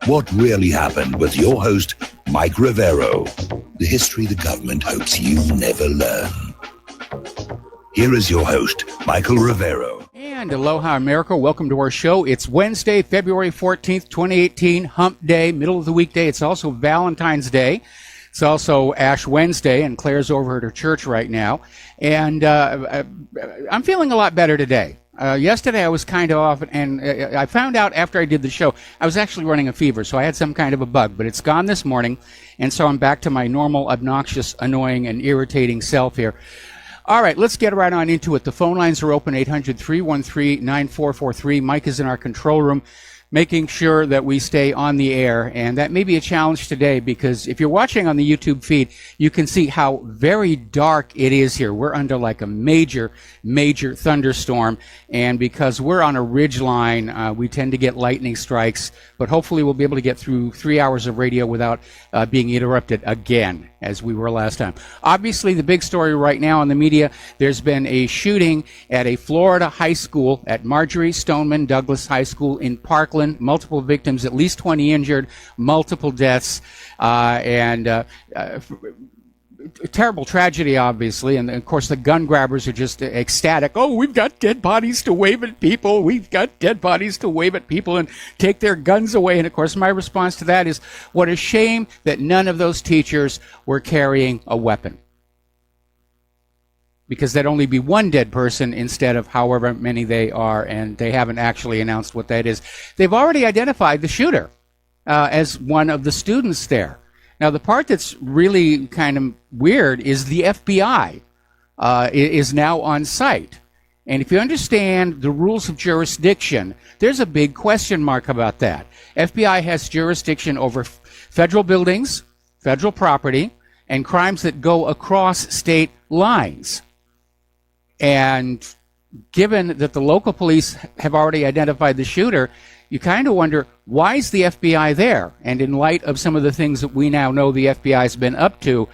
What really happened with your host, Mike Rivero. The history the government hopes you never learn. Here is your host, Michael Rivero. And aloha, America. Welcome to our show. It's Wednesday, February 14th, 2018, Hump Day, middle of the weekday. It's also Valentine's Day. It's also Ash Wednesday, and Claire's over at her church right now. And I'm feeling a lot better today. Yesterday I was kind of off, and I found out after I did the show, I was actually running a fever, so I had some kind of a bug, but it's gone this morning, and so I'm back to my normal, obnoxious, annoying, and irritating self here. All right, let's get right on into it. The phone lines are open, 800-313-9443. Mike is in our control room, making sure that we stay on the air, and that may be a challenge today because if you're watching on the YouTube feed, you can see how very dark it is here. We're under like a major thunderstorm, and because we're on a ridge line, we tend to get lightning strikes, but hopefully we'll be able to get through 3 hours of radio without being interrupted again, as we were last time. Obviously, the big story right now in the media, there's been a shooting at a Florida high school, at Marjorie Stoneman Douglas High School in Parkland. Multiple victims, at least 20 injured, multiple deaths, terrible tragedy, obviously. And, of course, the gun grabbers are just ecstatic. Oh, we've got dead bodies to wave at people. We've got dead bodies to wave at people and take their guns away. And, of course, my response to that is, what a shame that none of those teachers were carrying a weapon. Because that'd only be one dead person instead of however many they are, and they haven't actually announced what that is. They've already identified the shooter as one of the students there. Now, the part that's really kind of weird is the FBI is now on site. And if you understand the rules of jurisdiction, there's a big question mark about that. FBI has jurisdiction over federal buildings, federal property, and crimes that go across state lines. And given that the local police have already identified the shooter, you kind of wonder, why is the FBI there? And in light of some of the things that we now know the FBI has been up to,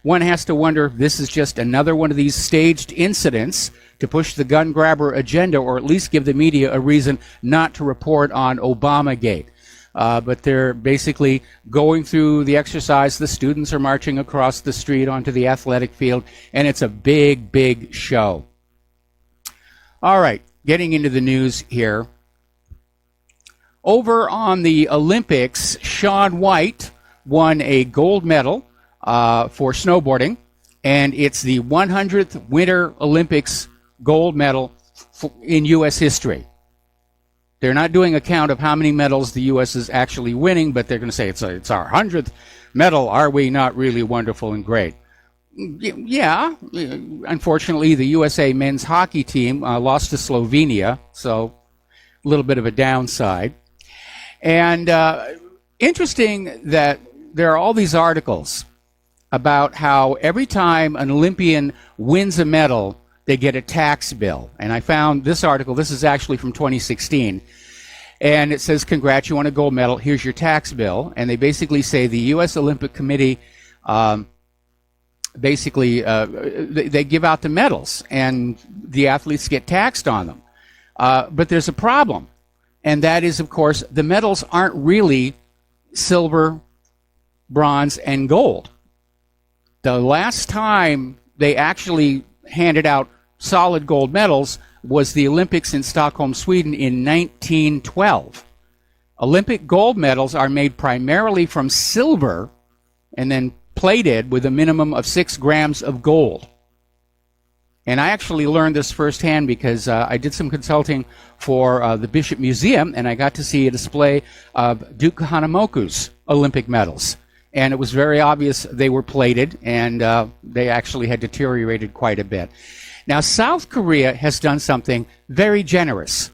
one has to wonder if this is just another one of these staged incidents to push the gun grabber agenda, or at least give the media a reason not to report on Obamagate. But they're basically going through the exercise. The students are marching across the street onto the athletic field, and it's a big show. All right, getting into the news here. Over on the Olympics, Shaun White won a gold medal for snowboarding, and it's the 100th Winter Olympics gold medal in U.S. history. They're not doing a count of how many medals the U.S. is actually winning, but they're going to say it's our 100th medal. Are we not really wonderful and great? Yeah. Unfortunately, the USA men's hockey team lost to Slovenia, so a little bit of a downside. And interesting that there are all these articles about how every time an Olympian wins a medal, they get a tax bill. And I found this article. This is actually from 2016. And it says, congrats, you won a gold medal. Here's your tax bill. And they basically say the U.S. Olympic Committee, they give out the medals, and the athletes get taxed on them. But there's a problem. And that is, of course, the medals aren't really silver, bronze, and gold. The last time they actually handed out solid gold medals was the Olympics in Stockholm, Sweden in 1912. Olympic gold medals are made primarily from silver and then plated with a minimum of 6 grams of gold. And I actually learned this firsthand because I did some consulting for the Bishop Museum, and I got to see a display of Duke Kahanamoku's Olympic medals. And it was very obvious they were plated, and they actually had deteriorated quite a bit. Now, South Korea has done something very generous.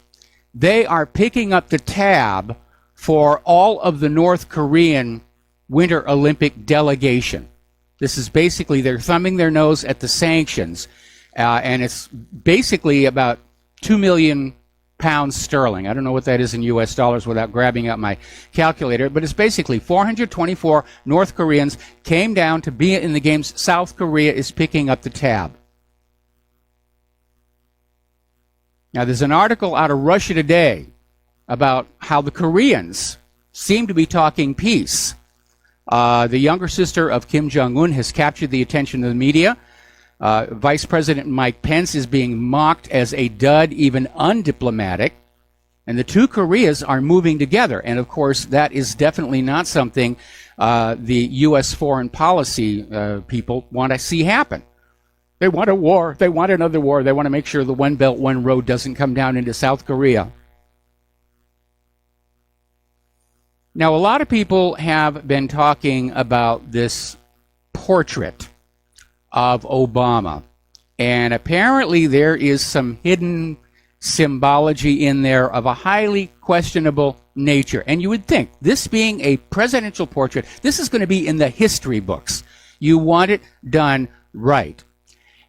They are picking up the tab for all of the North Korean Winter Olympic delegation. This is basically, they're thumbing their nose at the sanctions. And it's basically about 2 million pounds sterling. I don't know what that is in U.S. dollars without grabbing out my calculator, but it's basically 424 North Koreans came down to be in the games. South Korea is picking up the tab. Now, there's an article out of Russia Today about how the Koreans seem to be talking peace. The younger sister of Kim Jong-un has captured the attention of the media. Vice President Mike Pence is being mocked as a dud, even undiplomatic. And the two Koreas are moving together. And, of course, that is definitely not something the U.S. foreign policy people want to see happen. They want a war. They want another war. They want to make sure the One Belt, One Road doesn't come down into South Korea. Now, a lot of people have been talking about this portrait of Obama. And apparently there is some hidden symbology in there of a highly questionable nature. And you would think, this being a presidential portrait, this is going to be in the history books. You want it done right.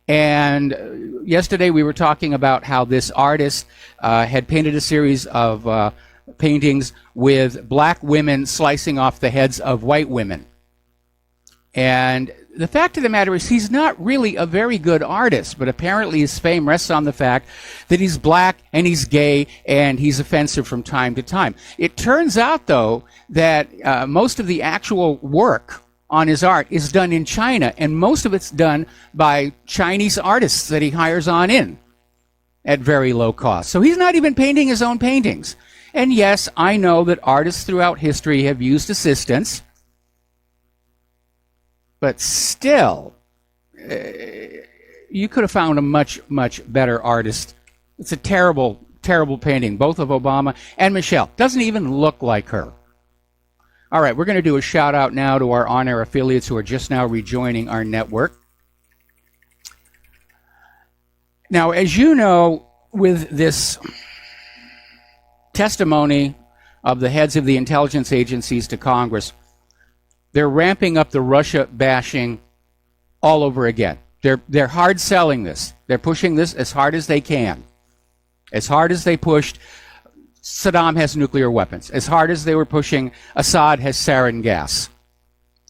And yesterday we were talking about how this artist had painted a series of paintings with black women slicing off the heads of white women. And the fact of the matter is he's not really a very good artist, but apparently his fame rests on the fact that he's black and he's gay and he's offensive from time to time. It turns out, though, that most of the actual work on his art is done in China, and most of it's done by Chinese artists that he hires on in at very low cost. So he's not even painting his own paintings. And yes, I know that artists throughout history have used assistants, but still, you could have found a much, much better artist. It's a terrible, terrible painting, both of Obama and Michelle. Doesn't even look like her. All right, we're going to do a shout out now to our on-air affiliates who are just now rejoining our network. Now, as you know, with this testimony of the heads of the intelligence agencies to Congress, they're ramping up the Russia bashing all over again. They're hard selling this. They're pushing this as hard as they can. As hard as they pushed Saddam has nuclear weapons. As hard as they were pushing Assad has sarin gas.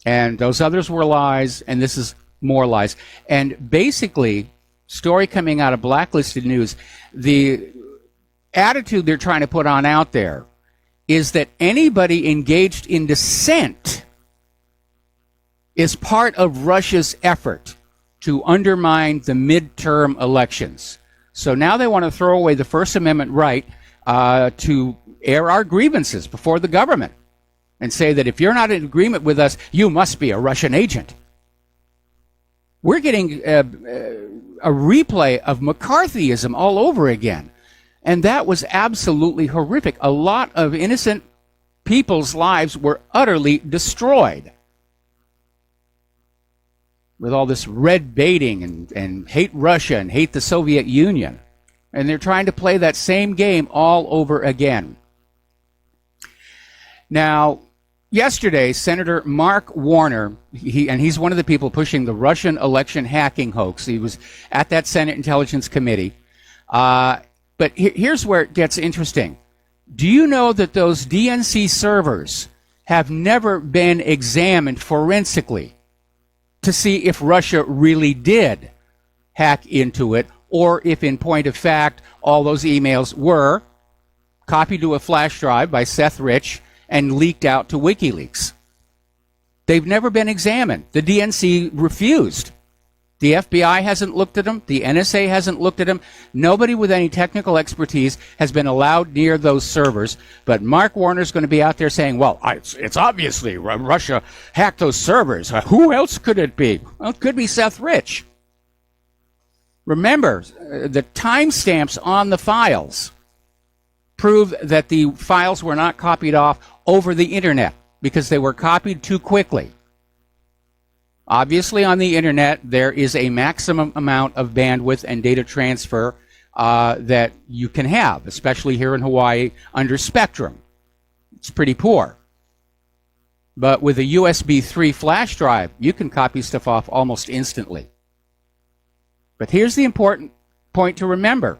And those others were lies, and this is more lies. And basically, story coming out of Blacklisted News, the attitude they're trying to put on out there is that anybody engaged in dissent is part of Russia's effort to undermine the midterm elections. So now they want to throw away the First Amendment right to air our grievances before the government and say that if you're not in agreement with us, you must be a Russian agent. We're getting a replay of McCarthyism all over again. And that was absolutely horrific. A lot of innocent people's lives were utterly destroyed with all this red baiting and hate Russia and hate the Soviet Union. And they're trying to play that same game all over again. Now, yesterday, Senator Mark Warner, he's one of the people pushing the Russian election hacking hoax. He was at that Senate Intelligence Committee. But here's where it gets interesting. Do you know that those DNC servers have never been examined forensically to see if Russia really did hack into it, or if in point of fact all those emails were copied to a flash drive by Seth Rich and leaked out to WikiLeaks? They've never been examined. The DNC refused. The FBI hasn't looked at them. The NSA hasn't looked at them. Nobody with any technical expertise has been allowed near those servers. But Mark Warner's going to be out there saying, well, it's obviously Russia hacked those servers. Who else could it be? Well, it could be Seth Rich. Remember, the timestamps on the files prove that the files were not copied off over the internet because they were copied too quickly. Obviously, on the internet, there is a maximum amount of bandwidth and data transfer that you can have, especially here in Hawaii under Spectrum. It's pretty poor. But with a USB 3 flash drive, you can copy stuff off almost instantly. But here's the important point to remember.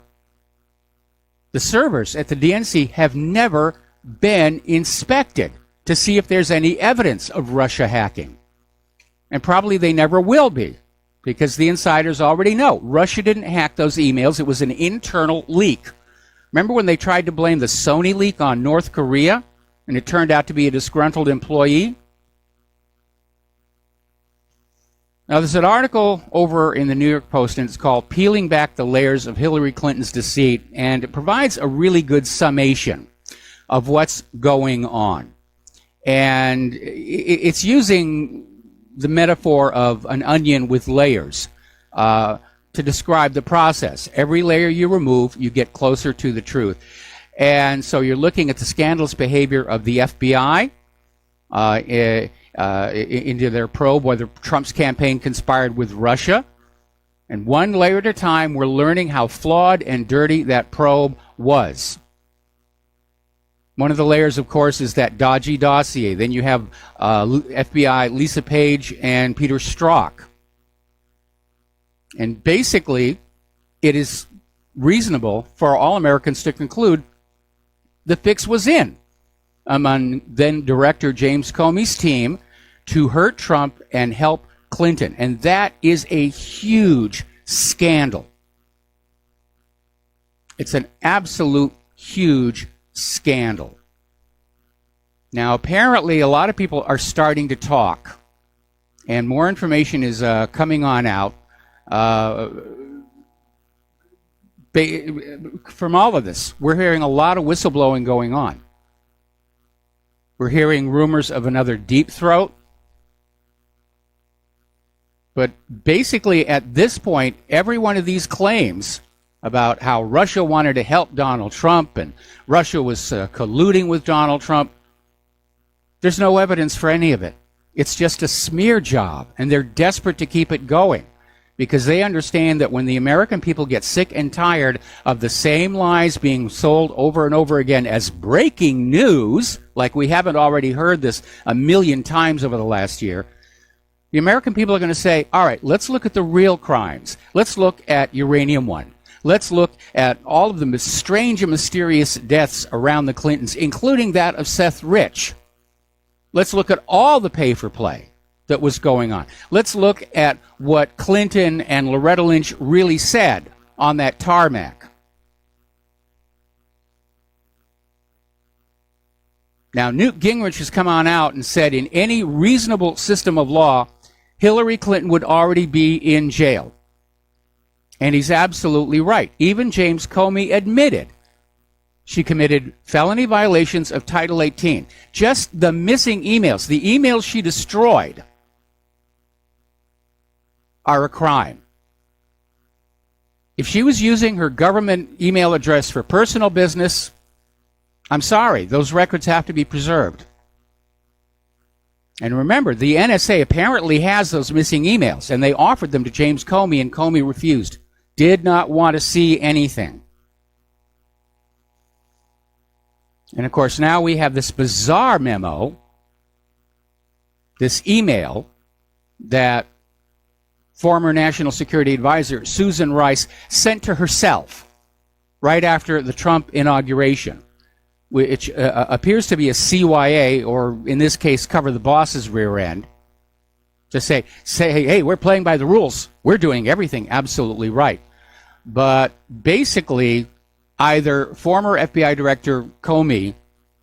The servers at the DNC have never been inspected to see if there's any evidence of Russia hacking. And probably they never will be, because the insiders already know Russia didn't hack those emails. It was an internal leak. Remember when they tried to blame the Sony leak on North Korea and it turned out to be a disgruntled employee. Now, there's an article over in the New York Post, and it's called Peeling Back the Layers of Hillary Clinton's Deceit, and it provides a really good summation of what's going on. And it's using the metaphor of an onion with layers to describe the process. Every layer you remove, you get closer to the truth. And so you're looking at the scandalous behavior of the FBI into their probe, whether Trump's campaign conspired with Russia. And one layer at a time, we're learning how flawed and dirty that probe was. One of the layers, of course, is that dodgy dossier. Then you have FBI Lisa Page and Peter Strzok. And basically, it is reasonable for all Americans to conclude the fix was in among then Director James Comey's team to hurt Trump and help Clinton. And that is a huge scandal. It's an absolute huge scandal. Now, apparently, a lot of people are starting to talk, and more information is coming on out from all of this. We're hearing a lot of whistleblowing going on. We're hearing rumors of another deep throat. But basically, at this point, every one of these claims about how Russia wanted to help Donald Trump and Russia was colluding with Donald Trump, there's no evidence for any of it. It's just a smear job, and they're desperate to keep it going because they understand that when the American people get sick and tired of the same lies being sold over and over again as breaking news, like we haven't already heard this a million times over the last year, the American people are going to say, all right, let's look at the real crimes. Let's look at Uranium One. Let's look at all of the strange and mysterious deaths around the Clintons, including that of Seth Rich. Let's look at all the pay-for-play that was going on. Let's look at what Clinton and Loretta Lynch really said on that tarmac. Now, Newt Gingrich has come on out and said in any reasonable system of law, Hillary Clinton would already be in jail. And he's absolutely right. Even James Comey admitted she committed felony violations of Title 18. Just the missing emails, the emails she destroyed, are a crime. If she was using her government email address for personal business, I'm sorry, those records have to be preserved. And remember, the NSA apparently has those missing emails, and they offered them to James Comey, and Comey refused. Did not want to see anything. And of course, now we have this bizarre memo, this email, that former National Security Advisor Susan Rice sent to herself right after the Trump inauguration, which appears to be a CYA, or in this case, cover the boss's rear end, to say, hey, we're playing by the rules. We're doing everything absolutely right. But basically, either former FBI Director Comey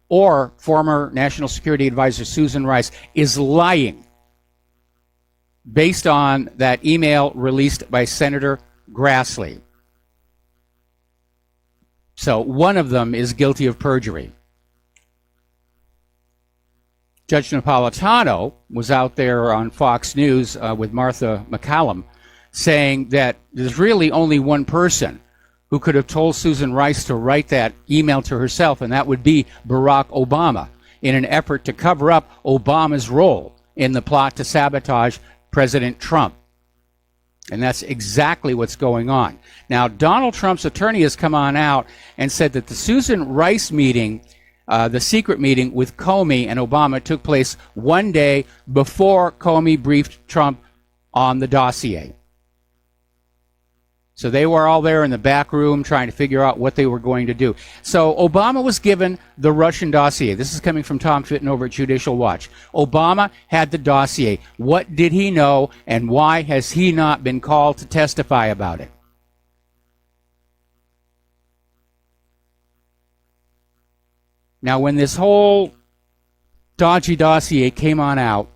or former National Security Advisor Susan Rice is lying based on that email released by Senator Grassley. So one of them is guilty of perjury. Judge Napolitano was out there on Fox News with Martha McCallum saying that there's really only one person who could have told Susan Rice to write that email to herself, and that would be Barack Obama, in an effort to cover up Obama's role in the plot to sabotage President Trump. And that's exactly what's going on. Now, Donald Trump's attorney has come on out and said that the Susan Rice meeting, the secret meeting with Comey and Obama, took place one day before Comey briefed Trump on the dossier. So they were all there in the back room trying to figure out what they were going to do. So Obama was given the Russian dossier. This is coming from Tom Fitton over at Judicial Watch. Obama had the dossier. What did he know, and why has he not been called to testify about it? Now, when this whole dodgy dossier came on out,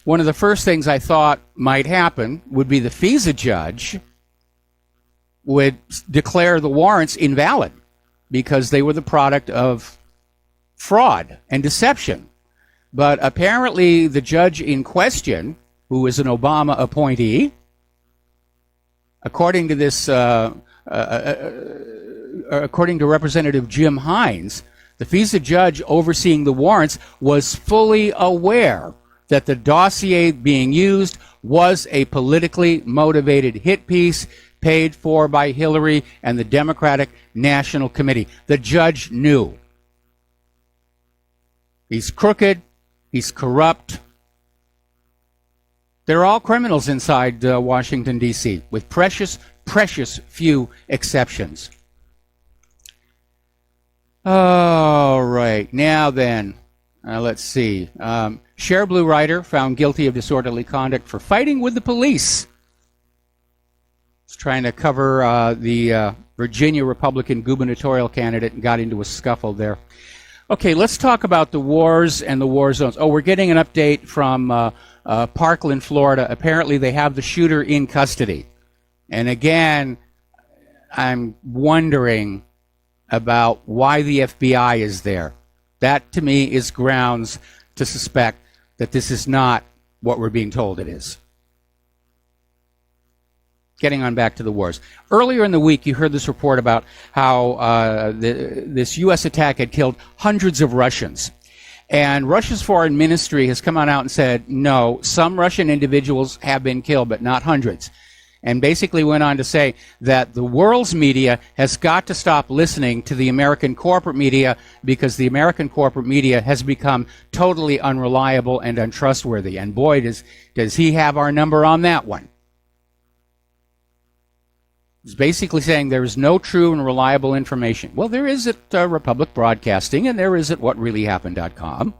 one of the first things I thought might happen would be the FISA judge would declare the warrants invalid because they were the product of fraud and deception. But apparently the judge in question, who is an Obama appointee, according to this, according to Representative Jim Hines, the FISA judge overseeing the warrants was fully aware that the dossier being used was a politically motivated hit piece paid for by Hillary and the Democratic National Committee. The judge knew. He's crooked. He's corrupt. They're all criminals inside Washington, D.C., with precious, precious few exceptions. All right. Now then, let's see. Cher Blue writer found guilty of disorderly conduct for fighting with the police. He's trying to cover the Virginia Republican gubernatorial candidate and got into a scuffle there. Okay, let's talk about the wars and the war zones. Oh, we're getting an update from Parkland, Florida. Apparently they have the shooter in custody. And again, I'm wondering about why the FBI is there. That, to me, is grounds to suspect that this is not what we're being told it is. Getting on back to the wars. Earlier in the week, you heard this report about how this U.S. attack had killed hundreds of Russians. And Russia's foreign ministry has come on out and said, no, some Russian individuals have been killed, but not hundreds. And basically went on to say that the world's media has got to stop listening to the American corporate media because the American corporate media has become totally unreliable and untrustworthy. And boy, does he have our number on that one. He's basically saying there is no true and reliable information. Well, there is at Republic Broadcasting, and there is at whatreallyhappened.com.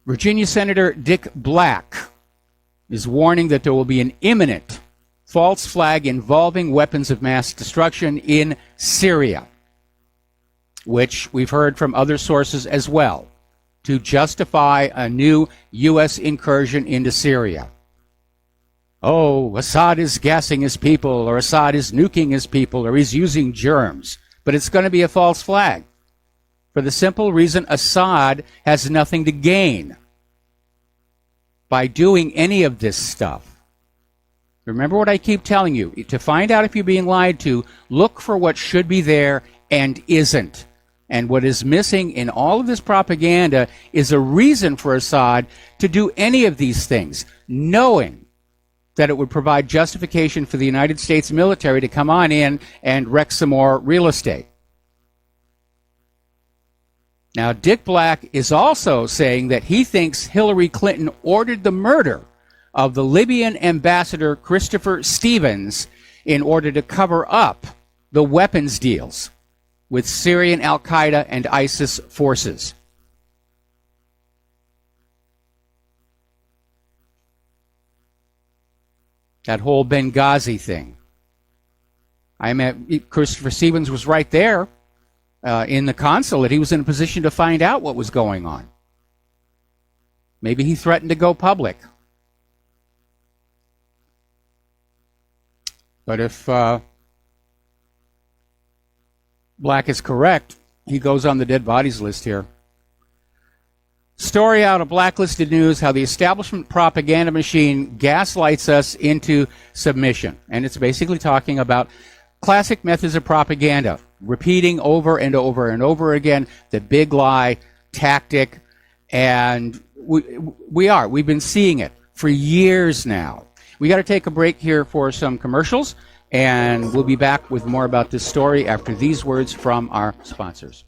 Virginia Senator Dick Black is warning that there will be an imminent false flag involving weapons of mass destruction in Syria, which we've heard from other sources as well, to justify a new U.S. incursion into Syria. Oh, Assad is gassing his people, or Assad is nuking his people, or he's using germs. But it's going to be a false flag for the simple reason Assad has nothing to gain by doing any of this stuff. Remember what I keep telling you. To find out if you're being lied to, look for what should be there and isn't. And what is missing in all of this propaganda is a reason for Assad to do any of these things, knowing that it would provide justification for the United States military to come on in and wreck some more real estate. Now, Dick Black is also saying that he thinks Hillary Clinton ordered the murder of the Libyan ambassador Christopher Stevens in order to cover up the weapons deals with Syrian al-Qaeda and ISIS forces. That whole Benghazi thing. Christopher Stevens was right there in the consulate. He was in a position to find out what was going on. Maybe he threatened to go public. But if Black is correct, he goes on the dead bodies list here. Story out of Blacklisted News, how the establishment propaganda machine gaslights us into submission. And it's basically talking about classic methods of propaganda, repeating over and over and over again the big lie tactic. And we've been seeing it for years now. We got to take a break here for some commercials, and we'll be back with more about this story after these words from our sponsors.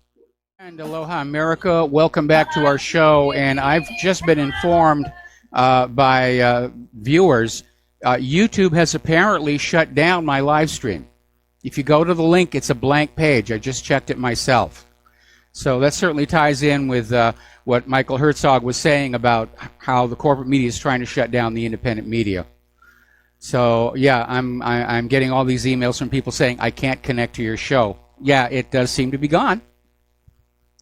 And aloha, America. Welcome back to our show. And I've just been informed by viewers, YouTube has apparently shut down my live stream. If you go to the link, it's a blank page. I just checked it myself. So that certainly ties in with what Michael Herzog was saying about how the corporate media is trying to shut down the independent media. So yeah, I'm getting all these emails from people saying I can't connect to your show. yeah, it does seem to be gone.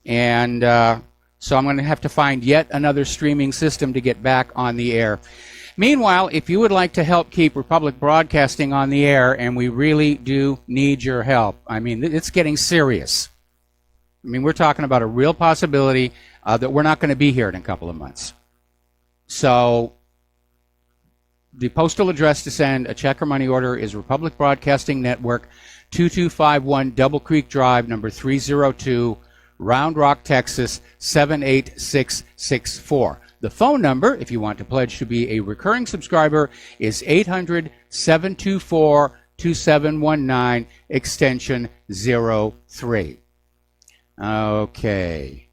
And so I'm going to have to find yet another streaming system to get back on the air. Meanwhile, if you would like to help keep Republic Broadcasting on the air, and we really do need your help, I mean, it's getting serious. I mean, we're talking about a real possibility that we're not going to be here in a couple of months. So the postal address to send a check or money order is Republic Broadcasting Network, 2251 Double Creek Drive, number 302, Round Rock, Texas, 78664. The phone number, if you want to pledge to be a recurring subscriber, is 800-724-2719, extension 03. Okay.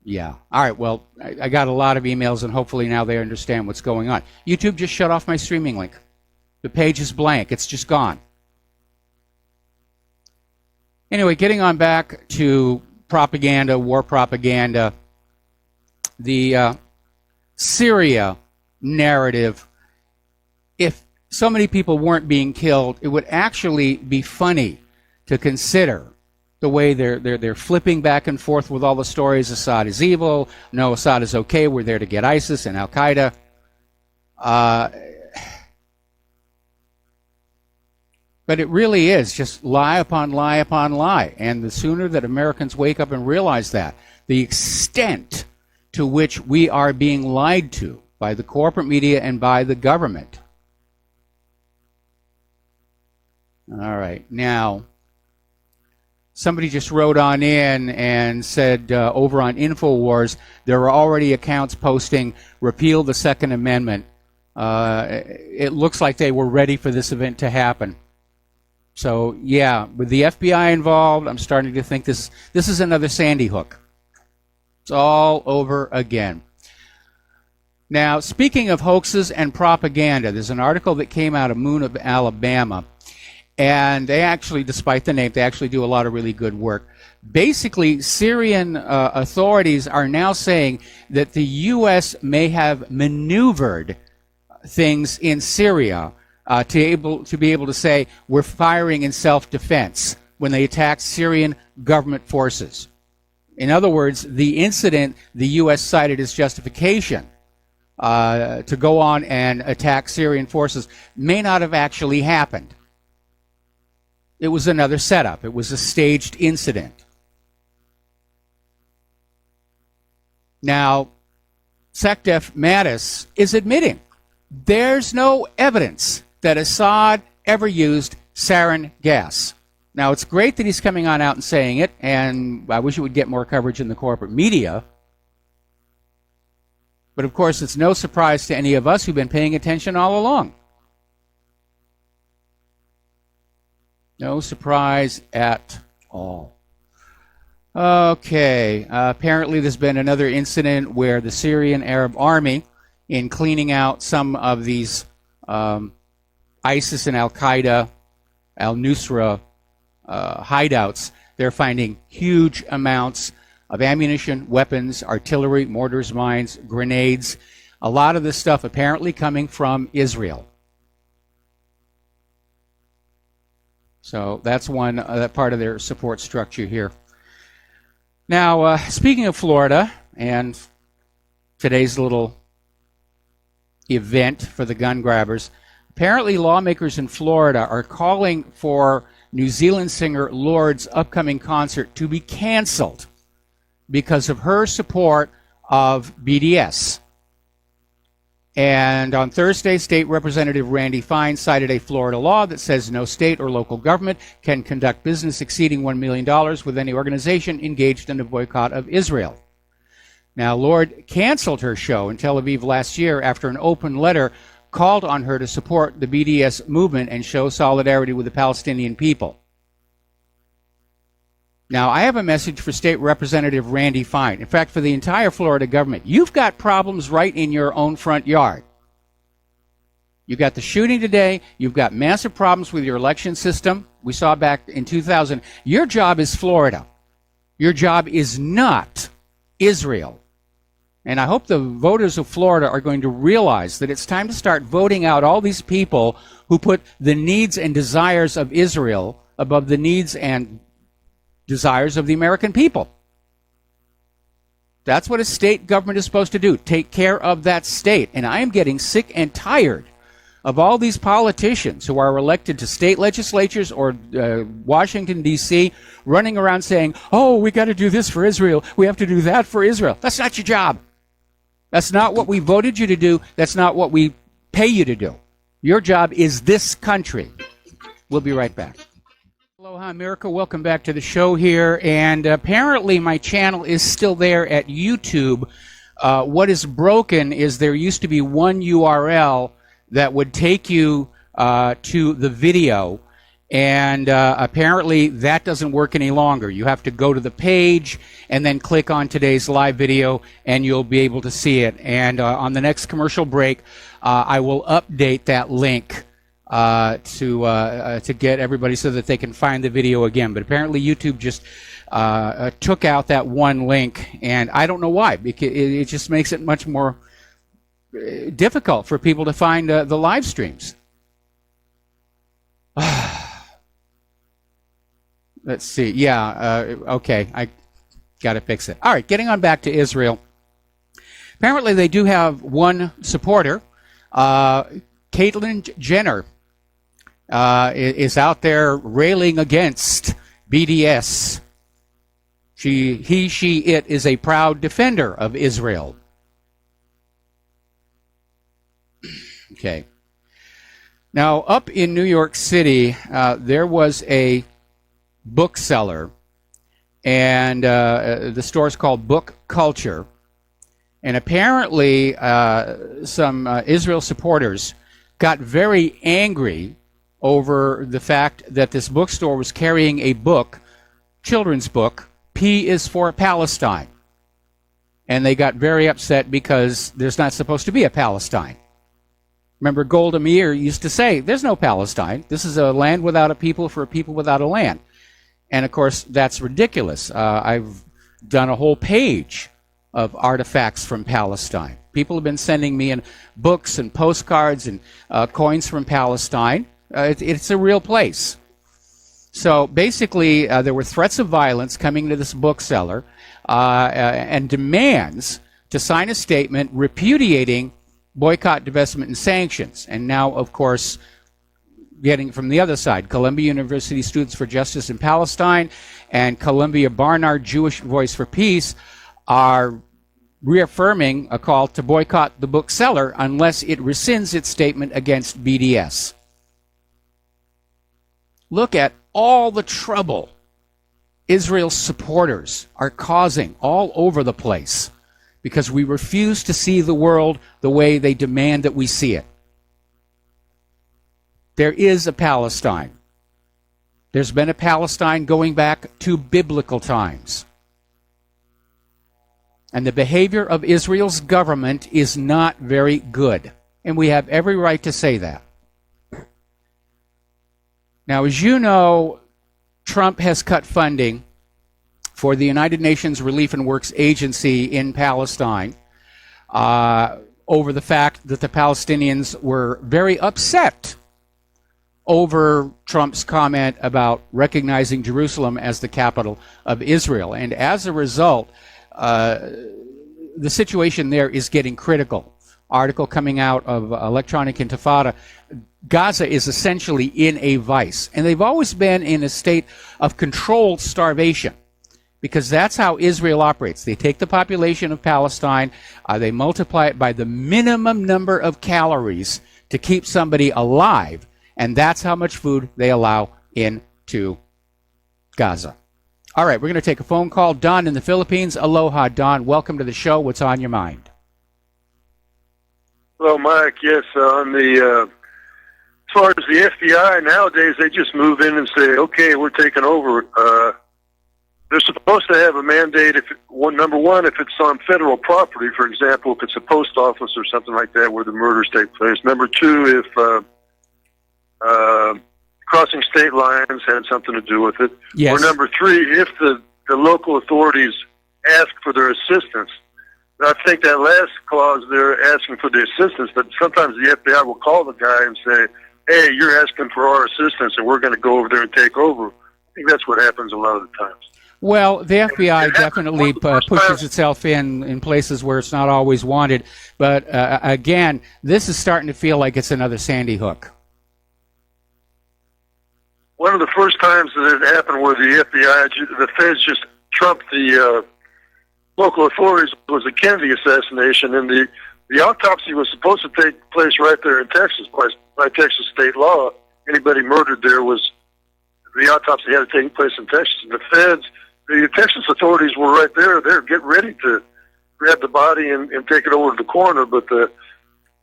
Yeah. All right, well, I got a lot of emails, and hopefully now they understand what's going on. YouTube just shut off my streaming link. The page is blank. It's just gone. Anyway, getting on back to propaganda, war propaganda, the Syria narrative. If so many people weren't being killed, it would actually be funny to consider the way they're flipping back and forth with all the stories. Assad is evil. No, Assad is okay. We're there to get ISIS and Al-Qaeda. But it really is just lie upon lie upon lie. And the sooner that Americans wake up and realize that, the extent to which we are being lied to by the corporate media and by the government. All right. Now, somebody just wrote on in and said over on InfoWars, there are already accounts posting, repeal the Second Amendment. It looks like they were ready for this event to happen. So, yeah, with the FBI involved, I'm starting to think this is another Sandy Hook. It's all over again. Now, speaking of hoaxes and propaganda, there's an article that came out of Moon of Alabama, and they actually, despite the name, they actually do a lot of really good work. Basically, Syrian authorities are now saying that the U.S. may have maneuvered things in Syria to be able to say we're firing in self-defense when they attacked Syrian government forces. In other words, the incident the U.S. cited as justification to go on and attack Syrian forces may not have actually happened. It was another setup. It was a staged incident. Now, SecDef Mattis is admitting there's no evidence that Assad ever used sarin gas. Now, it's great that he's coming on out and saying it, and I wish it would get more coverage in the corporate media. But, of course, it's no surprise to any of us who've been paying attention all along. No surprise at all. Okay, apparently there's been another incident where the Syrian Arab Army, in cleaning out some of these ISIS and Al-Qaeda, Al-Nusra hideouts, they're finding huge amounts of ammunition, weapons, artillery, mortars, mines, grenades. A lot of this stuff apparently coming from Israel. So that's one that part of their support structure here. Now, speaking of Florida and today's little event for the gun grabbers, apparently lawmakers in Florida are calling for New Zealand singer Lorde's upcoming concert to be canceled because of her support of BDS. And on Thursday, State Representative Randy Fine cited a Florida law that says no state or local government can conduct business exceeding $1 million with any organization engaged in a boycott of Israel. Now, Lorde canceled her show in Tel Aviv last year after an open letter called on her to support the BDS movement and show solidarity with the Palestinian people. Now, I have a message for State Representative Randy Fine. In fact, for the entire Florida government. You've got problems right in your own front yard. You've got the shooting today. You've got massive problems with your election system. We saw back in 2000. Your job is Florida. Your job is not Israel. And I hope the voters of Florida are going to realize that it's time to start voting out all these people who put the needs and desires of Israel above the needs and desires of the American people. That's what a state government is supposed to do, take care of that state. And I am getting sick and tired of all these politicians who are elected to state legislatures or Washington, D.C., running around saying, oh, we got to do this for Israel. We have to do that for Israel. That's not your job. That's not what we voted you to do. That's not what we pay you to do. Your job is this country. We'll be right back. Aloha America, welcome back to the show here. And apparently my channel is still there at YouTube. What is broken is there used to be one URL that would take you to the video, and apparently that doesn't work any longer. You have to go to the page and then click on today's live video, and you'll be able to see it. And on the next commercial break, I will update that link to get everybody so that they can find the video again. But apparently YouTube just took out that one link, and I don't know why, because it just makes it much more difficult for people to find the live streams. Let's see. Yeah, okay. I got to fix it. All right, getting on back to Israel. Apparently they do have one supporter. Caitlyn Jenner is out there railing against BDS. She, it is a proud defender of Israel. Okay. Now, up in New York City, there was a bookseller, and the store is called Book Culture. And apparently, some Israel supporters got very angry over the fact that this bookstore was carrying a book, children's book, P is for Palestine. And they got very upset because there's not supposed to be a Palestine. Remember, Golda Meir used to say, there's no Palestine. This is a land without a people for a people without a land. And, of course, that's ridiculous. I've done a whole page of artifacts from Palestine. People have been sending me in books and postcards and coins from Palestine. It's a real place. So, basically, there were threats of violence coming to this bookseller and demands to sign a statement repudiating boycott, divestment, and sanctions. And now, of course, getting from the other side, Columbia University Students for Justice in Palestine and Columbia Barnard Jewish Voice for Peace are reaffirming a call to boycott the bookseller unless it rescinds its statement against BDS. Look at all the trouble Israel's supporters are causing all over the place because we refuse to see the world the way they demand that we see it. There is a Palestine. There's been a Palestine going back to biblical times. And the behavior of Israel's government is not very good. And we have every right to say that. Now, as you know, Trump has cut funding for the United Nations Relief and Works Agency in Palestine over the fact that the Palestinians were very upset over Trump's comment about recognizing Jerusalem as the capital of Israel. And as a result, the situation there is getting critical. Article coming out of Electronic Intifada, Gaza is essentially in a vice. And they've always been in a state of controlled starvation, because that's how Israel operates. They take the population of Palestine, they multiply it by the minimum number of calories to keep somebody alive, and that's how much food they allow into Gaza. All right, we're going to take a phone call. Don in the Philippines. Aloha, Don. Welcome to the show. What's on your mind? Hello, Mike. Yes, on the as far as the FBI nowadays, they just move in and say, "Okay, we're taking over." They're supposed to have a mandate if number one, if it's on federal property, for example, if it's a post office or something like that where the murders take place. Number two, if crossing state lines had something to do with it. Yes. Or number three, if the local authorities ask for their assistance. I think that last clause, they're asking for the assistance, but sometimes the FBI will call the guy and say, hey, you're asking for our assistance and we're going to go over there and take over. I think that's what happens a lot of the times. Well, the FBI definitely pushes itself in places where it's not always wanted. But again, this is starting to feel like it's another Sandy Hook. One of the first times that it happened where the FBI, the feds just trumped the local authorities was the Kennedy assassination, and the autopsy was supposed to take place right there in Texas by Texas state law. Anybody murdered there was, the autopsy had to take place in Texas. And the feds, the Texas authorities were right there. They're getting ready to grab the body and take it over to the coroner, but the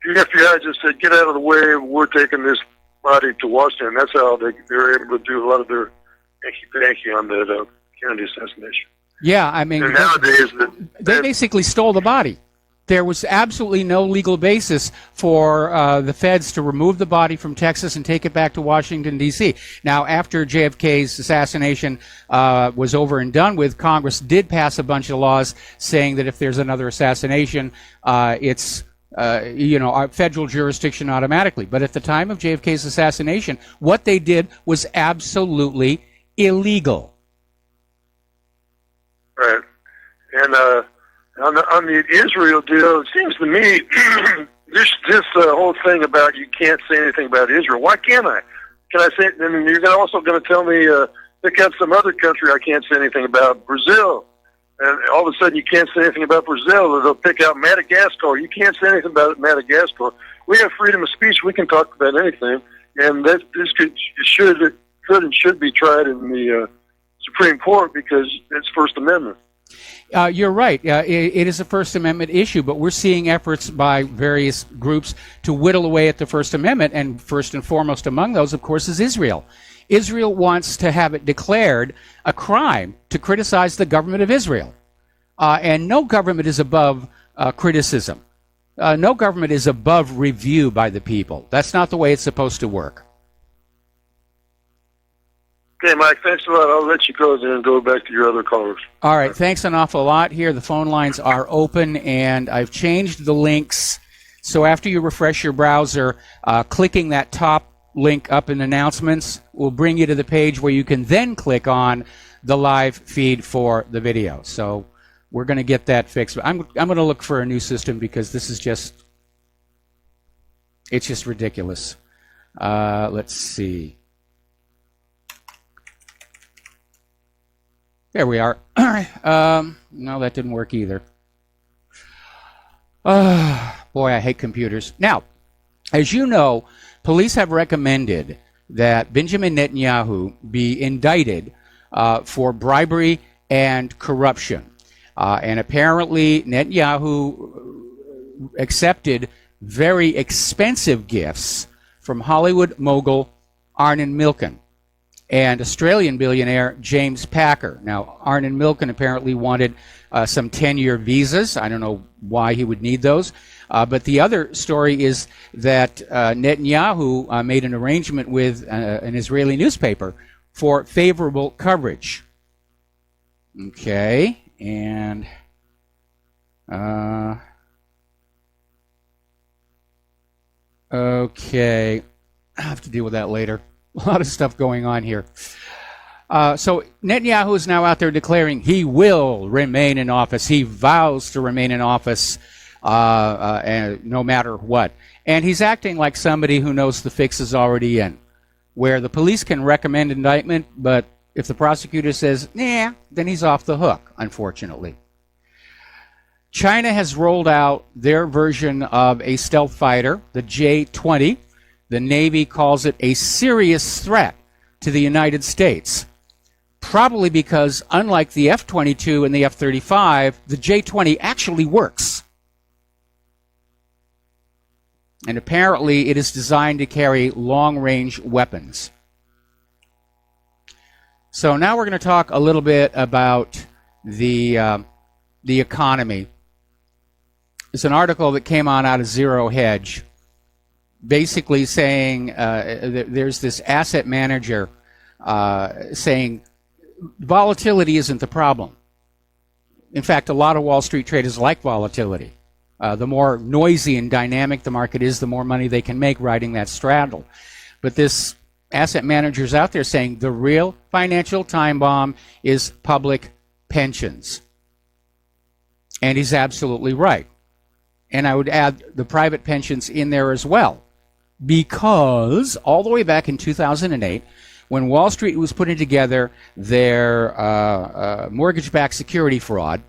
FBI just said, get out of the way, we're taking this body to Washington. That's how they were able to do a lot of their hanky-panky on the Kennedy assassination. Yeah, I mean, and nowadays they basically stole the body. There was absolutely no legal basis for the feds to remove the body from Texas and take it back to Washington, D.C. Now, after JFK's assassination was over and done with, Congress did pass a bunch of laws saying that if there's another assassination, it's federal jurisdiction automatically. But at the time of JFK's assassination, what they did was absolutely illegal. Right. And on the Israel deal, it seems to me this whole thing about you can't say anything about Israel. Why can't I? Can I say? And you're also going to tell me pick out some other country I can't say anything about, Brazil. And all of a sudden you can't say anything about Brazil, or they'll pick out Madagascar. You can't say anything about Madagascar. We have freedom of speech. We can talk about anything, and this should and should be tried in the Supreme Court because it's First Amendment. You're right. It is a First Amendment issue, but we're seeing efforts by various groups to whittle away at the First Amendment, and first and foremost among those, of course, is Israel. Israel wants to have it declared a crime to criticize the government of Israel. And no government is above criticism. No government is above review by the people. That's not the way it's supposed to work. Okay, Mike, thanks a lot. I'll let you go then and go back to your other callers. All right, thanks an awful lot here. The phone lines are open, and I've changed the links. So after you refresh your browser, clicking that top link up in announcements will bring you to the page where you can then click on the live feed for the video. So we're going to get that fixed. I'm going to look for a new system because this is it's just ridiculous. Let's see. There we are. All right. No, that didn't work either. Boy, I hate computers. Now, as you know, police have recommended that Benjamin Netanyahu be indicted for bribery and corruption. And apparently Netanyahu accepted very expensive gifts from Hollywood mogul Arnon Milchan and Australian billionaire James Packer. Now, Arnon Milchan apparently wanted some 10-year visas. I don't know why he would need those. But the other story is that Netanyahu made an arrangement with an Israeli newspaper for favorable coverage. Okay, and okay, I'll have to deal with that later. A lot of stuff going on here. So Netanyahu is now out there declaring he will remain in office. He vows to remain in office and no matter what. And he's acting like somebody who knows the fix is already in, where the police can recommend indictment, but if the prosecutor says, nah, then he's off the hook, unfortunately. China has rolled out their version of a stealth fighter, the J-20. The Navy calls it a serious threat to the United States, probably because, unlike the F-22 and the F-35, the J-20 actually works. And apparently it is designed to carry long-range weapons. So now we're going to talk a little bit about the economy. It's an article that came on out of Zero Hedge, basically saying there's this asset manager saying volatility isn't the problem. In fact, a lot of Wall Street traders like volatility. The more noisy and dynamic the market is, the more money they can make riding that straddle. But this asset manager's out there saying the real financial time bomb is public pensions. And he's absolutely right. And I would add the private pensions in there as well. Because all the way back in 2008, when Wall Street was putting together their mortgage-backed security fraud,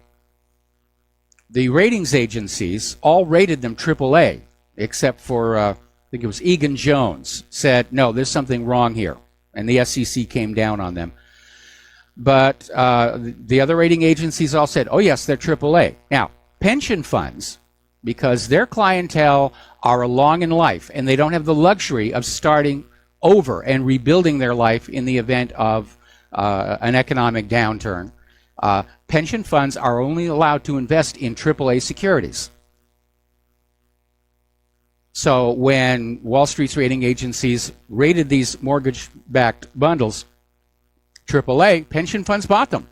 the ratings agencies all rated them AAA, except for, I think it was Egan-Jones, said, no, there's something wrong here. And the SEC came down on them. But the other rating agencies all said, oh, yes, they're AAA. Now, pension funds, because their clientele are long in life, and they don't have the luxury of starting over and rebuilding their life in the event of an economic downturn, pension funds are only allowed to invest in AAA securities. So when Wall Street's rating agencies rated these mortgage-backed bundles AAA, pension funds bought them.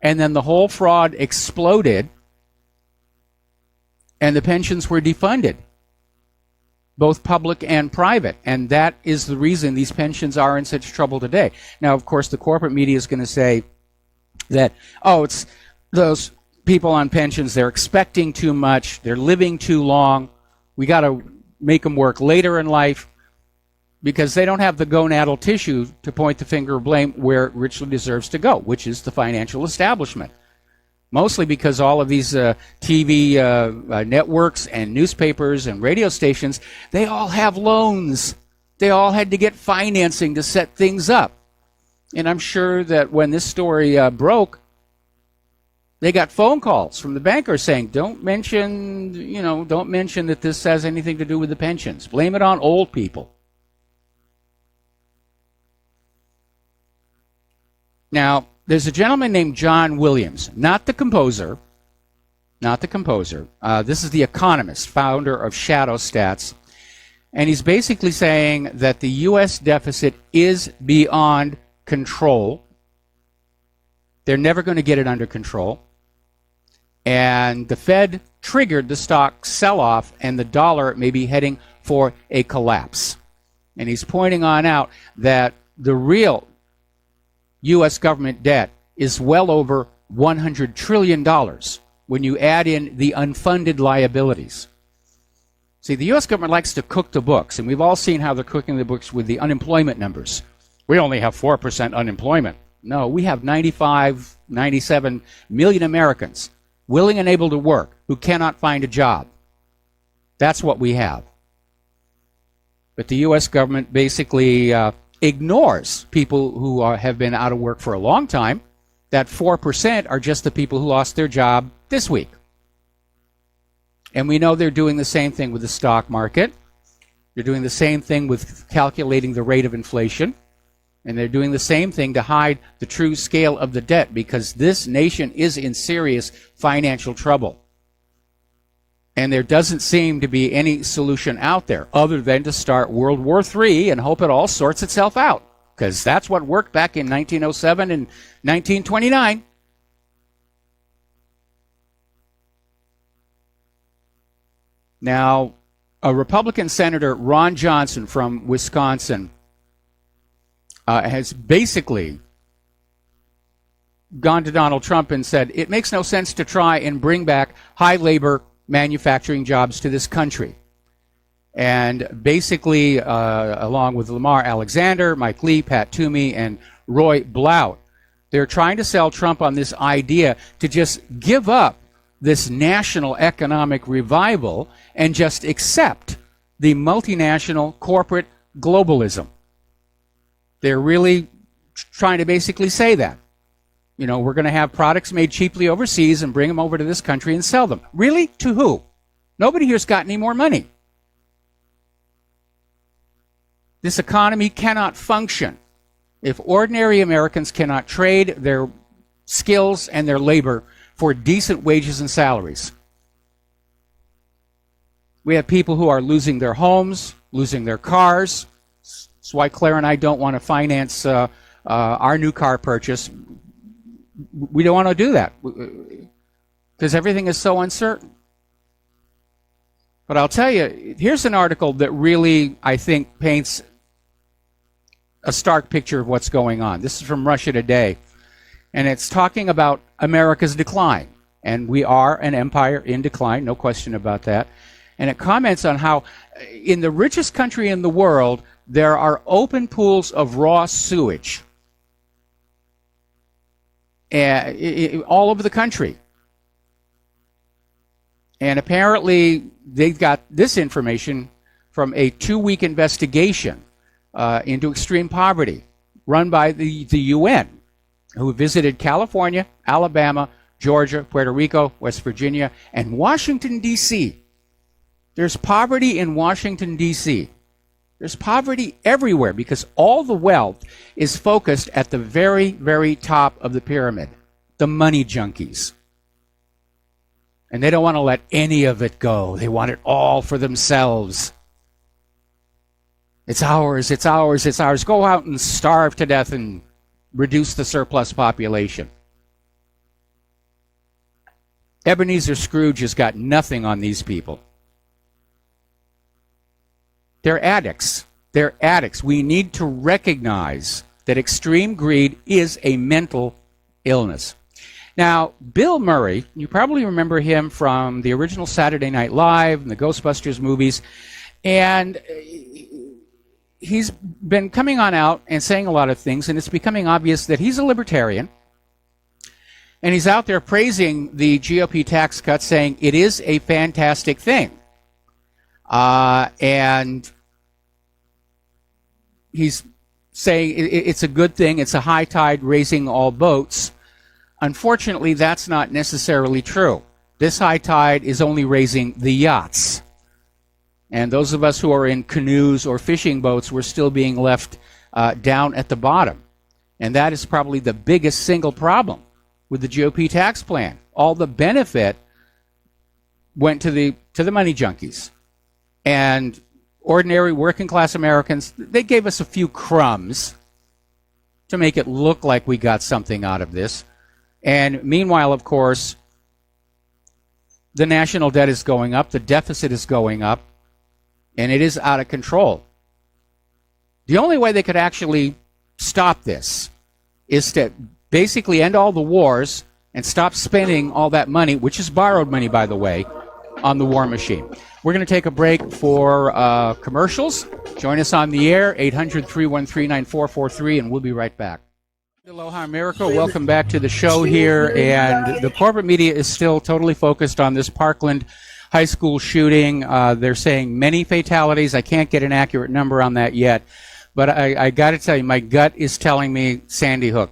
And then the whole fraud exploded, and the pensions were defunded, both public and private. And that is the reason these pensions are in such trouble today. Now, of course, the corporate media is going to say that, oh, it's those people on pensions, they're expecting too much, they're living too long, we got to make them work later in life, because they don't have the gonadal tissue to point the finger of blame where it richly deserves to go, which is the financial establishment. Mostly because all of these TV networks and newspapers and radio stations, they all have loans. They all had to get financing to set things up. And I'm sure that when this story broke, they got phone calls from the bankers saying, don't mention that this has anything to do with the pensions. Blame it on old people. Now, there's a gentleman named John Williams, not the composer. This is the economist, founder of Shadow Stats. And he's basically saying that the U.S. deficit is beyond control. They're never going to get it under control. And the Fed triggered the stock sell-off, and the dollar may be heading for a collapse. And he's pointing on out that the real U.S. government debt is well over $100 trillion when you add in the unfunded liabilities. See, the U.S. government likes to cook the books, and we've all seen how they're cooking the books with the unemployment numbers. We only have 4% unemployment. No, we have 95, 97 million Americans willing and able to work who cannot find a job. That's what we have. But the U.S. government basically ignores people who have been out of work for a long time. That 4% are just the people who lost their job this week. And we know they're doing the same thing with the stock market. They're doing the same thing with calculating the rate of inflation. And they're doing the same thing to hide the true scale of the debt, because this nation is in serious financial trouble. And there doesn't seem to be any solution out there other than to start World War III and hope it all sorts itself out. Because that's what worked back in 1907 and 1929. Now, a Republican Senator, Ron Johnson from Wisconsin, has basically gone to Donald Trump and said, it makes no sense to try and bring back high labor manufacturing jobs to this country. And basically, along with Lamar Alexander, Mike Lee, Pat Toomey, and Roy Blount, they're trying to sell Trump on this idea to just give up this national economic revival and just accept the multinational corporate globalism. They're really trying to basically say that. You know, we're going to have products made cheaply overseas and bring them over to this country and sell them. Really? To who? Nobody here's got any more money. This economy cannot function if ordinary Americans cannot trade their skills and their labor for decent wages and salaries. We have people who are losing their homes, losing their cars. That's why Claire and I don't want to finance our new car purchase. We don't want to do that because everything is so uncertain. But I'll tell you, here's an article that really, I think, paints a stark picture of what's going on. This is from Russia Today, and it's talking about America's decline. And we are an empire in decline, no question about that. And it comments on how in the richest country in the world, there are open pools of raw sewage all over the country. And apparently they got this information from a 2-week investigation into extreme poverty run by the UN, who visited California, Alabama, Georgia, Puerto Rico, West Virginia, and Washington, D.C. There's poverty in Washington, D.C. There's poverty everywhere because all the wealth is focused at the very, very top of the pyramid, the money junkies. And they don't want to let any of it go. They want it all for themselves. It's ours, it's ours, it's ours. Go out and starve to death and reduce the surplus population. Ebenezer Scrooge has got nothing on these people. They're addicts. They're addicts. We need to recognize that extreme greed is a mental illness. Now, Bill Murray, you probably remember him from the original Saturday Night Live and the Ghostbusters movies, and he's been coming on out and saying a lot of things, and it's becoming obvious that he's a libertarian, and he's out there praising the GOP tax cuts, saying it is a fantastic thing. And he's saying it's a good thing, it's a high tide raising all boats. Unfortunately, that's not necessarily true. This high tide is only raising the yachts. And those of us who are in canoes or fishing boats, we're still being left down at the bottom. And that is probably the biggest single problem with the GOP tax plan. All the benefit went to the money junkies. And ordinary working class Americans, they gave us a few crumbs to make it look like we got something out of this. And meanwhile, of course, the national debt is going up, the deficit is going up, and it is out of control. The only way they could actually stop this is to basically end all the wars and stop spending all that money, which is borrowed money, by the way, on the war machine. We're going to take a break for commercials. Join us on the air, 800-313-9443, and we'll be right back. Aloha America, welcome back to the show here, and the corporate media is still totally focused on this Parkland high school shooting. They're saying many fatalities. I can't get an accurate number on that yet, but I got to tell you, my gut is telling me Sandy Hook.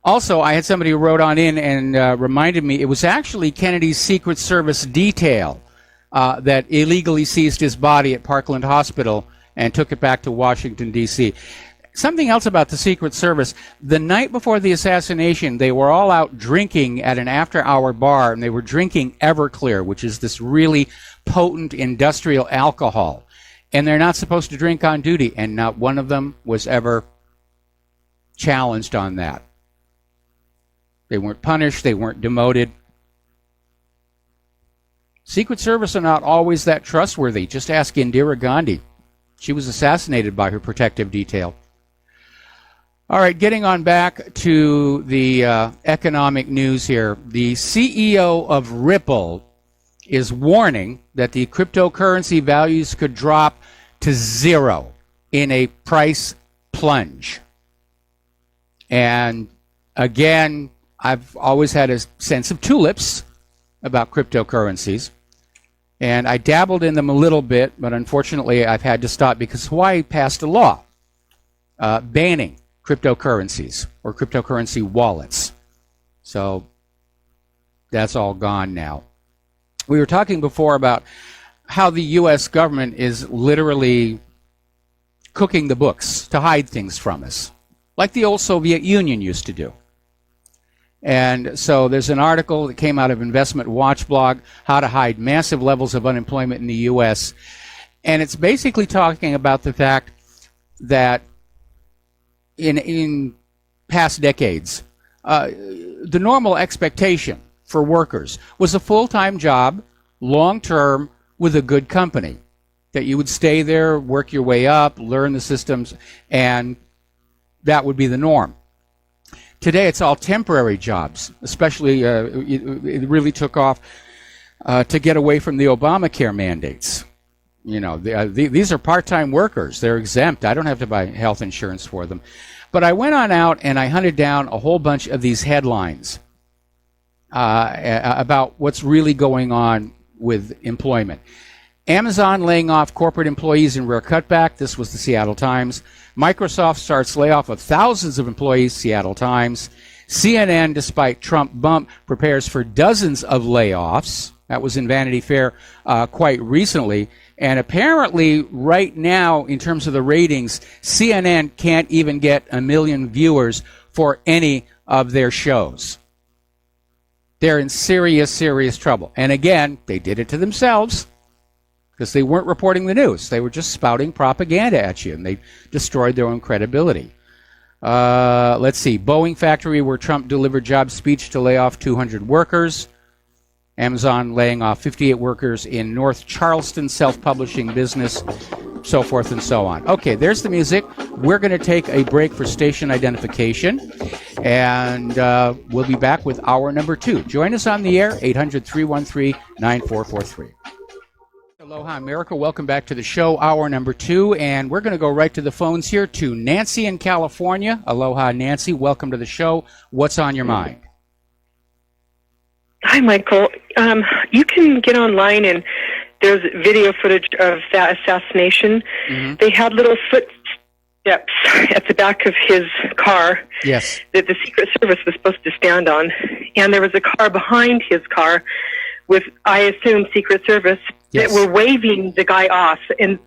Also, I had somebody who wrote on in and reminded me it was actually Kennedy's Secret Service detail that illegally seized his body at Parkland Hospital and took it back to Washington, D.C. Something else about the Secret Service. The night before the assassination, they were all out drinking at an after-hour bar, and they were drinking Everclear, which is this really potent industrial alcohol. And they're not supposed to drink on duty, and not one of them was ever challenged on that. They weren't punished. They weren't demoted. Secret Service are not always that trustworthy. Just ask Indira Gandhi. She was assassinated by her protective detail. All right, getting on back to the economic news here. The CEO of Ripple is warning that the cryptocurrency values could drop to zero in a price plunge. And again, I've always had a sense of tulips about cryptocurrencies. And I dabbled in them a little bit, but unfortunately I've had to stop because Hawaii passed a law banning cryptocurrencies or cryptocurrency wallets. So that's all gone now. We were talking before about how the U.S. government is literally cooking the books to hide things from us, like the old Soviet Union used to do. And so there's an article that came out of Investment Watch blog, How to Hide Massive Levels of Unemployment in the U.S. And it's basically talking about the fact that in past decades, the normal expectation for workers was a full-time job, long-term, with a good company. that you would stay there, work your way up, learn the systems, and that would be the norm. Today, it's all temporary jobs, especially it really took off to get away from the Obamacare mandates. You know, these are part-time workers. They're exempt. I don't have to buy health insurance for them. But I went on out and I hunted down a whole bunch of these headlines about what's really going on with employment. Amazon laying off corporate employees in rare cutback. This was the Seattle Times. Microsoft starts layoff of thousands of employees. Seattle Times. CNN, despite Trump bump, prepares for dozens of layoffs. That was in Vanity Fair quite recently. And apparently, right now, in terms of the ratings, CNN can't even get 1 million viewers for any of their shows. They're in serious, serious trouble. And again, they did it to themselves because they weren't reporting the news. They were just spouting propaganda at you, and they destroyed their own credibility. Let's see. Boeing factory where Trump delivered job speech to lay off 200 workers. Amazon laying off 58 workers in North Charleston self-publishing business, so forth and so on. Okay, there's the music. We're going to take a break for station identification, and we'll be back with hour number 2. Join us on the air, 800-313-9443. Aloha, America. Welcome back to the show, hour number 2, and we're going to go right to the phones here to Nancy in California. Aloha, Nancy. Welcome to the show. What's on your mind? Hi, Michael. You can get online and there's video footage of that assassination. Mm-hmm. They had little footsteps at the back of his car that the Secret Service was supposed to stand on. And there was a car behind his car with, I assume, Secret Service that were waving the guy off. And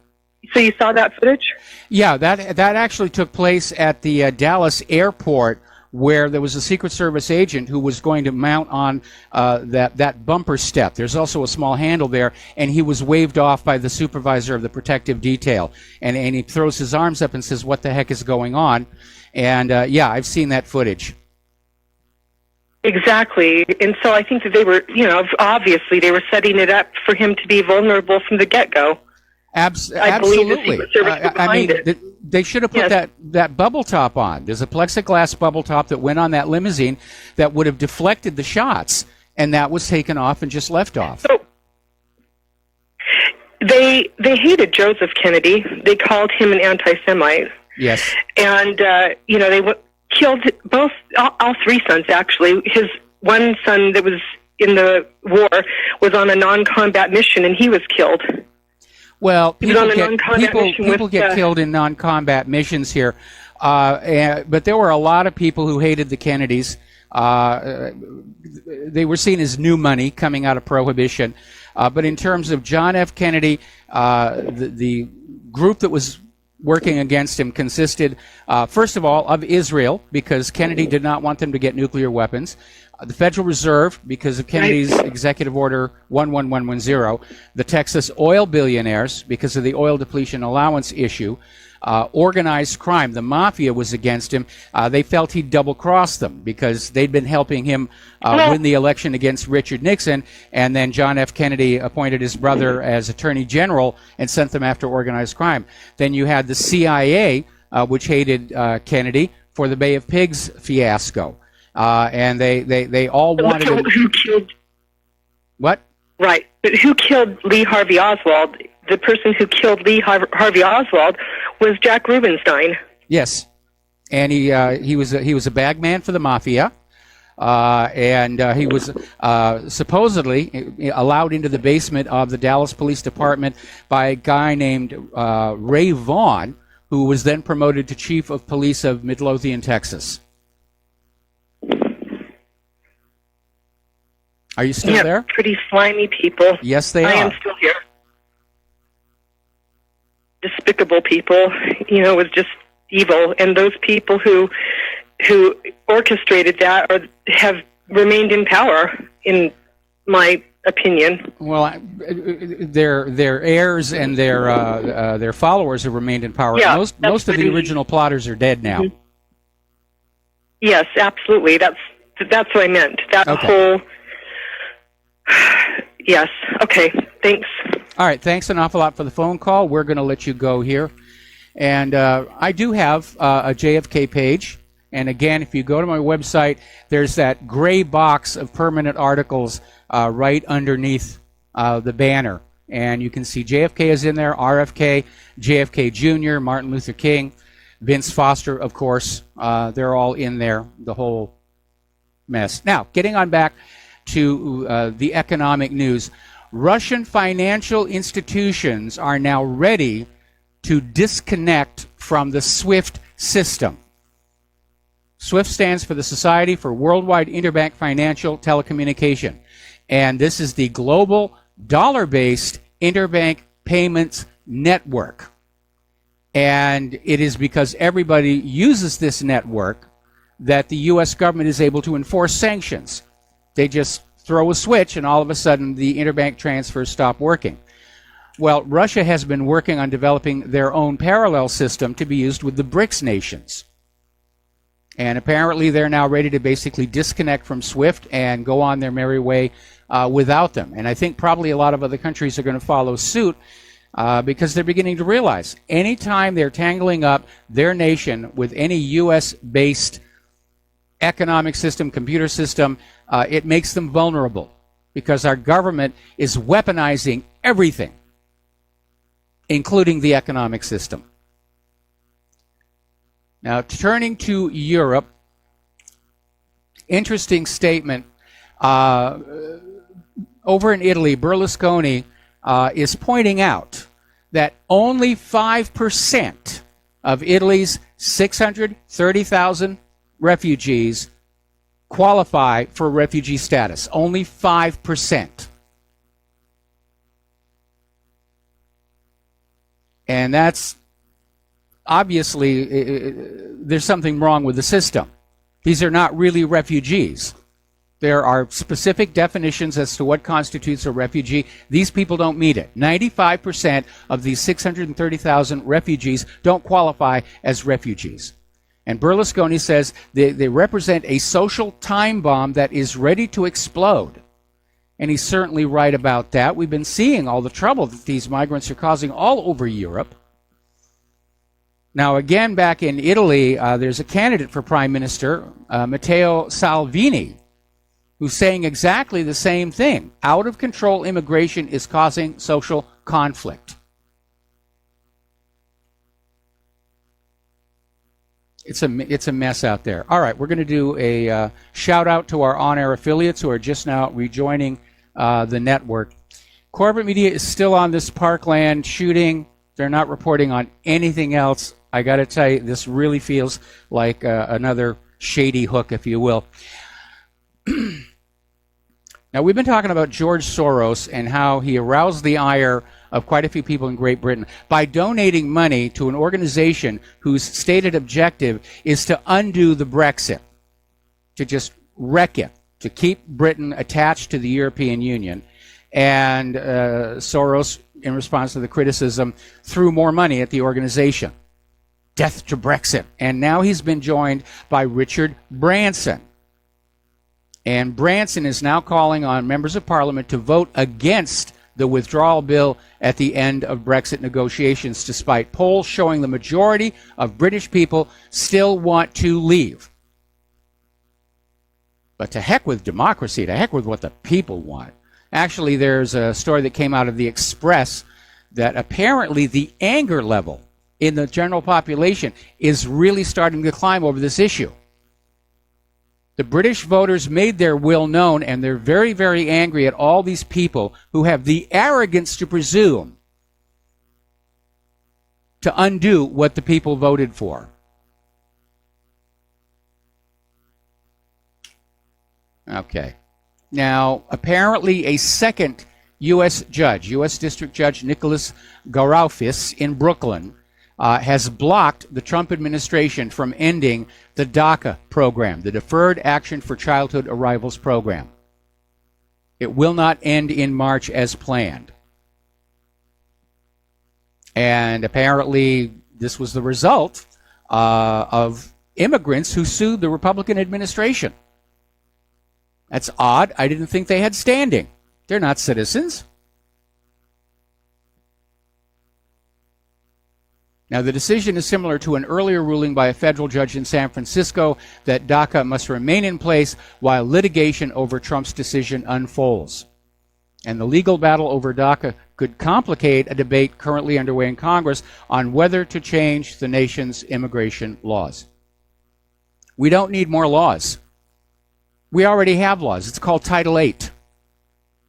so you saw that footage? Yeah, that actually took place at the Dallas airport, where there was a Secret Service agent who was going to mount on that bumper step. There's also a small handle there, and he was waved off by the supervisor of the protective detail. And he throws his arms up and says, "What the heck is going on?" And I've seen that footage. Exactly. And so I think that they were, obviously they were setting it up for him to be vulnerable from the get-go. Absolutely. I believe the Secret Service was behind it. They should have put that bubble top on. There's a plexiglass bubble top that went on that limousine that would have deflected the shots, and that was taken off and just left off. So they hated Joseph Kennedy. They called him an anti-Semite. Yes. And, they killed all 3 sons, actually. His one son that was in the war was on a non-combat mission, and he was killed. Well, people get killed in non-combat missions here, but there were a lot of people who hated the Kennedys. They were seen as new money coming out of Prohibition. But in terms of John F. Kennedy, the group that was working against him consisted, first of all, of Israel, because Kennedy did not want them to get nuclear weapons. The Federal Reserve, because of Kennedy's Executive Order 11110, the Texas oil billionaires, because of the oil depletion allowance issue, organized crime. The mafia was against him. They felt he'd double-cross them because they'd been helping him win the election against Richard Nixon, and then John F. Kennedy appointed his brother as Attorney General and sent them after organized crime. Then you had the CIA, which hated Kennedy for the Bay of Pigs fiasco. And they all wanted him. Who killed? What? Right. But who killed Lee Harvey Oswald? The person who killed Lee Harvey Oswald was Jack Rubenstein. Yes, and he was a bag man for the mafia, and he was supposedly allowed into the basement of the Dallas Police Department by a guy named Ray Vaughn, who was then promoted to Chief of Police of Midlothian, Texas. Are you still there? Pretty slimy people. Yes, they are. I am still here. Despicable people. It was just evil. And those people who orchestrated that have remained in power, in my opinion. Well, their heirs and their followers have remained in power. Yeah, most of the original plotters are dead now. Mm-hmm. Yes, absolutely. That's what I meant. That whole... Yes. Okay. Thanks. All right, thanks an awful lot for the phone call. We're going to let you go here. And I do have a JFK page. And again, if you go to my website, there's that gray box of permanent articles right underneath the banner. And you can see JFK is in there, RFK, JFK Jr., Martin Luther King, Vince Foster, of course. They're all in there, the whole mess. Now, getting on back to the economic news. Russian financial institutions are now ready to disconnect from the SWIFT system. SWIFT stands for the Society for Worldwide Interbank Financial Telecommunication. And this is the global dollar-based interbank payments network. And it is because everybody uses this network that the U.S. government is able to enforce sanctions. They just throw a switch and all of a sudden the interbank transfers stop working. Well, Russia has been working on developing their own parallel system to be used with the BRICS nations. And apparently they're now ready to basically disconnect from SWIFT and go on their merry way without them. And I think probably a lot of other countries are going to follow suit because they're beginning to realize anytime they're tangling up their nation with any U.S.-based economic system, computer system, it makes them vulnerable because our government is weaponizing everything, including the economic system. Now, turning to Europe, interesting statement. Over in Italy, Berlusconi is pointing out that only 5% of Italy's 630,000 refugees qualify for refugee status. Only 5%. And that's obviously, there's something wrong with the system. These are not really refugees. There are specific definitions as to what constitutes a refugee. These people don't meet it. 95% of these 630,000 refugees don't qualify as refugees. And Berlusconi says they represent a social time bomb that is ready to explode. And he's certainly right about that. We've been seeing all the trouble that these migrants are causing all over Europe. Now, again, back in Italy, there's a candidate for prime minister, Matteo Salvini, who's saying exactly the same thing. Out-of-control immigration is causing social conflict. It's a mess out there. All right, we're going to do a shout-out to our on-air affiliates who are just now rejoining the network. Corporate media is still on this Parkland shooting. They're not reporting on anything else. I got to tell you, this really feels like another shady hook, if you will. Now, we've been talking about George Soros and how he aroused the ire of quite a few people in Great Britain by donating money to an organization whose stated objective is to undo the Brexit, to just wreck it, to keep Britain attached to the European Union. And Soros, in response to the criticism, threw more money at the organization. Death to Brexit. And now he's been joined by Richard Branson. And Branson is now calling on members of Parliament to vote against the withdrawal bill at the end of Brexit negotiations, despite polls showing the majority of British people still want to leave. But to heck with democracy, to heck with what the people want. Actually, there's a story that came out of the Express that apparently the anger level in the general population is really starting to climb over this issue. The British voters made their will known, and they're very, very angry at all these people who have the arrogance to presume to undo what the people voted for. Okay. Now, apparently a second U.S. judge, U.S. District Judge Nicholas Garaufis in Brooklyn, has blocked the Trump administration from ending the DACA program, the Deferred Action for Childhood Arrivals program. It will not end in March as planned. And apparently this was the result of immigrants who sued the Republican administration. That's odd. I didn't think they had standing. They're not citizens. Now, the decision is similar to an earlier ruling by a federal judge in San Francisco that DACA must remain in place while litigation over Trump's decision unfolds. And the legal battle over DACA could complicate a debate currently underway in Congress on whether to change the nation's immigration laws. We don't need more laws. We already have laws. It's called Title VIII.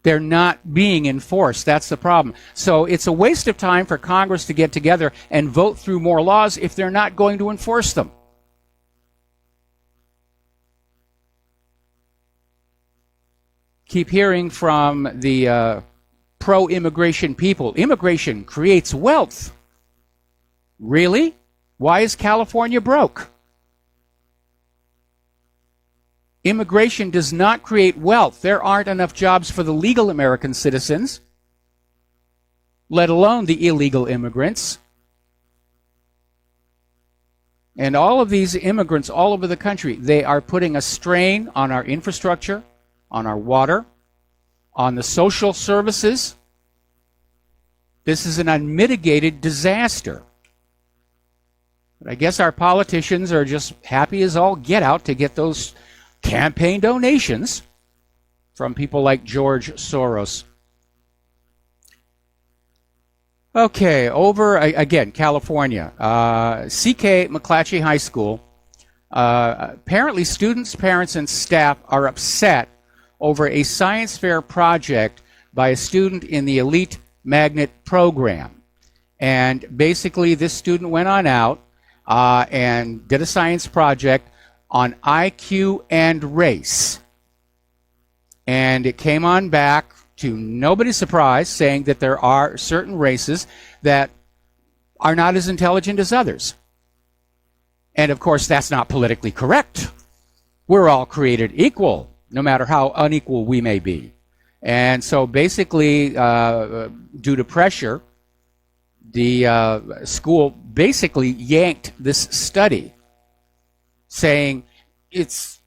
They're not being enforced. That's the problem. So it's a waste of time for Congress to get together and vote through more laws if they're not going to enforce them. Keep hearing from the pro-immigration people. Immigration creates wealth. Really? Why is California broke? Immigration does not create wealth. There aren't enough jobs for the legal American citizens, let alone the illegal immigrants. And all of these immigrants all over the country, they are putting a strain on our infrastructure, on our water, on the social services. This is an unmitigated disaster. But I guess our politicians are just happy as all get out to get those campaign donations from people like George Soros. Okay, over again, California. C.K. McClatchy High School. Apparently, students, parents, and staff are upset over a science fair project by a student in the Elite Magnet program. And basically, this student went on out and did a science project on IQ and race. And it came on back, to nobody's surprise, saying that there are certain races that are not as intelligent as others. And of course, that's not politically correct. We're all created equal, no matter how unequal we may be. And so basically, due to pressure, the school basically yanked this study, saying it's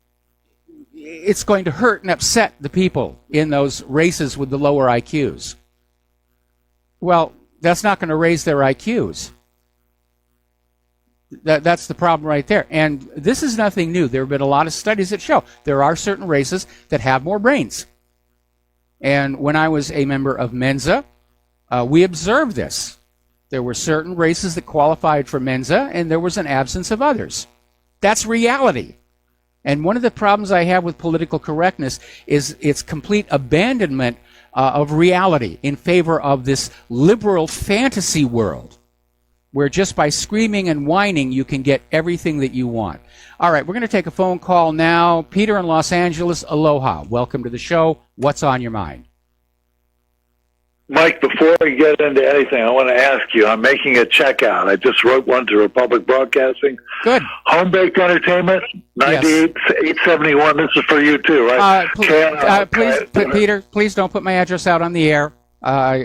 going to hurt and upset the people in those races with the lower IQs. Well, that's not going to raise their IQs. That's the problem right there. And this is nothing new. There have been a lot of studies that show there are certain races that have more brains. And when I was a member of Mensa, we observed this. There were certain races that qualified for Mensa, and there was an absence of others. That's reality. And one of the problems I have with political correctness is its complete abandonment of reality in favor of this liberal fantasy world, where just by screaming and whining you can get everything that you want. All right, we're going to take a phone call now. Peter in Los Angeles, aloha. Welcome to the show. What's on your mind? Mike, before we get into anything, I want to ask you, I'm making a checkout. I just wrote one to Republic Broadcasting. Good. Home Baked Entertainment, 9871. This is for you too, right? Please, Peter, please don't put my address out on the air. I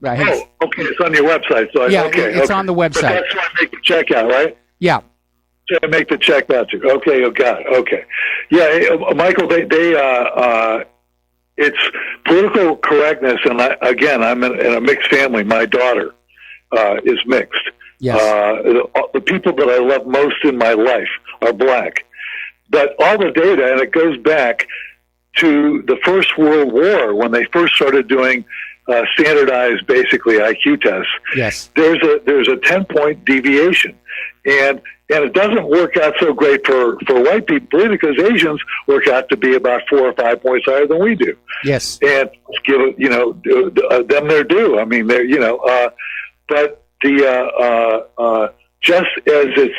have... Oh, okay, it's on your website. So it's on the website. But that's why I make the checkout, right? Yeah. So I make the checkout too. Okay, you got it. Okay. Yeah, Michael, it's political correctness, and I'm in a mixed family. My daughter is mixed. Yes. The people that I love most in my life are black. But all the data, and it goes back to the First World War when they first started doing standardized, basically IQ tests. Yes. There's a 10-point deviation, and it doesn't work out so great for white people because Asians work out to be about 4 or 5 points higher than we do. Yes. And give them their due. I mean, they're but the just as it's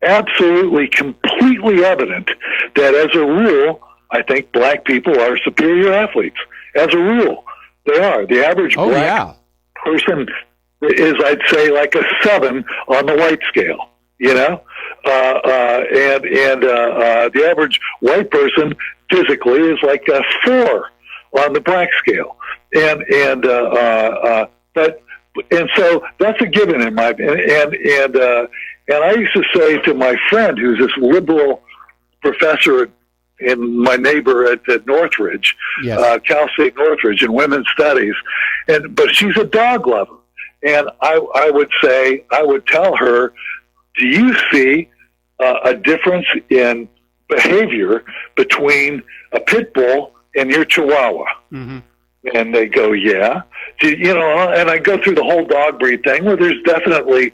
absolutely completely evident that as a rule, I think black people are superior athletes. As a rule, they are. The average black person is, I'd say, like a 7 on the white scale. And the average white person physically is like a 4 on the black scale, and so that's a given in my and I used to say to my friend who's this liberal professor and my neighbor at Northridge, yes. Cal State Northridge in women's studies, but she's a dog lover. And I would tell her, do you see a difference in behavior between a pit bull and your Chihuahua? Mm-hmm. And they go, yeah. And I go through the whole dog breed thing where there's definitely,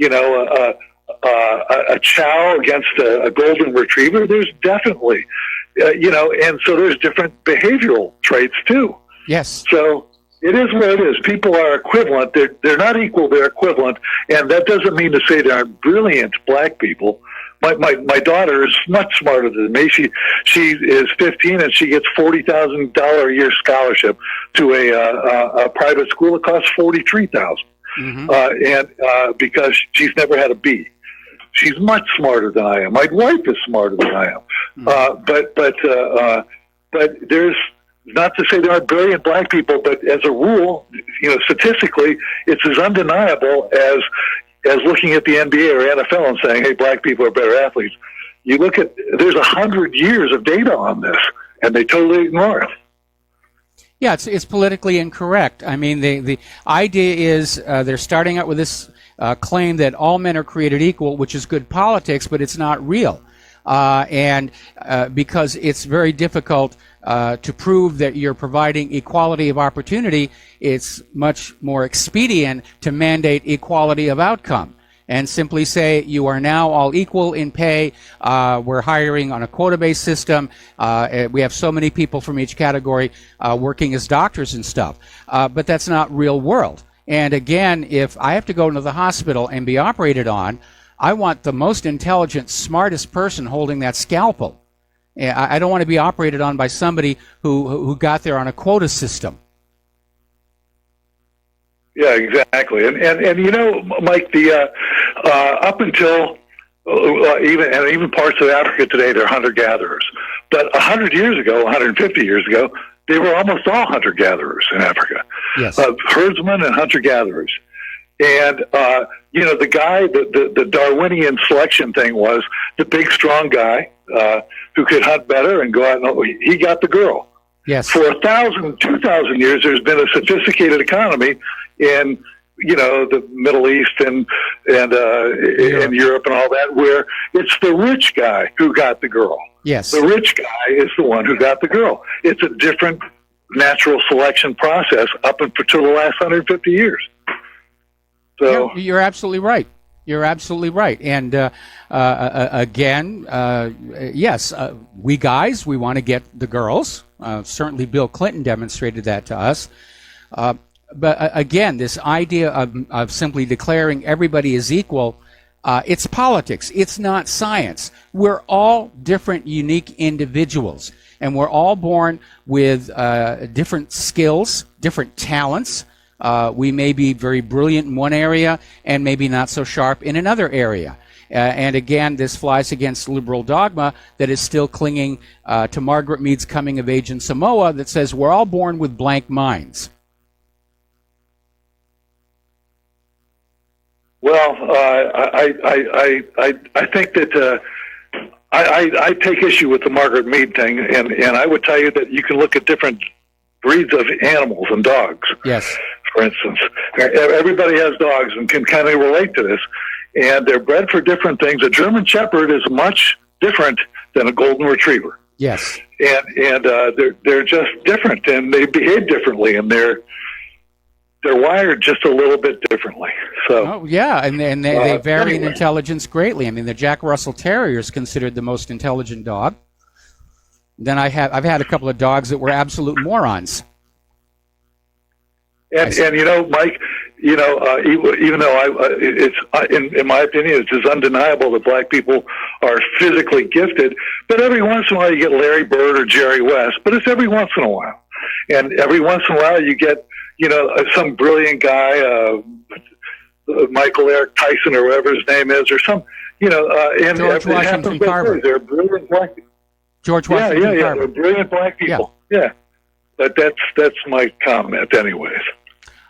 a chow against a golden retriever. There's definitely, and so there's different behavioral traits too. Yes. So it is what it is. People are equivalent. They're not equal. They're equivalent. And that doesn't mean to say there aren't brilliant black people. My daughter is much smarter than me. She is 15 and she gets $40,000 a year scholarship to a private school that costs $43,000. And because she's never had a B. She's much smarter than I am. My wife is smarter than I am. But there's, not to say there aren't brilliant black people, but as a rule, statistically, it's as undeniable as looking at the NBA or NFL and saying, hey, black people are better athletes. You look at, there's 100 years of data on this, and they totally ignore it. Yeah, it's politically incorrect. I mean, the idea is they're starting out with this claim that all men are created equal, which is good politics, but it's not real. And because it's very difficult to prove that you're providing equality of opportunity, it's much more expedient to mandate equality of outcome and simply say you are now all equal in pay. We're hiring on a quota-based system. We have so many people from each category working as doctors and stuff. But that's not real world. And again, if I have to go into the hospital and be operated on, I want the most intelligent, smartest person holding that scalpel. I don't want to be operated on by somebody who got there on a quota system. Yeah, exactly. And Mike, the up until even parts of Africa today, they're hunter-gatherers. But 100 years ago, 150 years ago, they were almost all hunter-gatherers in Africa. Yes. Herdsmen and hunter-gatherers. And, the guy, the Darwinian selection thing was the big, strong guy who could hunt better and go out and he got the girl. Yes. For 1,000, 2,000 years, there's been a sophisticated economy in, the Middle East and Europe and all that, where it's the rich guy who got the girl. Yes. The rich guy is the one who got the girl. It's a different natural selection process up until the last 150 years. So you're absolutely right. You're absolutely right. And again, yes, we guys, we want to get the girls. Certainly Bill Clinton demonstrated that to us. But again, this idea of simply declaring everybody is equal, it's politics. It's not science. We're all different, unique individuals. And we're all born with different skills, different talents. We may be very brilliant in one area and maybe not so sharp in another area. And again, this flies against liberal dogma that is still clinging to Margaret Mead's Coming of Age in Samoa that says we're all born with blank minds. Well, I think that I take issue with the Margaret Mead thing, and I would tell you that you can look at different breeds of animals and dogs. Yes. For instance, everybody has dogs and can kind of relate to this, and they're bred for different things. A German Shepherd is much different than a Golden Retriever. Yes. And they're just different, and they behave differently, and they're wired just a little bit differently. So, yeah, and they vary in intelligence greatly. I mean, the Jack Russell Terrier is considered the most intelligent dog. Then I've had a couple of dogs that were absolute morons. And Mike, even though it's in my opinion, it's as undeniable that black people are physically gifted. But every once in a while, you get Larry Bird or Jerry West. But it's every once in a while, and every once in a while, you get some brilliant guy, Michael Eric Tyson or whatever his name is, or some and George Washington Carver. They're brilliant black people. George Washington Carver. They're brilliant black people. Yeah. But that's my comment, anyways.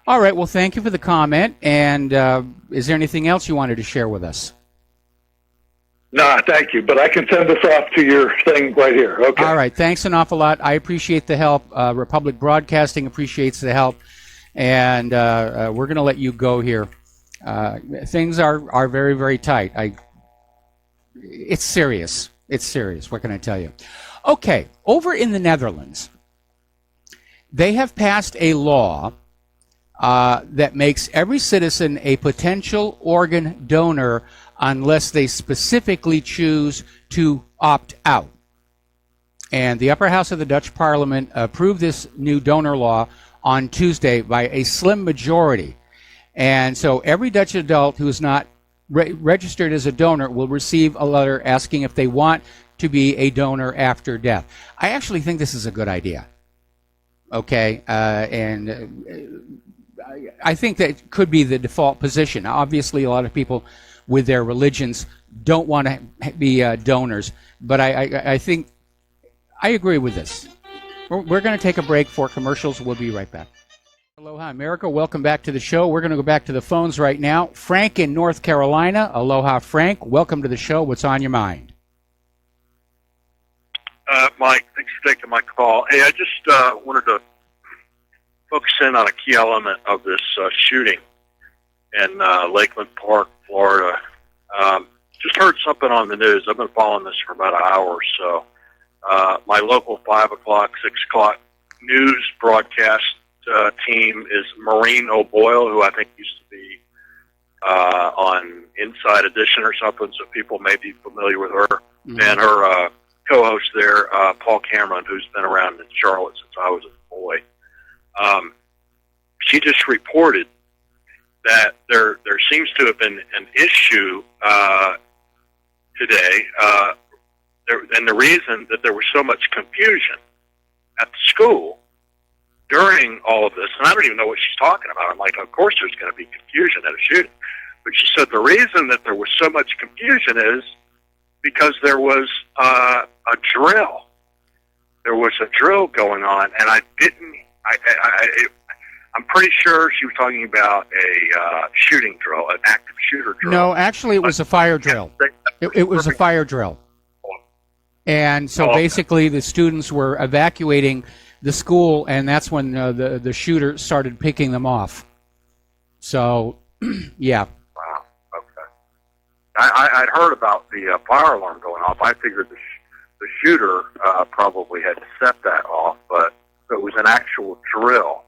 All right. Well, thank you for the comment. And is there anything else you wanted to share with us? Nah, thank you. But I can send this off to your thing right here. Okay. All right. Thanks an awful lot. I appreciate the help. Republic Broadcasting appreciates the help. And we're going to let you go here. Things are very, very tight. It's serious. It's serious. What can I tell you? Okay, over in the Netherlands, they have passed a law that makes every citizen a potential organ donor unless they specifically choose to opt out. And the upper house of the Dutch parliament approved this new donor law on Tuesday by a slim majority. And so every Dutch adult who is not registered as a donor will receive a letter asking if they want to be a donor after death. I actually think this is a good idea. Okay, and I think that could be the default position. Obviously, a lot of people with their religions don't want to be donors, but I think I agree with this. We're going to take a break for commercials. We'll be right back. Aloha, America. Welcome back to the show. We're going to go back to the phones right now. Frank in North Carolina. Aloha, Frank. Welcome to the show. What's on your mind? Mike, thanks for taking my call. Hey, I just wanted to focus in on a key element of this shooting in Lakeland Park, Florida. Just heard something on the news. I've been following this for about an hour or so. My local 5 o'clock, 6 o'clock news broadcast team is Maureen O'Boyle, who I think used to be on Inside Edition or something, so people may be familiar with her. Mm-hmm. And her co-host there, Paul Cameron, who's been around in Charlotte since I was a boy. She just reported that there seems to have been an issue today, and the reason that there was so much confusion at the school during all of this, and I don't even know what she's talking about. I'm like, of course there's going to be confusion at a shooting. But she said the reason that there was so much confusion is because there was a drill. There was a drill going on, and I'm pretty sure she was talking about a shooting drill, an active shooter drill. No, actually it was a fire drill. It was a fire drill. And so basically the students were evacuating the school, and that's when the shooter started picking them off. So, yeah. Wow, okay. I'd heard about the fire alarm going off. I figured the shooter probably had set that off, but it was an actual drill.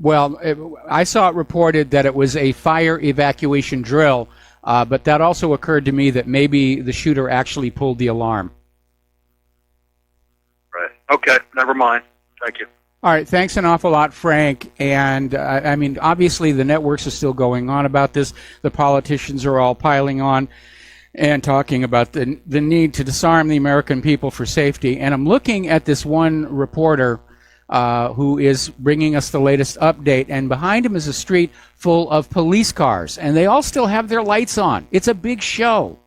Well, I saw it reported that it was a fire evacuation drill, but that also occurred to me that maybe the shooter actually pulled the alarm. Right. Okay, never mind. Thank you. All right, thanks an awful lot, Frank. And, I mean, obviously the networks are still going on about this. The politicians are all piling on and talking about the need to disarm the American people for safety. And I'm looking at this one reporter who is bringing us the latest update, and behind him is a street full of police cars, and they all still have their lights on. It's a big show.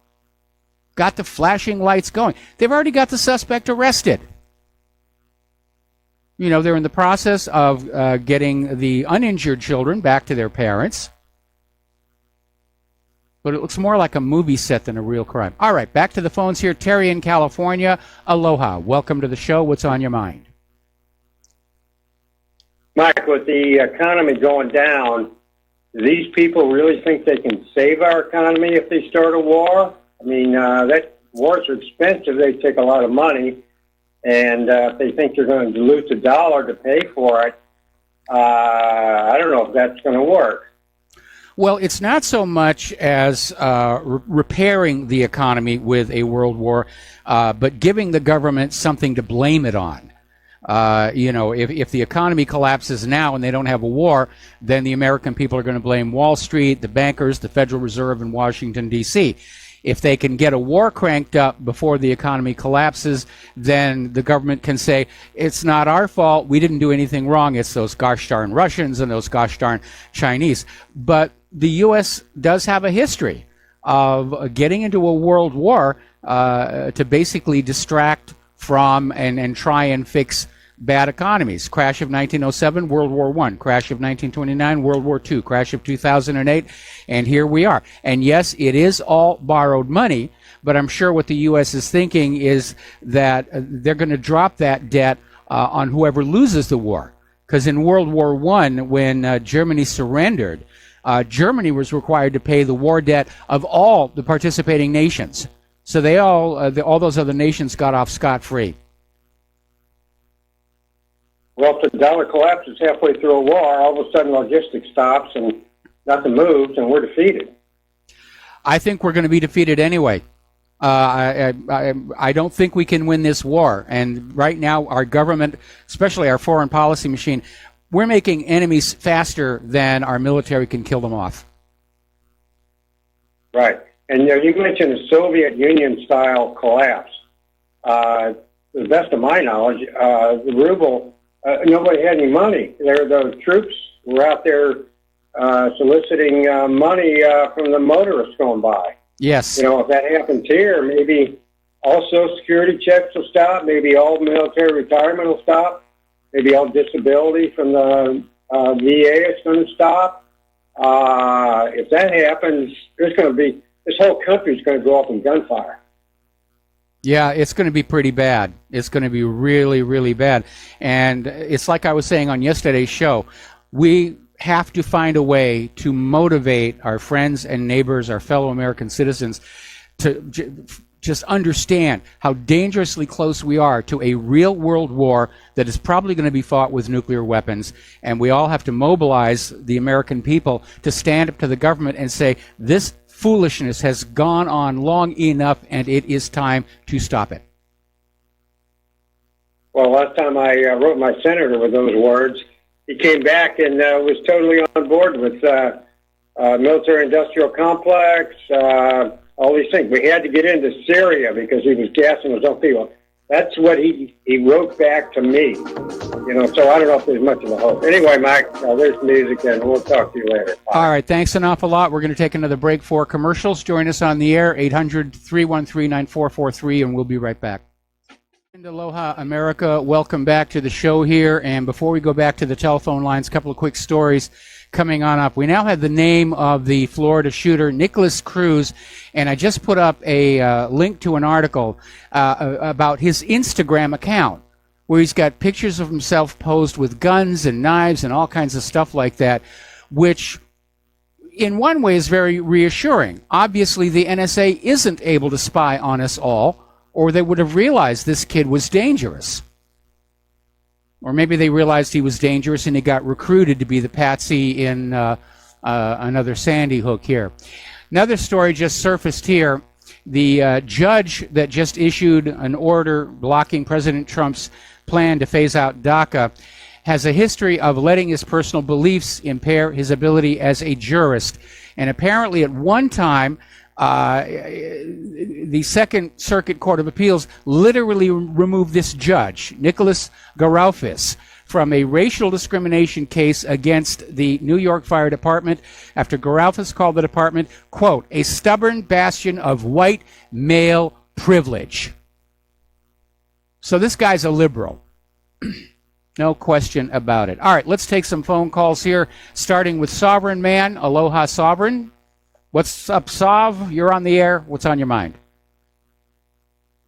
Got the flashing lights going. They've already got the suspect arrested. You know, they're in the process of getting the uninjured children back to their parents. But it looks more like a movie set than a real crime. All right, back to the phones here. Terry in California. Aloha. Welcome to the show. What's on your mind? Mike, with the economy going down, do these people really think they can save our economy if they start a war? I mean, that wars are expensive. They take a lot of money. And if they think they're going to dilute the dollar to pay for it, I don't know if that's going to work. Well, it's not so much as repairing the economy with a world war, but giving the government something to blame it on. You know, if the economy collapses now and they don't have a war, then the American people are going to blame Wall Street, the bankers, the Federal Reserve in Washington, D.C. If they can get a war cranked up before the economy collapses, then the government can say, it's not our fault, we didn't do anything wrong, it's those gosh darn Russians and those gosh darn Chinese. But the U.S. does have a history of getting into a world war to basically distract from and try and fix bad economies. Crash of 1907, World War I. Crash of 1929, World War II. Crash of 2008, and here we are. And yes, it is all borrowed money, but I'm sure what the U.S. is thinking is that they're going to drop that debt on whoever loses the war. Because in World War I, when Germany surrendered, Germany was required to pay the war debt of all the participating nations. So they all those other nations got off scot-free. Well, if the dollar collapses halfway through a war, all of a sudden logistics stops and nothing moves, and we're defeated. I think we're going to be defeated anyway. I don't think we can win this war. And right now, our government, especially our foreign policy machine, we're making enemies faster than our military can kill them off. Right. And you mentioned the Soviet Union-style collapse. To the best of my knowledge, the ruble, nobody had any money. The troops were out there soliciting money from the motorists going by. Yes. You know, if that happens here, maybe all Social Security checks will stop. Maybe all military retirement will stop. Maybe all disability from the VA is going to stop. If that happens, this whole country is going to go up in gunfire. Yeah, it's going to be pretty bad. It's going to be really, really bad. And it's like I was saying on yesterday's show, we have to find a way to motivate our friends and neighbors, our fellow American citizens, to just understand how dangerously close we are to a real world war that is probably going to be fought with nuclear weapons. And we all have to mobilize the American people to stand up to the government and say, this foolishness has gone on long enough and it is time to stop it. Well, last time I wrote my senator with those words, he came back and was totally on board with military-industrial complex, all these things. We had to get into Syria because he was gassing his own people. That's what he wrote back to me. You know, so I don't know if there's much of a hope. Anyway, Mike, there's music, and we'll talk to you later. Bye. All right, thanks an awful lot. We're going to take another break for commercials. Join us on the air, 800-313-9443, and we'll be right back. And aloha, America. Welcome back to the show here. And before we go back to the telephone lines, a couple of quick stories coming on up. We now have the name of the Florida shooter, Nicholas Cruz, and I just put up a link to an article about his Instagram account, where he's got pictures of himself posed with guns and knives and all kinds of stuff like that, which in one way is very reassuring. Obviously, the NSA isn't able to spy on us all, or they would have realized this kid was dangerous. Or maybe they realized he was dangerous and he got recruited to be the patsy in another Sandy Hook here. Another story just surfaced here. The judge that just issued an order blocking President Trump's plan to phase out DACA has a history of letting his personal beliefs impair his ability as a jurist. And apparently at one time, the Second Circuit Court of Appeals literally removed this judge, Nicholas Garaufis, from a racial discrimination case against the New York Fire Department after Garaufis called the department, quote, a stubborn bastion of white male privilege. So this guy's a liberal. No question about it. All right, let's take some phone calls here, starting with Sovereign Man. Aloha, Sovereign. What's up, Sav? You're on the air. What's on your mind?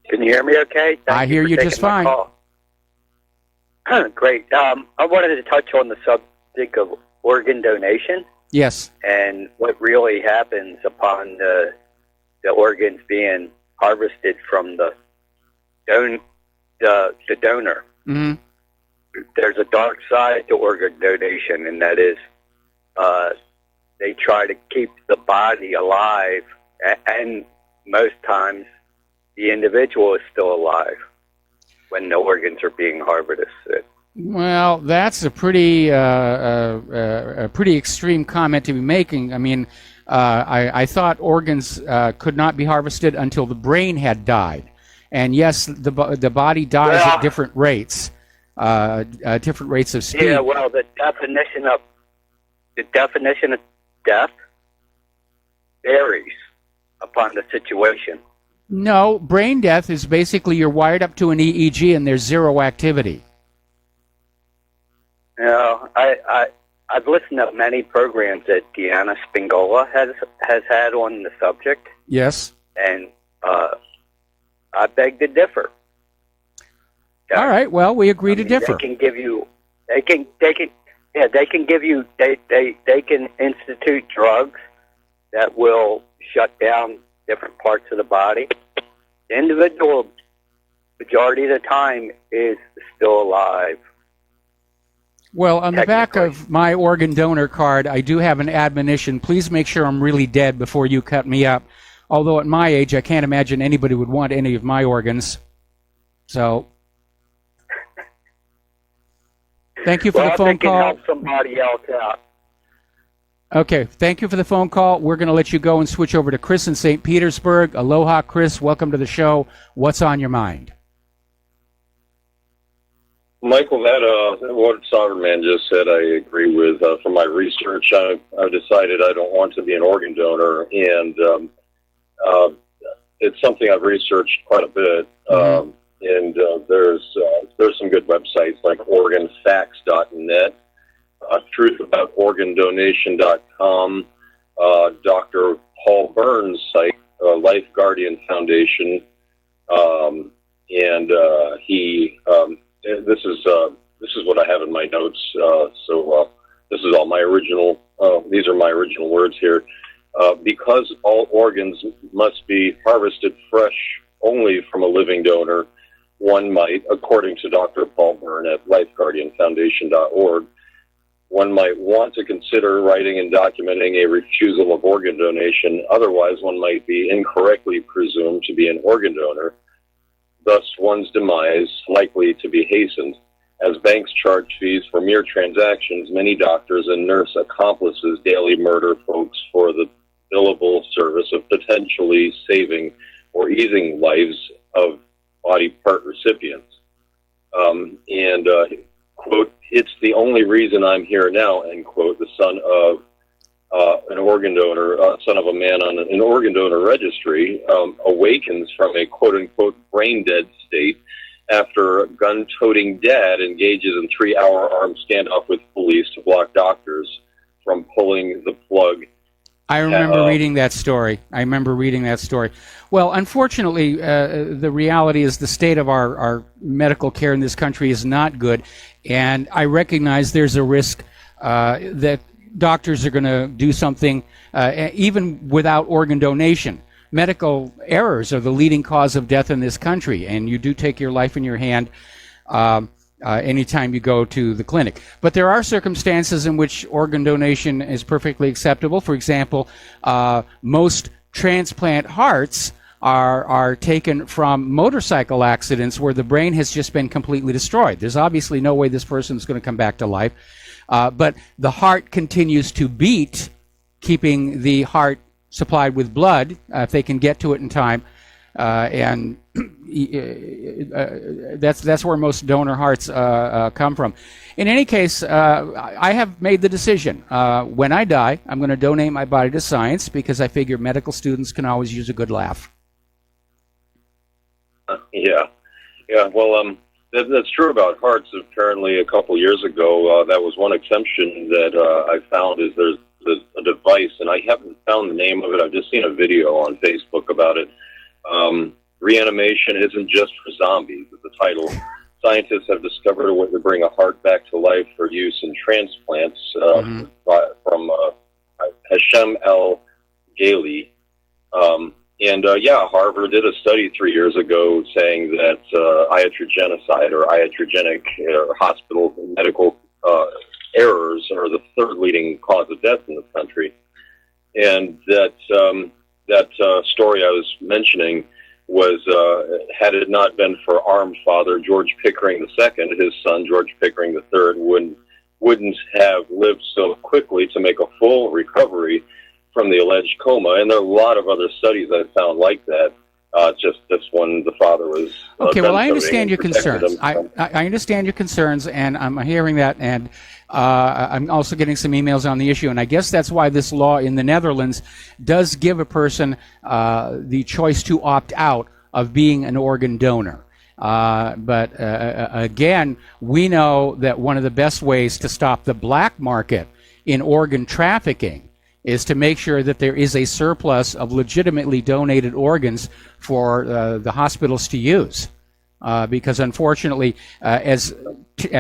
Can you hear me okay? I hear you just fine. Great. I wanted to touch on the subject of organ donation. Yes. And what really happens upon the organs being harvested from the donor. Mm-hmm. There's a dark side to organ donation, and that is they try to keep the body alive, and most times the individual is still alive when the organs are being harvested. Well, that's a pretty extreme comment to be making. I mean, I thought organs could not be harvested until the brain had died, and yes, the body dies at different rates of speed. Yeah, well, the definition of death varies upon the situation. No, brain death is basically you're wired up to an EEG and there's zero activity. No, I've listened to many programs that Deanna Spingola has had on the subject. Yes. And I beg to differ. All right, well, we agree to differ. They can give you They can give you, they can institute drugs that will shut down different parts of the body. The individual, majority of the time, is still alive. Well, on the back of my organ donor card, I do have an admonition. Please make sure I'm really dead before you cut me up. Although at my age, I can't imagine anybody would want any of my organs. So, thank you for the phone call. Help somebody else out. Okay, thank you for the phone call. We're going to let you go and switch over to Chris in St. Petersburg. Aloha, Chris. Welcome to the show. What's on your mind? Michael, what Sovereign Man just said, I agree with. From my research, I've decided I don't want to be an organ donor, and it's something I've researched quite a bit. And there's some good websites like organfacts.net, truthaboutorgandonation.com, Dr. Paul Burns' site, Life Guardian Foundation, and he. This is what I have in my notes. So this is all my original. These are my original words here. Because all organs must be harvested fresh only from a living donor, one might, according to Dr. Paul Byrne at lifeguardianfoundation.org, one might want to consider writing and documenting a refusal of organ donation. Otherwise, one might be incorrectly presumed to be an organ donor, thus one's demise likely to be hastened. As banks charge fees for mere transactions, many doctors and nurse accomplices daily murder folks for the billable service of potentially saving or easing lives of body part recipients. Quote, it's the only reason I'm here now, end quote, the son of an organ donor, son of a man on an organ donor registry, awakens from a quote-unquote brain-dead state after a gun-toting dad engages in 3-hour armed standoff with police to block doctors from pulling the plug. I remember reading that story. Well, unfortunately, the reality is the state of our medical care in this country is not good, and I recognize there's a risk that doctors are going to do something even without organ donation. Medical errors are the leading cause of death in this country, and you do take your life in your hand anytime you go to the clinic. But there are circumstances in which organ donation is perfectly acceptable. For example, most transplant hearts are taken from motorcycle accidents where the brain has just been completely destroyed. There's obviously no way this person is going to come back to life. But the heart continues to beat, keeping the heart supplied with blood if they can get to it in time, and that's where most donor hearts come from. In any case, I have made the decision. When I die, I'm going to donate my body to science because I figure medical students can always use a good laugh. Yeah. Well, that's true about hearts. Apparently, a couple years ago, that was one exemption that I found. Is there's a device, and I haven't found the name of it. I've just seen a video on Facebook about it. Reanimation isn't just for zombies. Is the title. Scientists have discovered a way to bring a heart back to life for use in transplants from Hashem El Gaili. Harvard did a study 3 years ago saying that iatrogenocide or iatrogenic hospital medical errors are the third leading cause of death in this country. And that story I was mentioning was, had it not been for armed father George Pickering II, his son George Pickering III wouldn't have lived so quickly to make a full recovery from the alleged coma. And there are a lot of other studies I found like that. Just this one, the father was... Okay, well, I understand your concerns. I understand your concerns, and I'm hearing that, and I'm also getting some emails on the issue, and I guess that's why this law in the Netherlands does give a person the choice to opt out of being an organ donor. But again, we know that one of the best ways to stop the black market in organ trafficking is to make sure that there is a surplus of legitimately donated organs for the hospitals to use. because unfortunately, as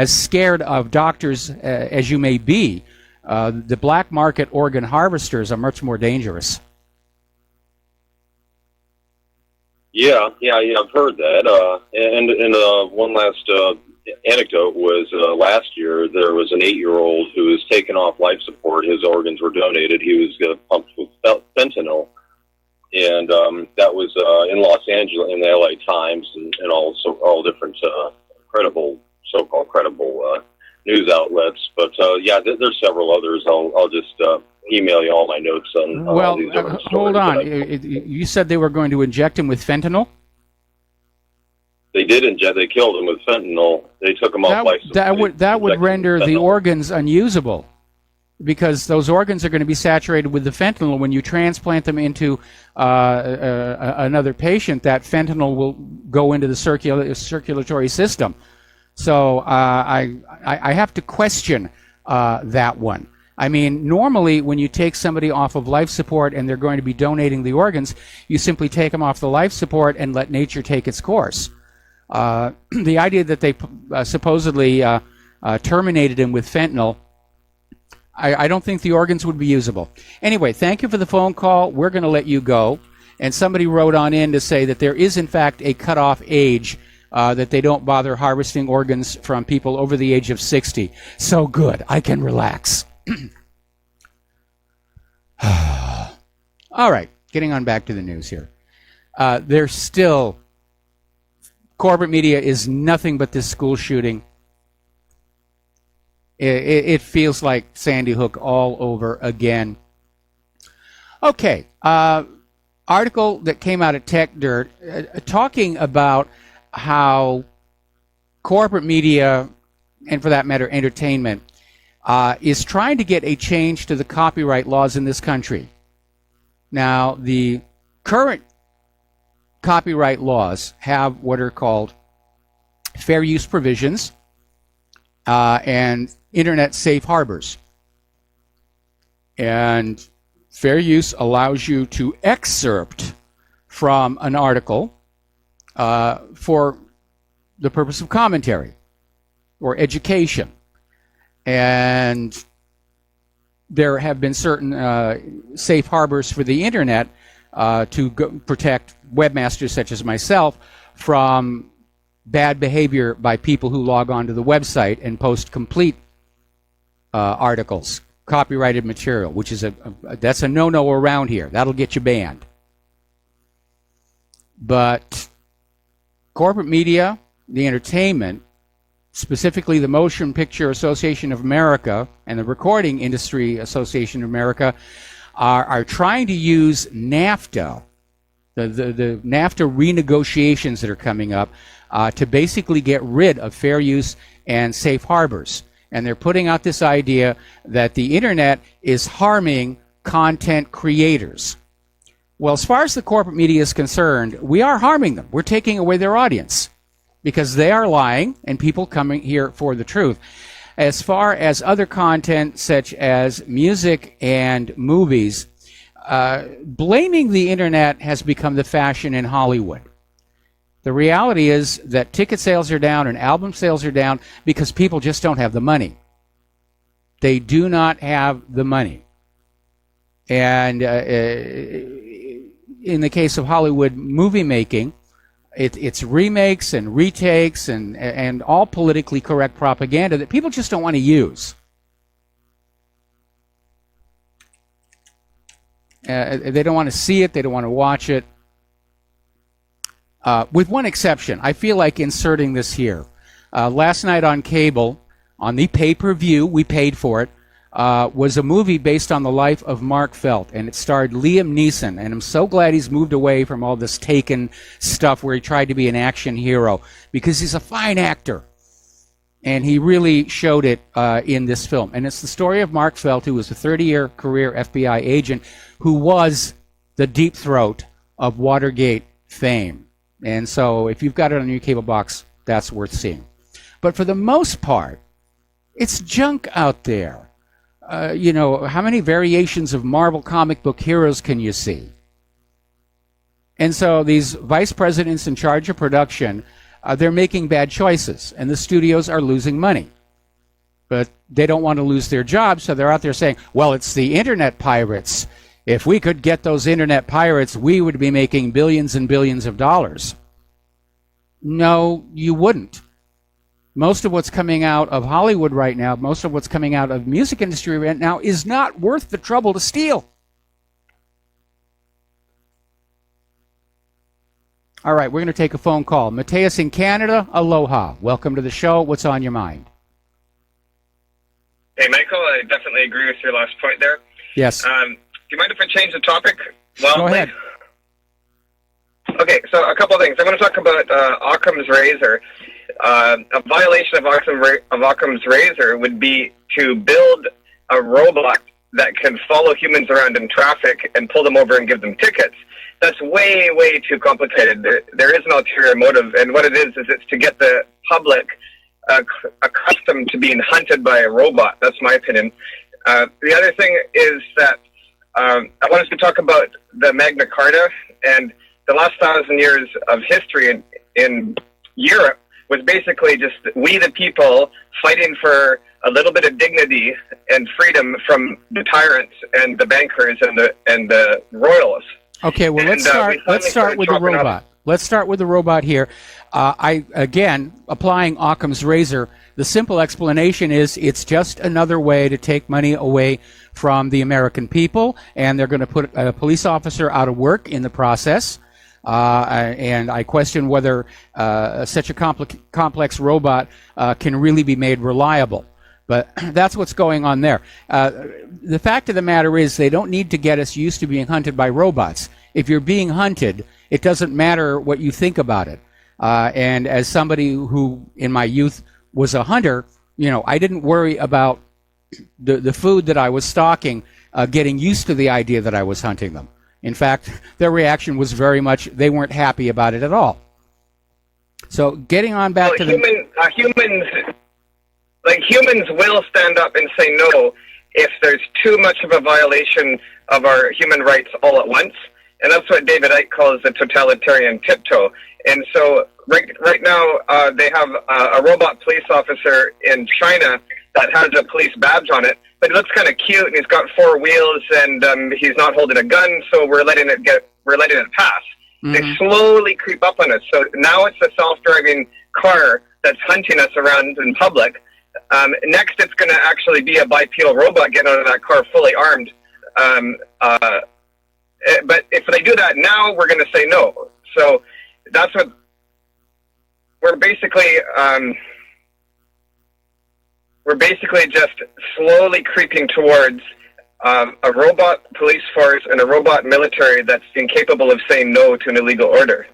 scared of doctors as you may be, the black market organ harvesters are much more dangerous. Yeah, I've heard that. And one last anecdote was last year there was an 8-year-old who was taken off life support. His organs were donated. He was pumped with fentanyl, and that was in Los Angeles, in the LA Times, and also all different so-called credible news outlets. But yeah, there's several others. I'll just email you all my notes on all these different stories. Hold on. You said they were going to inject him with fentanyl? They did inject. They killed him with fentanyl. They took him off life support. That would render the organs unusable, because those organs are going to be saturated with the fentanyl. When you transplant them into another patient, that fentanyl will go into the circulatory system. So I have to question that one. I mean, normally when you take somebody off of life support and they're going to be donating the organs, you simply take them off the life support and let nature take its course. The idea that they supposedly terminated him with fentanyl, I don't think the organs would be usable. Anyway, thank you for the phone call. We're going to let you go. And somebody wrote on in to say that there is, in fact, a cutoff age that they don't bother harvesting organs from people over the age of 60. So good. I can relax. All right. Getting on back to the news here. There's still... corporate media is nothing but this school shooting. It feels like Sandy Hook all over again. Okay. Article that came out of Tech Dirt talking about how corporate media, and for that matter, entertainment, is trying to get a change to the copyright laws in this country. Now, the current copyright laws have what are called fair use provisions and internet safe harbors. And fair use allows you to excerpt from an article for the purpose of commentary or education. And there have been certain safe harbors for the internet to protect webmasters such as myself from bad behavior by people who log onto the website and post complete articles, copyrighted material, which is that's a no-no around here. That'll get you banned. But corporate media, the entertainment, specifically the Motion Picture Association of America and the Recording Industry Association of America, are trying to use NAFTA, the NAFTA renegotiations that are coming up, to basically get rid of fair use and safe harbors. And they're putting out this idea that the internet is harming content creators. Well, as far as the corporate media is concerned, we are harming them. We're taking away their audience because they are lying and people coming here for the truth. As far as other content such as music and movies, blaming the internet has become the fashion in Hollywood. The reality is that ticket sales are down and album sales are down because people just don't have the money. They do not have the money. And in the case of Hollywood movie making, it's remakes and retakes and all politically correct propaganda that people just don't want to use. They don't want to see it. They don't want to watch it. With one exception, I feel like inserting this here. Last night on cable, on the pay-per-view, we paid for it, was a movie based on the life of Mark Felt, and it starred Liam Neeson, and I'm so glad he's moved away from all this Taken stuff where he tried to be an action hero, because he's a fine actor, and he really showed it in this film. And it's the story of Mark Felt, who was a 30-year career FBI agent who was the deep throat of Watergate fame. And so if you've got it on your cable box, that's worth seeing. But for the most part, it's junk out there. You know, how many variations of Marvel comic book heroes can you see? And so these vice presidents in charge of production they're making bad choices, and the studios are losing money. But they don't want to lose their jobs, so they're out there saying, well, it's the internet pirates. If we could get those internet pirates, we would be making billions and billions of dollars. No, you wouldn't. Most of what's coming out of Hollywood right now, most of what's coming out of the music industry right now is not worth the trouble to steal. All right, we're going to take a phone call. Mateus in Canada, aloha. Welcome to the show. What's on your mind? Hey, Michael, I definitely agree with your last point there. Yes. Do you mind if I change the topic? Well, go ahead. Okay, so a couple of things. I want to talk about Occam's razor. A violation of Occam's razor would be to build a robot that can follow humans around in traffic and pull them over and give them tickets. That's way, way too complicated. There is an ulterior motive, and what it is it's to get the public accustomed to being hunted by a robot. That's my opinion. The other thing is that I wanted to talk about the Magna Carta, and the last 1,000 years of history in Europe was basically just we the people fighting for a little bit of dignity and freedom from the tyrants and the bankers and the royalists. Okay, well, let's start with the robot. Let's start with the robot here. Again, applying Occam's razor, the simple explanation is it's just another way to take money away from the American people, and they're going to put a police officer out of work in the process. And I question whether such a complex robot can really be made reliable. But that's what's going on there. The fact of the matter is they don't need to get us used to being hunted by robots. If you're being hunted, it doesn't matter what you think about it. And as somebody who in my youth was a hunter, I didn't worry about the food that I was stalking getting used to the idea that I was hunting them. In fact, their reaction was very much they weren't happy about it at all. So getting on back to humans will stand up and say no if there's too much of a violation of our human rights all at once. And that's what David Icke calls the totalitarian tiptoe. And so right now they have a robot police officer in China that has a police badge on it, but it looks kind of cute, and he's got 4 wheels, and he's not holding a gun, so we're letting it pass. Mm-hmm. They slowly creep up on us. So now it's a self-driving car that's hunting us around in public. Next, it's going to actually be a bipedal robot getting out of that car fully armed. But if they do that now, we're going to say no. So that's what we're basically just slowly creeping towards a robot police force and a robot military that's incapable of saying no to an illegal order.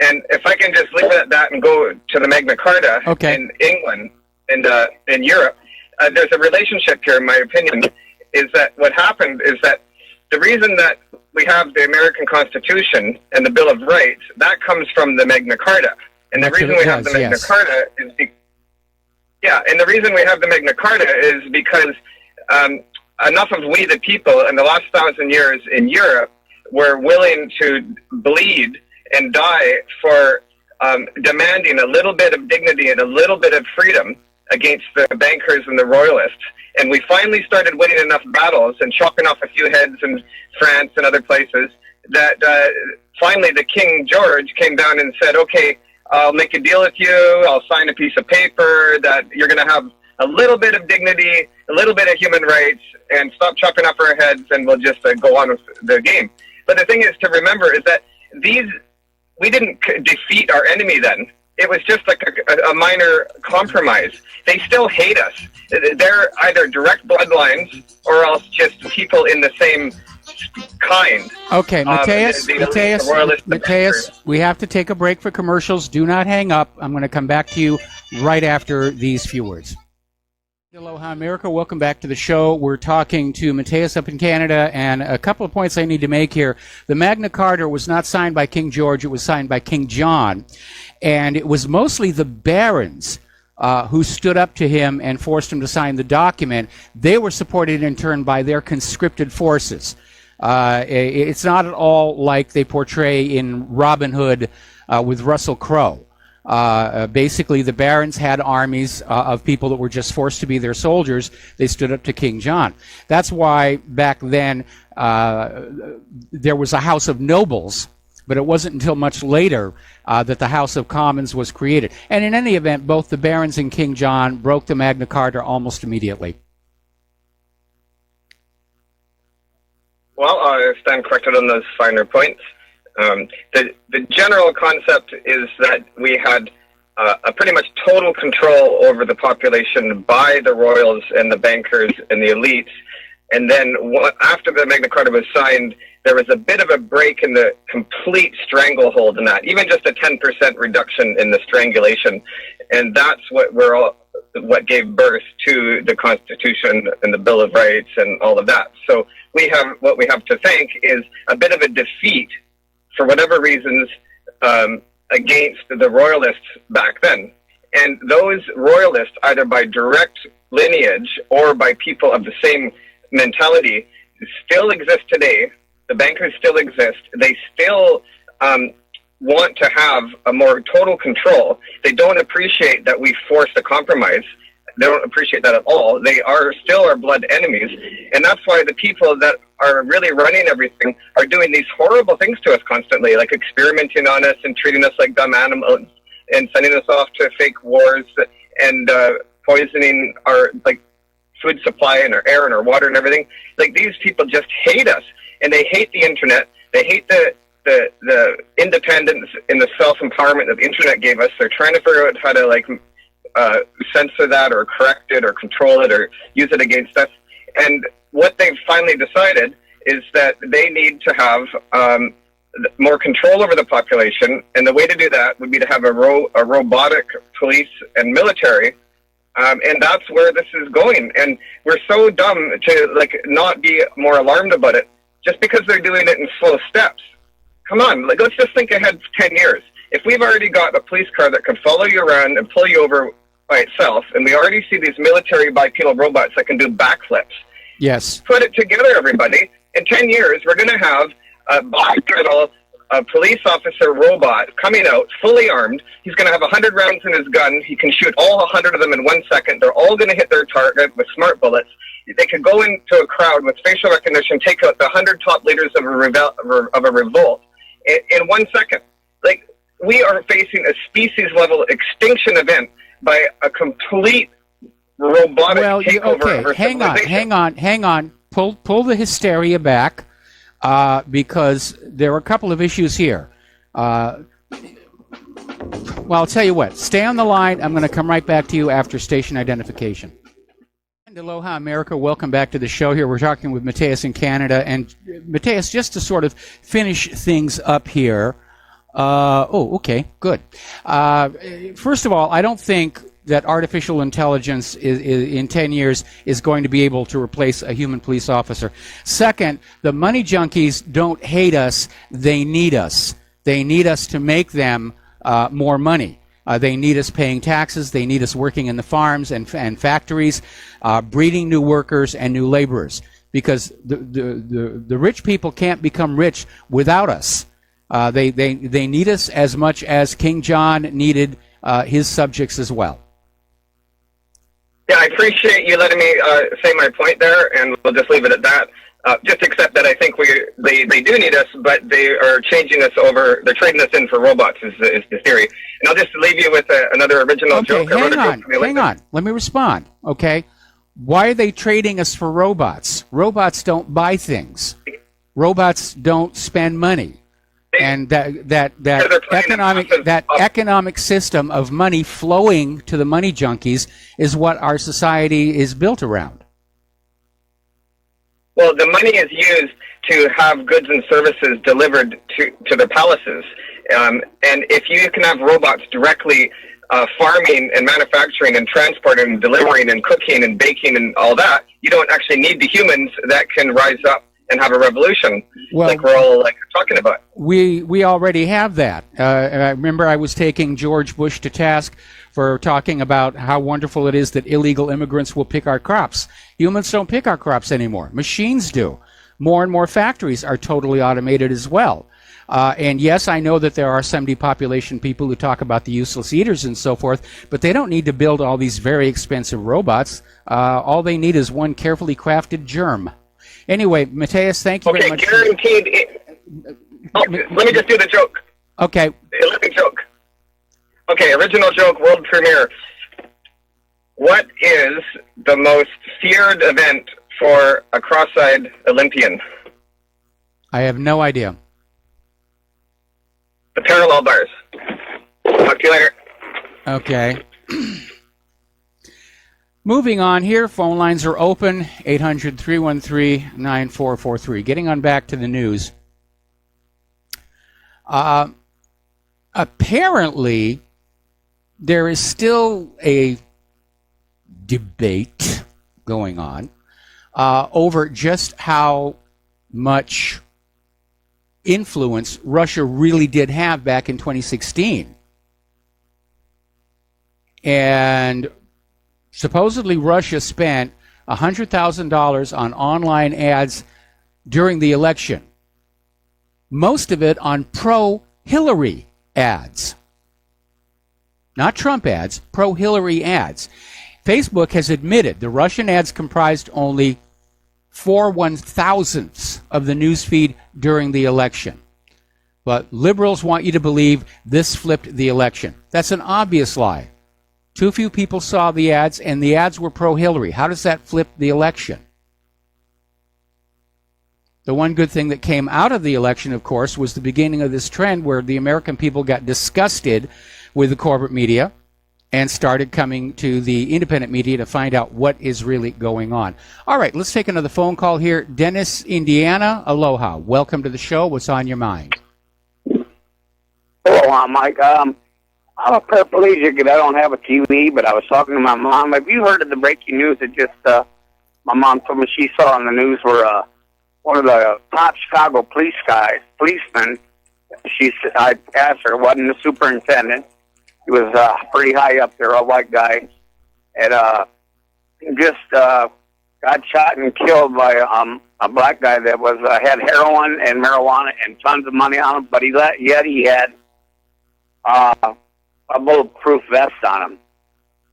And if I can just leave it at that and go to the Magna Carta in England and in Europe, there's a relationship here, in my opinion, is that what happened is that the reason that we have the American Constitution and the Bill of Rights, that comes from the Magna Carta. And the reason we have the Magna Carta is and the reason we have the Magna Carta is because enough of we the people in the last 1,000 years in Europe were willing to bleed and die for demanding a little bit of dignity and a little bit of freedom against the bankers and the royalists. And we finally started winning enough battles and chopping off a few heads in France and other places that finally the King George came down and said, okay, I'll make a deal with you. I'll sign a piece of paper that you're going to have a little bit of dignity, a little bit of human rights, and stop chopping off our heads, and we'll just go on with the game. But the thing is to remember is that we didn't defeat our enemy then. It was just like a minor compromise. They still hate us. They're either direct bloodlines or else just people in the same kind. Okay, Mateus, we have to take a break for commercials. Do not hang up. I'm going to come back to you right after these few words. Aloha, America. Welcome back to the show. We're talking to Mateus up in Canada, and a couple of points I need to make here. The Magna Carta was not signed by King George. It was signed by King John, and it was mostly the barons who stood up to him and forced him to sign the document. They were supported in turn by their conscripted forces. It's not at all like they portray in Robin Hood with Russell Crowe. Basically, the barons had armies of people that were just forced to be their soldiers. They stood up to King John. That's why back then there was a House of Nobles, but it wasn't until much later that the House of Commons was created. And in any event, both the barons and King John broke the Magna Carta almost immediately. Well, I stand corrected on those finer points. The general concept is that we had a pretty much total control over the population by the royals and the bankers and the elites. And then after the Magna Carta was signed, there was a bit of a break in the complete stranglehold in that, even just a 10% reduction in the strangulation. And that's what gave birth to the Constitution and the Bill of Rights and all of that. So what we have to thank is a bit of a defeat, for whatever reasons, against the royalists back then. And those royalists, either by direct lineage or by people of the same mentality, still exist today. The bankers still exist. They still want to have a more total control. They don't appreciate that we forced a compromise. They don't appreciate that at all. They are still our blood enemies. And that's why the people that are really running everything are doing these horrible things to us constantly, like experimenting on us and treating us like dumb animals and sending us off to fake wars and poisoning our food supply and our air and our water and everything. Like, these people just hate us, and they hate the internet. They hate the independence and the self-empowerment that the internet gave us. They're trying to figure out how to censor that or correct it or control it or use it against us. And what they've finally decided is that they need to have more control over the population, and the way to do that would be to have a robotic police and military. And that's where this is going. And we're so dumb to not be more alarmed about it just because they're doing it in slow steps. Come on, let's just think ahead 10 years. If we've already got a police car that can follow you around and pull you over by itself, and we already see these military bipedal robots that can do backflips. Yes. Put it together, everybody. In 10 years, we're going to have a bipedal police officer robot coming out, fully armed. He's going to have 100 rounds in his gun. He can shoot all 100 of them in 1 second. They're all going to hit their target with smart bullets. They could go into a crowd with facial recognition, take out the 100 top leaders of a revolt in 1 second. We are facing a species-level extinction event by a complete robotic takeover of our civilization. Hang on. Pull the hysteria back, because there are a couple of issues here. Well, I'll tell you what. Stay on the line. I'm going to come right back to you after station identification. And aloha, America. Welcome back to the show here. We're talking with Mateus in Canada. And Mateus, just to sort of finish things up here. Okay, good. First of all, I don't think that artificial intelligence in 10 years is going to be able to replace a human police officer. Second, the money junkies don't hate us. They need us. They need us to make them more money. They need us paying taxes. They need us working in the farms and factories, breeding new workers and new laborers, because the rich people can't become rich without us. They need us as much as King John needed his subjects as well. Yeah, I appreciate you letting me say my point there, and we'll just leave it at that. Just accept that I think they do need us, but they are changing us over. They're trading us in for robots is the theory. And I'll just leave you with another original joke. Hang on. Let me respond. Okay, why are they trading us for robots? Robots don't buy things. Robots don't spend money. And that economic system of money flowing to the money junkies is what our society is built around. Well, the money is used to have goods and services delivered to the palaces. And if you can have robots directly farming and manufacturing and transporting and delivering and cooking and baking and all that, you don't actually need the humans that can rise up and have a revolution, like we're all talking about. We already have that. I remember I was taking George Bush to task for talking about how wonderful it is that illegal immigrants will pick our crops. Humans don't pick our crops anymore. Machines do. More and more factories are totally automated as well. And yes, I know that there are some depopulation people who talk about the useless eaters and so forth, but they don't need to build all these very expensive robots. All they need is one carefully crafted germ. Anyway, Mateus, thank you very much. Okay, guaranteed. Let me just do the joke. Okay. The living joke. Okay, original joke, world premiere. What is the most feared event for a cross-eyed Olympian? I have no idea. The parallel bars. Talk to you later. Okay. Moving on here, phone lines are open, 800-313-9443. Getting on back to the news. Apparently, there is still a debate going on over just how much influence Russia really did have back in 2016. And supposedly Russia spent $100,000 on online ads during the election. Most of it on pro-Hillary ads. Not Trump ads, pro-Hillary ads. Facebook has admitted the Russian ads comprised only 4/1000ths of the newsfeed during the election. But liberals want you to believe this flipped the election. That's an obvious lie. Too few people saw the ads, and the ads were pro-Hillary. How does that flip the election? The one good thing that came out of the election, of course, was the beginning of this trend where the American people got disgusted with the corporate media and started coming to the independent media to find out what is really going on. All right, let's take another phone call here. Dennis, Indiana, aloha. Welcome to the show. What's on your mind? Hello, Mike. I'm a paraplegic and I don't have a TV, but I was talking to my mom. Have you heard of the breaking news that just my mom told me she saw on the news where one of the top Chicago policemen, I asked her, wasn't the superintendent. He was pretty high up there, a white guy, and just got shot and killed by a black guy that was had heroin and marijuana and tons of money on him, but yet he had a bulletproof vest on him.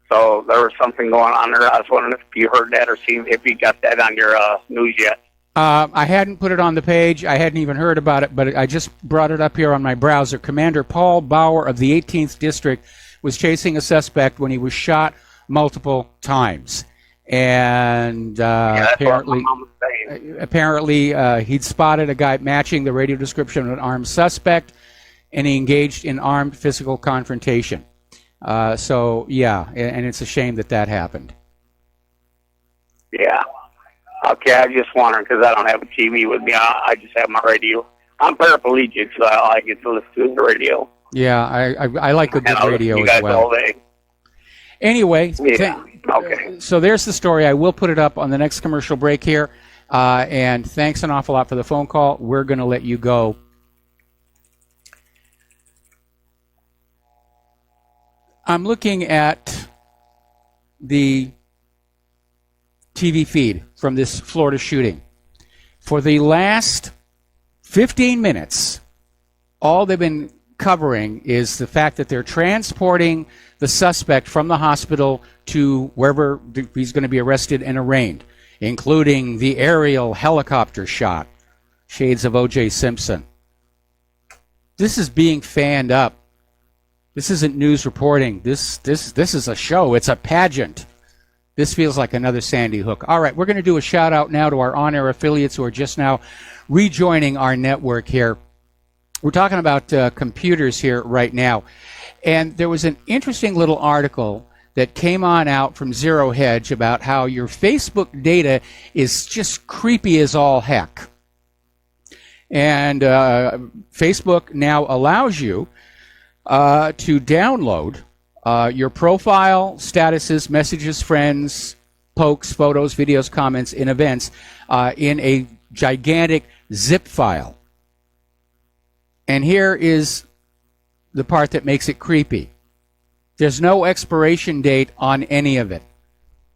So there was something going on there. I was wondering if you heard that or seen if you got that on your news yet. I hadn't put it on the page. I hadn't even heard about it, but I just brought it up here on my browser. Commander Paul Bauer of the 18th District was chasing a suspect when he was shot multiple times. And apparently he'd spotted a guy matching the radio description of an armed suspect, and he engaged in armed physical confrontation. So, yeah, and it's a shame that happened. Yeah. Okay, I just wondering because I don't have a TV with me. I just have my radio. I'm paraplegic, so I get to listen to the radio. Yeah, I like a good radio you guys as well. All day. Anyway, yeah. Okay. So there's the story. I will put it up on the next commercial break here. And thanks an awful lot for the phone call. We're going to let you go. I'm looking at the TV feed from this Florida shooting. For the last 15 minutes, all they've been covering is the fact that they're transporting the suspect from the hospital to wherever he's going to be arrested and arraigned, including the aerial helicopter shot, shades of O.J. Simpson. This is being fanned up. This isn't news reporting. This is a show. It's a pageant. This feels like another Sandy Hook. All right, we're going to do a shout-out now to our on-air affiliates who are just now rejoining our network here. We're talking about computers here right now. And there was an interesting little article that came on out from Zero Hedge about how your Facebook data is just creepy as all heck. And Facebook now allows you to download your profile, statuses, messages, friends, pokes, photos, videos, comments, and events in a gigantic zip file. And here is the part that makes it creepy. There's no expiration date on any of it.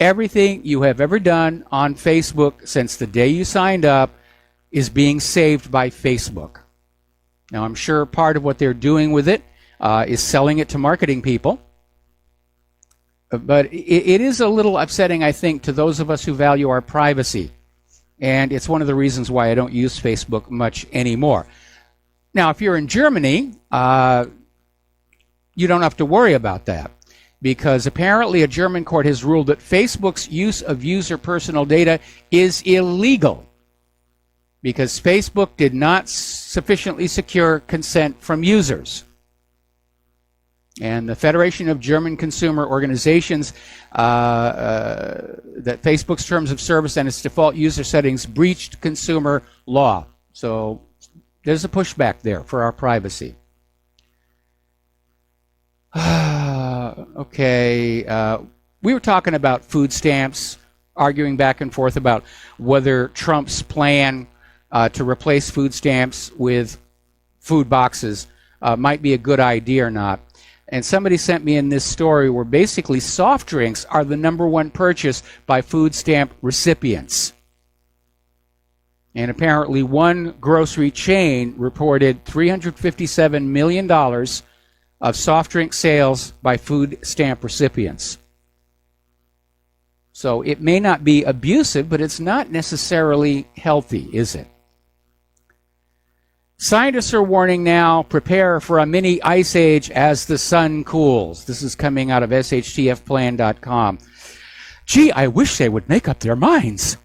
Everything you have ever done on Facebook since the day you signed up is being saved by Facebook. Now, I'm sure part of what they're doing with it is selling it to marketing people. But it is a little upsetting, I think, to those of us who value our privacy. And it's one of the reasons why I don't use Facebook much anymore. Now, if you're in Germany, you don't have to worry about that, because apparently a German court has ruled that Facebook's use of user personal data is illegal because Facebook did not sufficiently secure consent from users. And the Federation of German Consumer Organizations, that Facebook's terms of service and its default user settings breached consumer law. So there's a pushback there for our privacy. Okay, we were talking about food stamps, arguing back and forth about whether Trump's plan to replace food stamps with food boxes might be a good idea or not. And somebody sent me in this story where basically soft drinks are the #1 purchase by food stamp recipients. And apparently one grocery chain reported $357 million of soft drink sales by food stamp recipients. So it may not be abusive, but it's not necessarily healthy, is it? Scientists are warning now, prepare for a mini ice age as the sun cools. This is coming out of shtfplan.com. Gee, I wish they would make up their minds.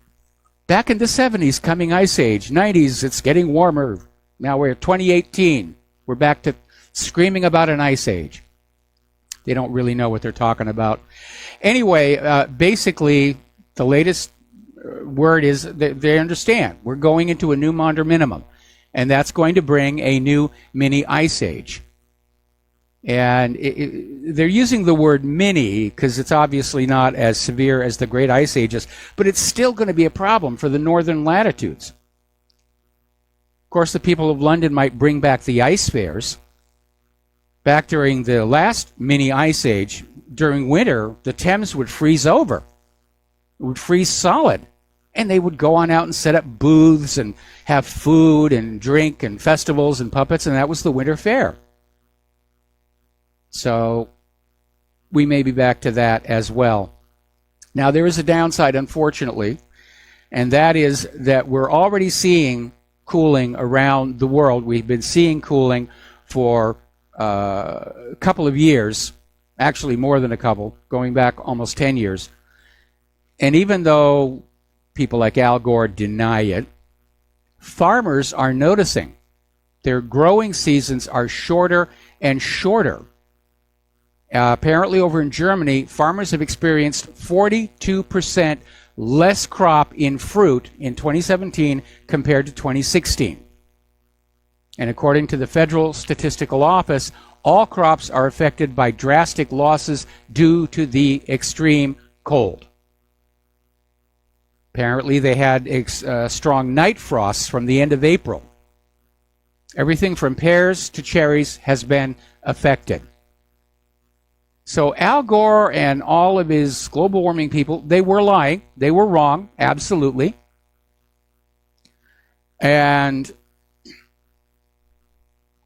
Back in the 70s, coming ice age. 90s, it's getting warmer. Now we're 2018. We're back to screaming about an ice age. They don't really know what they're talking about. Anyway, basically, the latest word is that they understand. We're going into a new Maunder minimum. And that's going to bring a new mini ice age. And they're using the word mini because it's obviously not as severe as the Great Ice Ages, but it's still going to be a problem for the northern latitudes. Of course, the people of London might bring back the ice fairs. Back during the last mini ice age, during winter, the Thames would freeze over. It would freeze solid. And they would go on out and set up booths and have food and drink and festivals and puppets, and that was the winter fair. So we may be back to that as well. Now, there is a downside, unfortunately, and that is that we're already seeing cooling around the world. We've been seeing cooling for a couple of years, actually more than a couple, going back almost 10 years. And even though people like Al Gore deny it, farmers are noticing. Their growing seasons are shorter and shorter. Apparently over in Germany, farmers have experienced 42% less crop in fruit in 2017 compared to 2016. And according to the Federal Statistical Office, all crops are affected by drastic losses due to the extreme cold. Apparently, they had strong night frosts from the end of April. Everything from pears to cherries has been affected. So Al Gore and all of his global warming people, they were lying. They were wrong, absolutely. And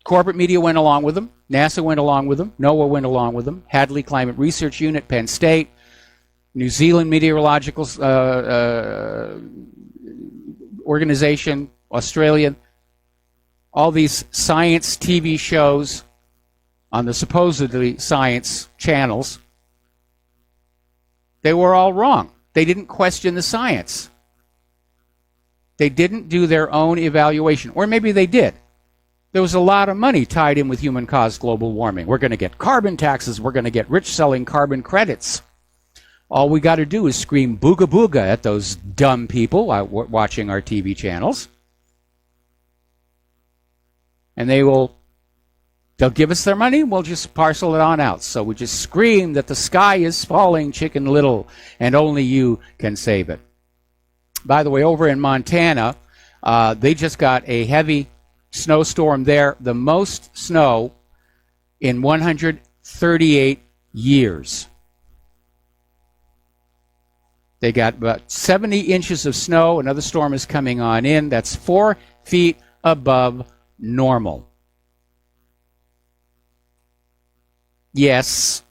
corporate media went along with them. NASA went along with them. NOAA went along with them. Hadley Climate Research Unit, Penn State, New Zealand Meteorological Organization, Australian, all these science TV shows on the supposedly science channels, they were all wrong. They didn't question the science. They didn't do their own evaluation. Or maybe they did. There was a lot of money tied in with human-caused global warming. We're going to get carbon taxes. We're going to get rich selling carbon credits. All we got to do is scream booga booga at those dumb people watching our TV channels. And they'll give us their money, we'll just parcel it on out. So we just scream that the sky is falling, Chicken Little, and only you can save it. By the way, over in Montana, they just got a heavy snowstorm there, the most snow in 138 years. They got about 70 inches of snow. Another storm is coming on in. That's 4 feet above normal. Yes,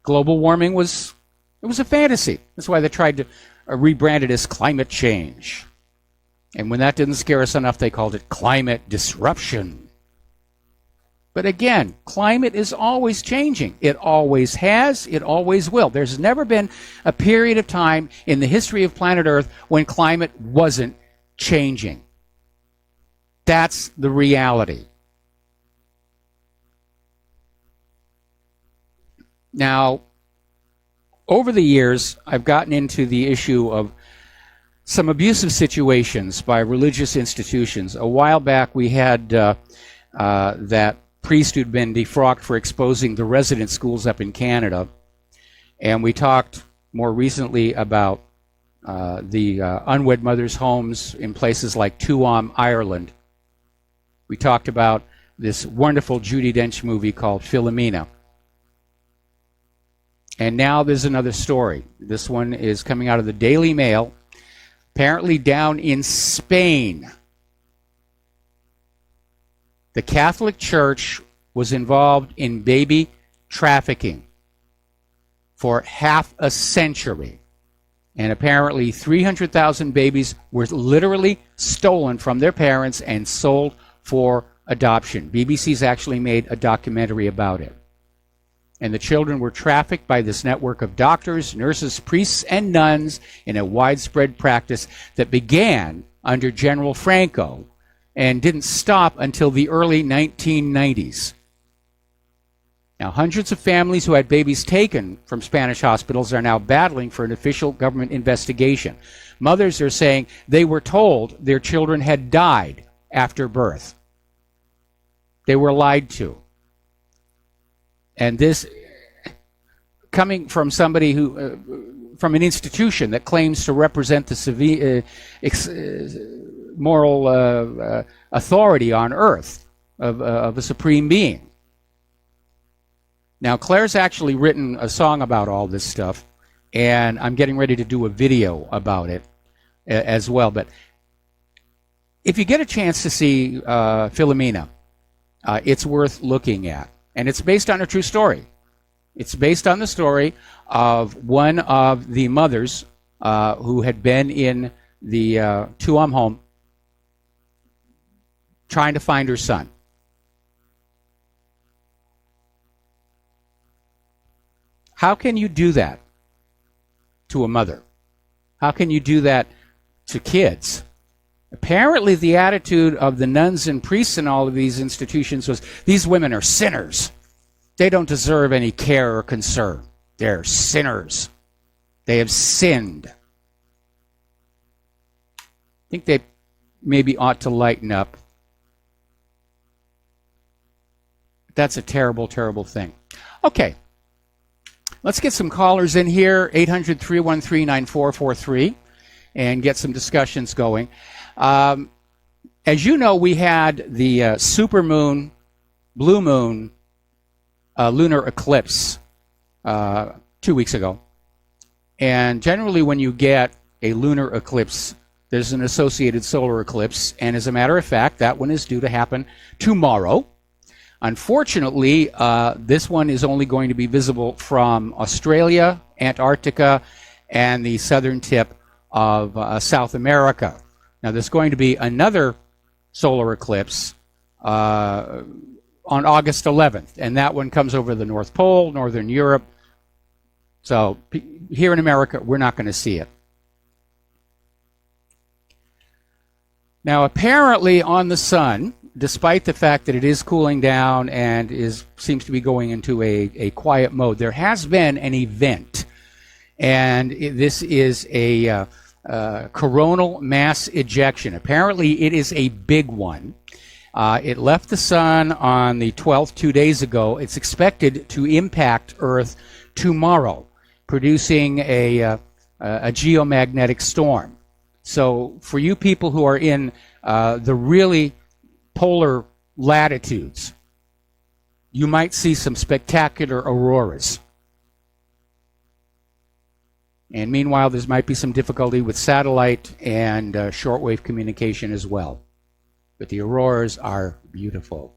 global warming was a fantasy. That's why they tried to rebrand it as climate change. And when that didn't scare us enough, they called it climate disruption. But again, climate is always changing. It always has. It always will. There's never been a period of time in the history of planet Earth when climate wasn't changing. That's the reality. Now, over the years, I've gotten into the issue of some abusive situations by religious institutions. A while back, we had that priest who'd been defrocked for exposing the resident schools up in Canada. And we talked more recently about the unwed mothers' homes in places like Tuam, Ireland. We talked about this wonderful Judi Dench movie called Philomena. And now there's another story. This one is coming out of the Daily Mail. Apparently down in Spain, the Catholic Church was involved in baby trafficking for half a century. And apparently 300,000 babies were literally stolen from their parents and sold for adoption. BBC's actually made a documentary about it. And the children were trafficked by this network of doctors, nurses, priests, and nuns in a widespread practice that began under General Franco and didn't stop until the early 1990s. Now, hundreds of families who had babies taken from Spanish hospitals are now battling for an official government investigation. Mothers are saying they were told their children had died after birth. They were lied to. And this, coming from somebody who, from an institution that claims to represent the moral authority on earth of a supreme being. Now, Claire's actually written a song about all this stuff, and I'm getting ready to do a video about it as well. But if you get a chance to see Philomena, it's worth looking at. And it's based on a true story. It's based on the story of one of the mothers who had been in the Tuam home trying to find her son. How can you do that to a mother? How can you do that to kids? Apparently, the attitude of the nuns and priests in all of these institutions was, these women are sinners. They don't deserve any care or concern. They're sinners. They have sinned. I think they maybe ought to lighten up. That's a terrible, terrible thing. Okay. Let's get some callers in here, 800-313-9443, and get some discussions going. As you know, we had the supermoon, blue moon, lunar eclipse 2 weeks ago. And generally when you get a lunar eclipse, there's an associated solar eclipse. And as a matter of fact, that one is due to happen tomorrow. Unfortunately, this one is only going to be visible from Australia, Antarctica, and the southern tip of South America. Now, there's going to be another solar eclipse on August 11th, and that one comes over the North Pole, Northern Europe. So here in America, we're not going to see it. Now, apparently on the sun, despite the fact that it is cooling down and seems to be going into a quiet mode, there has been an event, and this is a coronal mass ejection. Apparently, it is a big one. It left the sun on the 12th, 2 days ago. It's expected to impact Earth tomorrow, producing a geomagnetic storm. So for you people who are in the really polar latitudes, you might see some spectacular auroras. And meanwhile, there might be some difficulty with satellite and shortwave communication as well. But the auroras are beautiful.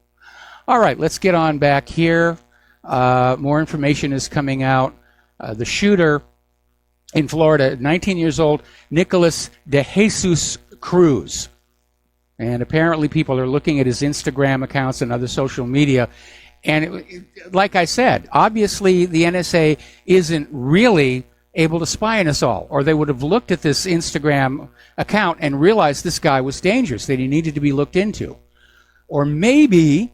All right, let's get on back here. More information is coming out. The shooter in Florida, 19 years old, Nicholas De Jesus Cruz. And apparently people are looking at his Instagram accounts and other social media. And like I said, obviously the NSA isn't really able to spy on us all, or they would have looked at this Instagram account and realized this guy was dangerous, that he needed to be looked into. Or maybe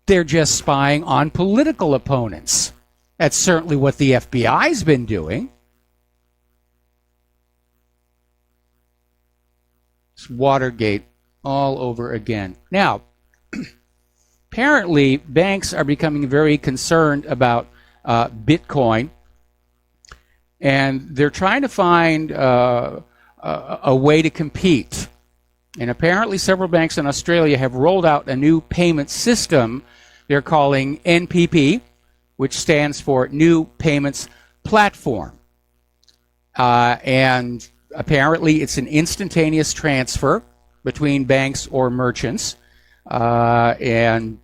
they're just spying on political opponents. That's certainly what the FBI's been doing. It's Watergate all over again. Now, apparently banks are becoming very concerned about Bitcoin, and they're trying to find a way to compete. And apparently several banks in Australia have rolled out a new payment system they're calling NPP, which stands for New Payments Platform. And apparently it's an instantaneous transfer between banks or merchants. And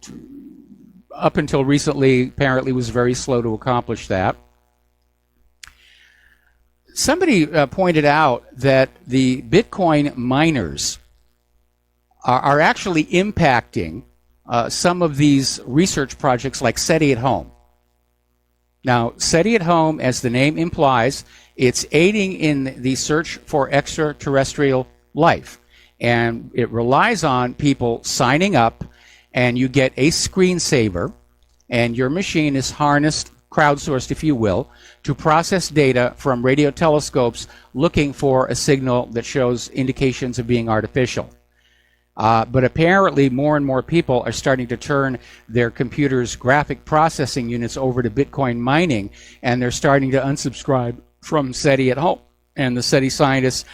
up until recently, apparently was very slow to accomplish that. Somebody pointed out that the Bitcoin miners are actually impacting some of these research projects like SETI at Home. Now, SETI at Home, as the name implies, it's aiding in the search for extraterrestrial life. And it relies on people signing up, and you get a screensaver, and your machine is harnessed, crowdsourced, if you will, to process data from radio telescopes looking for a signal that shows indications of being artificial. But apparently more and more people are starting to turn their computers' graphic processing units over to Bitcoin mining, and they're starting to unsubscribe from SETI at Home. And the SETI scientists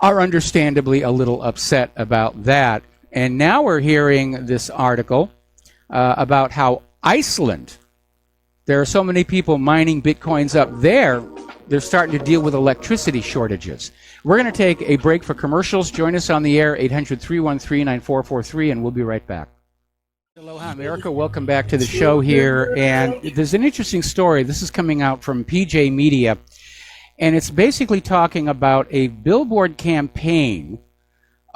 are understandably a little upset about that. And now we're hearing this article about how Iceland, there are so many people mining Bitcoins up there, they're starting to deal with electricity shortages. We're going to take a break for commercials. Join us on the air, 800-313-9443, and we'll be right back. Aloha, America. Welcome back to the show here. And there's an interesting story. This is coming out from PJ Media, and it's basically talking about a billboard campaign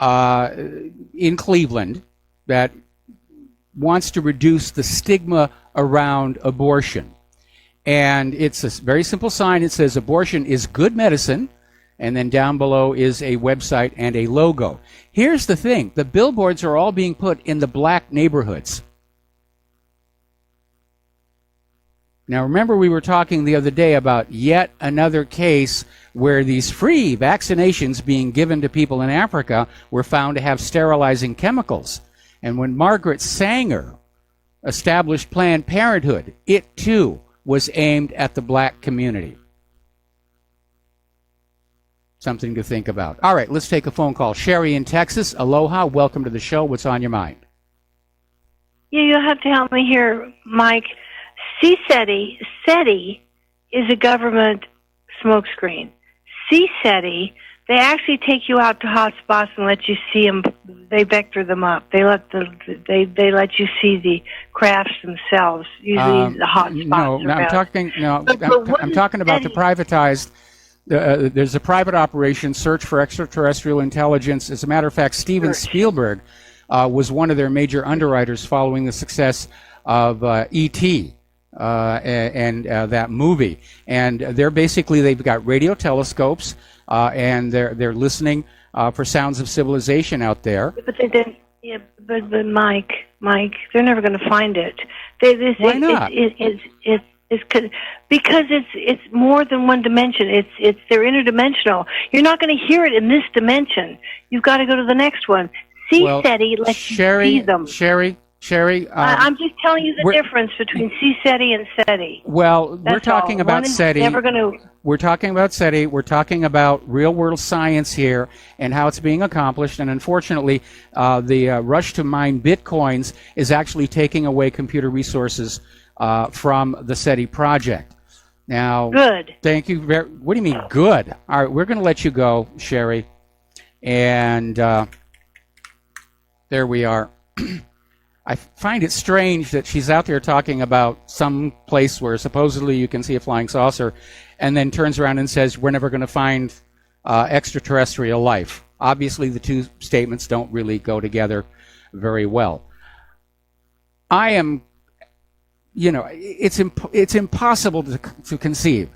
in Cleveland that wants to reduce the stigma around abortion. And it's a very simple sign. It says abortion is good medicine, and then down below is a website and a logo. Here's the thing. The billboards are all being put in the black neighborhoods. Now remember, we were talking the other day about yet another case where these free vaccinations being given to people in Africa were found to have sterilizing chemicals. And when Margaret Sanger established Planned Parenthood, it too was aimed at the black community. Something to think about. All right, let's take a phone call. Sherry in Texas. Aloha. Welcome to the show. What's on your mind? Yeah, you'll have to help me here, Mike. SETI is a government smokescreen. SETI, they actually take you out to hotspots and let you see them. They vector them up. They let you see the crafts themselves. Usually the hotspots. I'm talking about the privatized. There's a private operation, Search for Extraterrestrial Intelligence. As a matter of fact, Steven Spielberg was one of their major underwriters following the success of E.T. and that movie. And they've got radio telescopes, and they're listening for sounds of civilization out there. But they didn't. Yeah, but Mike, they're never going to find it. Why not? Because it's more than one dimension. They're interdimensional. You're not going to hear it in this dimension. You've got to go to the next one. SETI lets you see them. Sherry, I'm just telling you the difference between SETI and SETI. Well, we're talking about SETI. We're talking about SETI. We're talking about real-world science here and how it's being accomplished. And unfortunately, the rush to mine bitcoins is actually taking away computer resources from the SETI project. Now, good. Thank you. What do you mean, good? All right, we're going to let you go, Sherry. And there we are. I find it strange that she's out there talking about some place where supposedly you can see a flying saucer, and then turns around and says, we're never going to find extraterrestrial life. Obviously, the two statements don't really go together very well. I am, it's impossible to conceive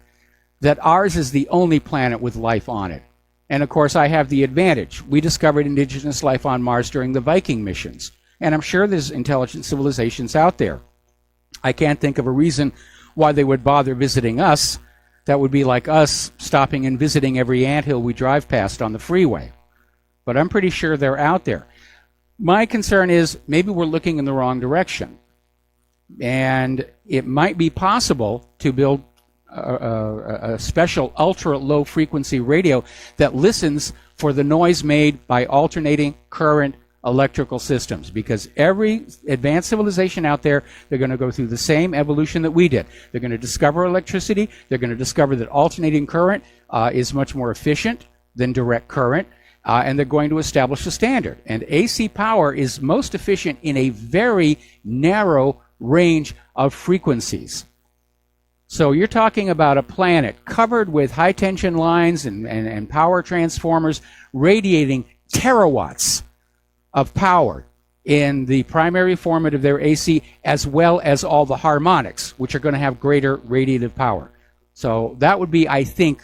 that ours is the only planet with life on it. And of course, I have the advantage. We discovered indigenous life on Mars during the Viking missions. And I'm sure there's intelligent civilizations out there. I can't think of a reason why they would bother visiting us. That would be like us stopping and visiting every anthill we drive past on the freeway. But I'm pretty sure they're out there. My concern is maybe we're looking in the wrong direction. And it might be possible to build a special ultra-low frequency radio that listens for the noise made by alternating current electrical systems, because every advanced civilization out there, they're going to go through the same evolution that we did. They're going to discover electricity. They're going to discover that alternating current is much more efficient than direct current, and they're going to establish a standard. And AC power is most efficient in a very narrow range of frequencies. So you're talking about a planet covered with high tension lines and power transformers radiating terawatts of power in the primary format of their AC, as well as all the harmonics, which are going to have greater radiative power. So that would be, I think,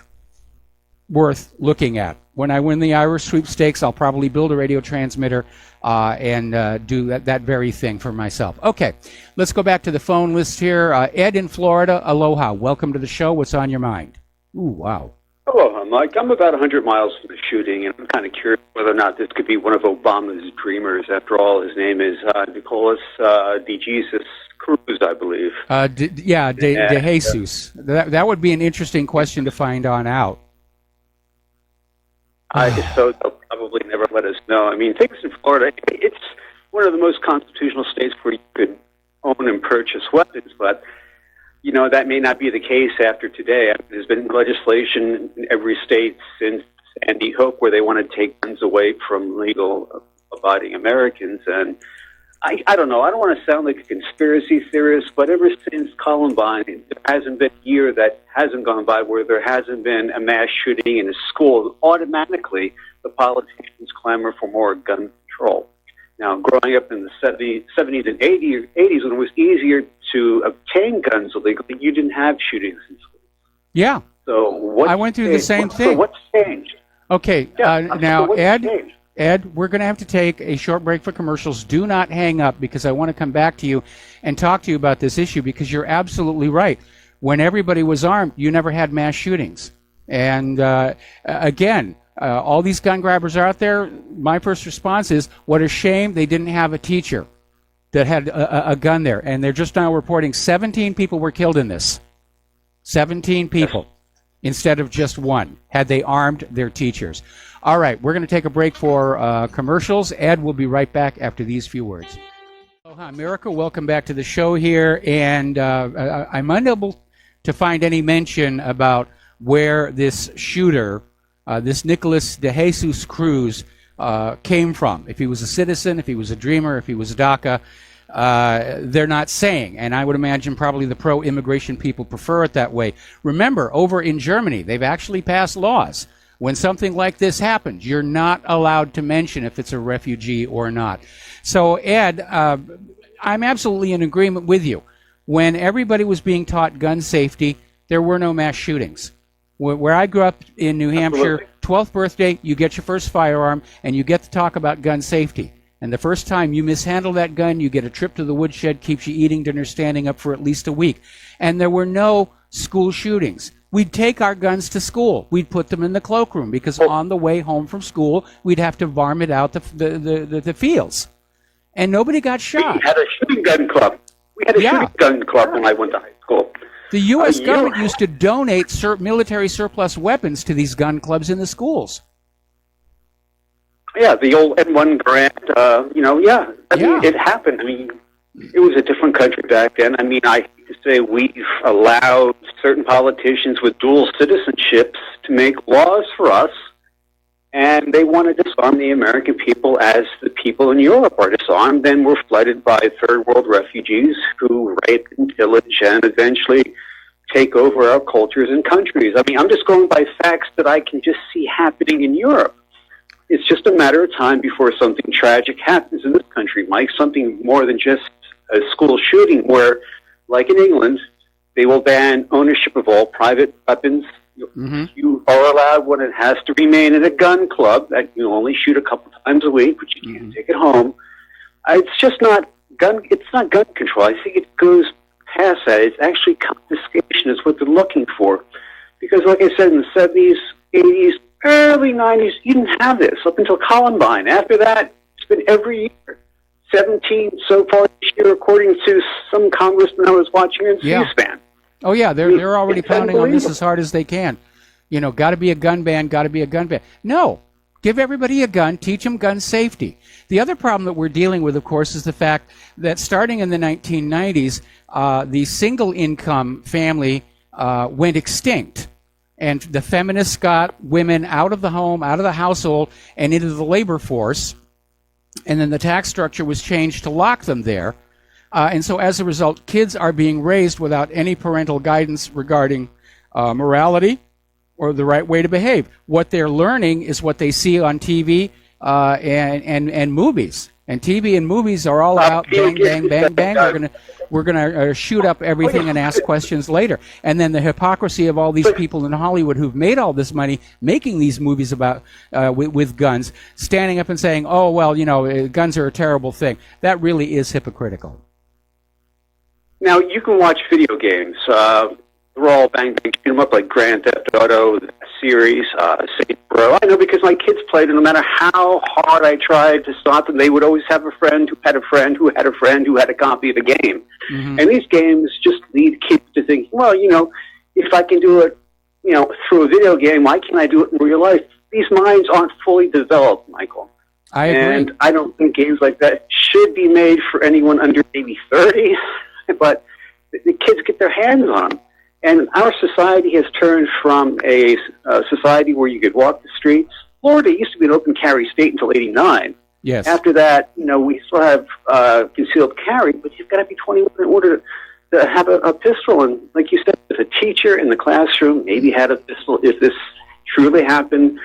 worth looking at. When I win the Irish sweepstakes, I'll probably build a radio transmitter and do that very thing for myself. Okay, let's go back to the phone list here. Ed in Florida, aloha. Welcome to the show. What's on your mind? Ooh, wow. Hello, Mike. I'm about 100 miles from the shooting, and I'm kind of curious whether or not this could be one of Obama's dreamers. After all, his name is Nicolas de Jesus Cruz, I believe. De Jesus. That would be an interesting question to find on out. So they'll probably never let us know. I mean, things in Florida, it's one of the most constitutional states where you could own and purchase weapons, but that may not be the case after today. There's been legislation in every state since Sandy Hook where they want to take guns away from legal abiding Americans. And I don't know. I don't want to sound like a conspiracy theorist, but ever since Columbine, there hasn't been a year that hasn't gone by where there hasn't been a mass shooting in a school. Automatically, the politicians clamor for more gun control. Now, growing up in the 70s and 80s, when it was easier to obtain guns illegally, you didn't have shootings in schools. Yeah. So I went through the same thing. So what's changed? Okay. Now, Ed, we're going to have to take a short break for commercials. Do not hang up, because I want to come back to you and talk to you about this issue, because you're absolutely right. When everybody was armed, you never had mass shootings. And again, all these gun grabbers are out there. My first response is, what a shame they didn't have a teacher that had a gun there. And they're just now reporting 17 people were killed in this. 17 people instead of just one, had they armed their teachers. All right, we're going to take a break for commercials. Ed will be right back after these few words. Aloha, America. Welcome back to the show here. And I'm unable to find any mention about where this shooter, this Nicolas de Jesus Cruz, came from. If he was a citizen, if he was a dreamer, if he was a DACA, they're not saying. And I would imagine probably the pro-immigration people prefer it that way. Remember, over in Germany, they've actually passed laws. When something like this happens, you're not allowed to mention if it's a refugee or not. So, Ed, I'm absolutely in agreement with you. When everybody was being taught gun safety, there were no mass shootings. Where I grew up in New Hampshire, 12th birthday, you get your first firearm, and you get to talk about gun safety. And the first time you mishandle that gun, you get a trip to the woodshed, keeps you eating dinner, standing up for at least a week. And there were no school shootings. We'd take our guns to school. We'd put them in the cloakroom, because on the way home from school, we'd have to varmint out the fields. And nobody got shot. We had a shooting gun club. Shooting gun club when I went to high school. The U.S. government used to donate military surplus weapons to these gun clubs in the schools. Yeah, the old M1 grant, it happened. I mean, it was a different country back then. I mean, I hate to say we've allowed certain politicians with dual citizenships to make laws for us, And they want to disarm the American people as the people in Europe are disarmed. Then we're flooded by third world refugees who rape and pillage and eventually take over our cultures and countries. I mean, I'm just going by facts that I can just see happening in Europe. It's just a matter of time before something tragic happens in this country, Mike, something more than just a school shooting where, like in England, they will ban ownership of all private weapons. You are allowed when it has to remain in a gun club that you only shoot a couple times a week, but you can't take it home. It's just not gun. It's not gun control. I think it goes past that. It's actually confiscation is what they're looking for, because, like I said, in the 70s, 80s, early 90s, you didn't have this up until Columbine. After that, it's been every year. 17 so far this year, according to some congressman I was watching in C-SPAN. Oh, yeah, they're already pounding on this as hard as they can. You know, got to be a gun ban, got to be a gun ban. No, give everybody a gun, teach them gun safety. The other problem that we're dealing with, of course, is the fact that starting in the 1990s, the single-income family went extinct. And the feminists got women out of the home, out of the household, and into the labor force. And then the tax structure was changed to lock them there. And so as a result, kids are being raised without any parental guidance regarding morality or the right way to behave. What they're learning is what they see on TV and movies. And TV and movies are all about bang, bang, bang, bang. We're gonna shoot up everything and ask questions later. And then the hypocrisy of all these people in Hollywood who've made all this money making these movies about with guns, standing up and saying, "Oh well, you know, guns are a terrible thing." That really is hypocritical. Now, you can watch video games. They're all bang, bang, shoot them up like Grand Theft Auto, the series, Saints Row. I know because my kids played, and no matter how hard I tried to stop them, they would always have a friend who had a friend who had a friend who had a copy of the game. And these games just lead kids to think, well, you know, if I can do it, you know, through a video game, why can't I do it in real life? These minds aren't fully developed, Michael. I agree. And I don't think games like that should be made for anyone under maybe 30, but the kids get their hands on them. And our society has turned from a society where you could walk the streets. Florida used to be an open carry state until '89. Yes. After that, you know, we still have concealed carry, but you've got to be 21 in order to have a pistol. And like you said, if a teacher in the classroom maybe had a pistol, if this truly happened,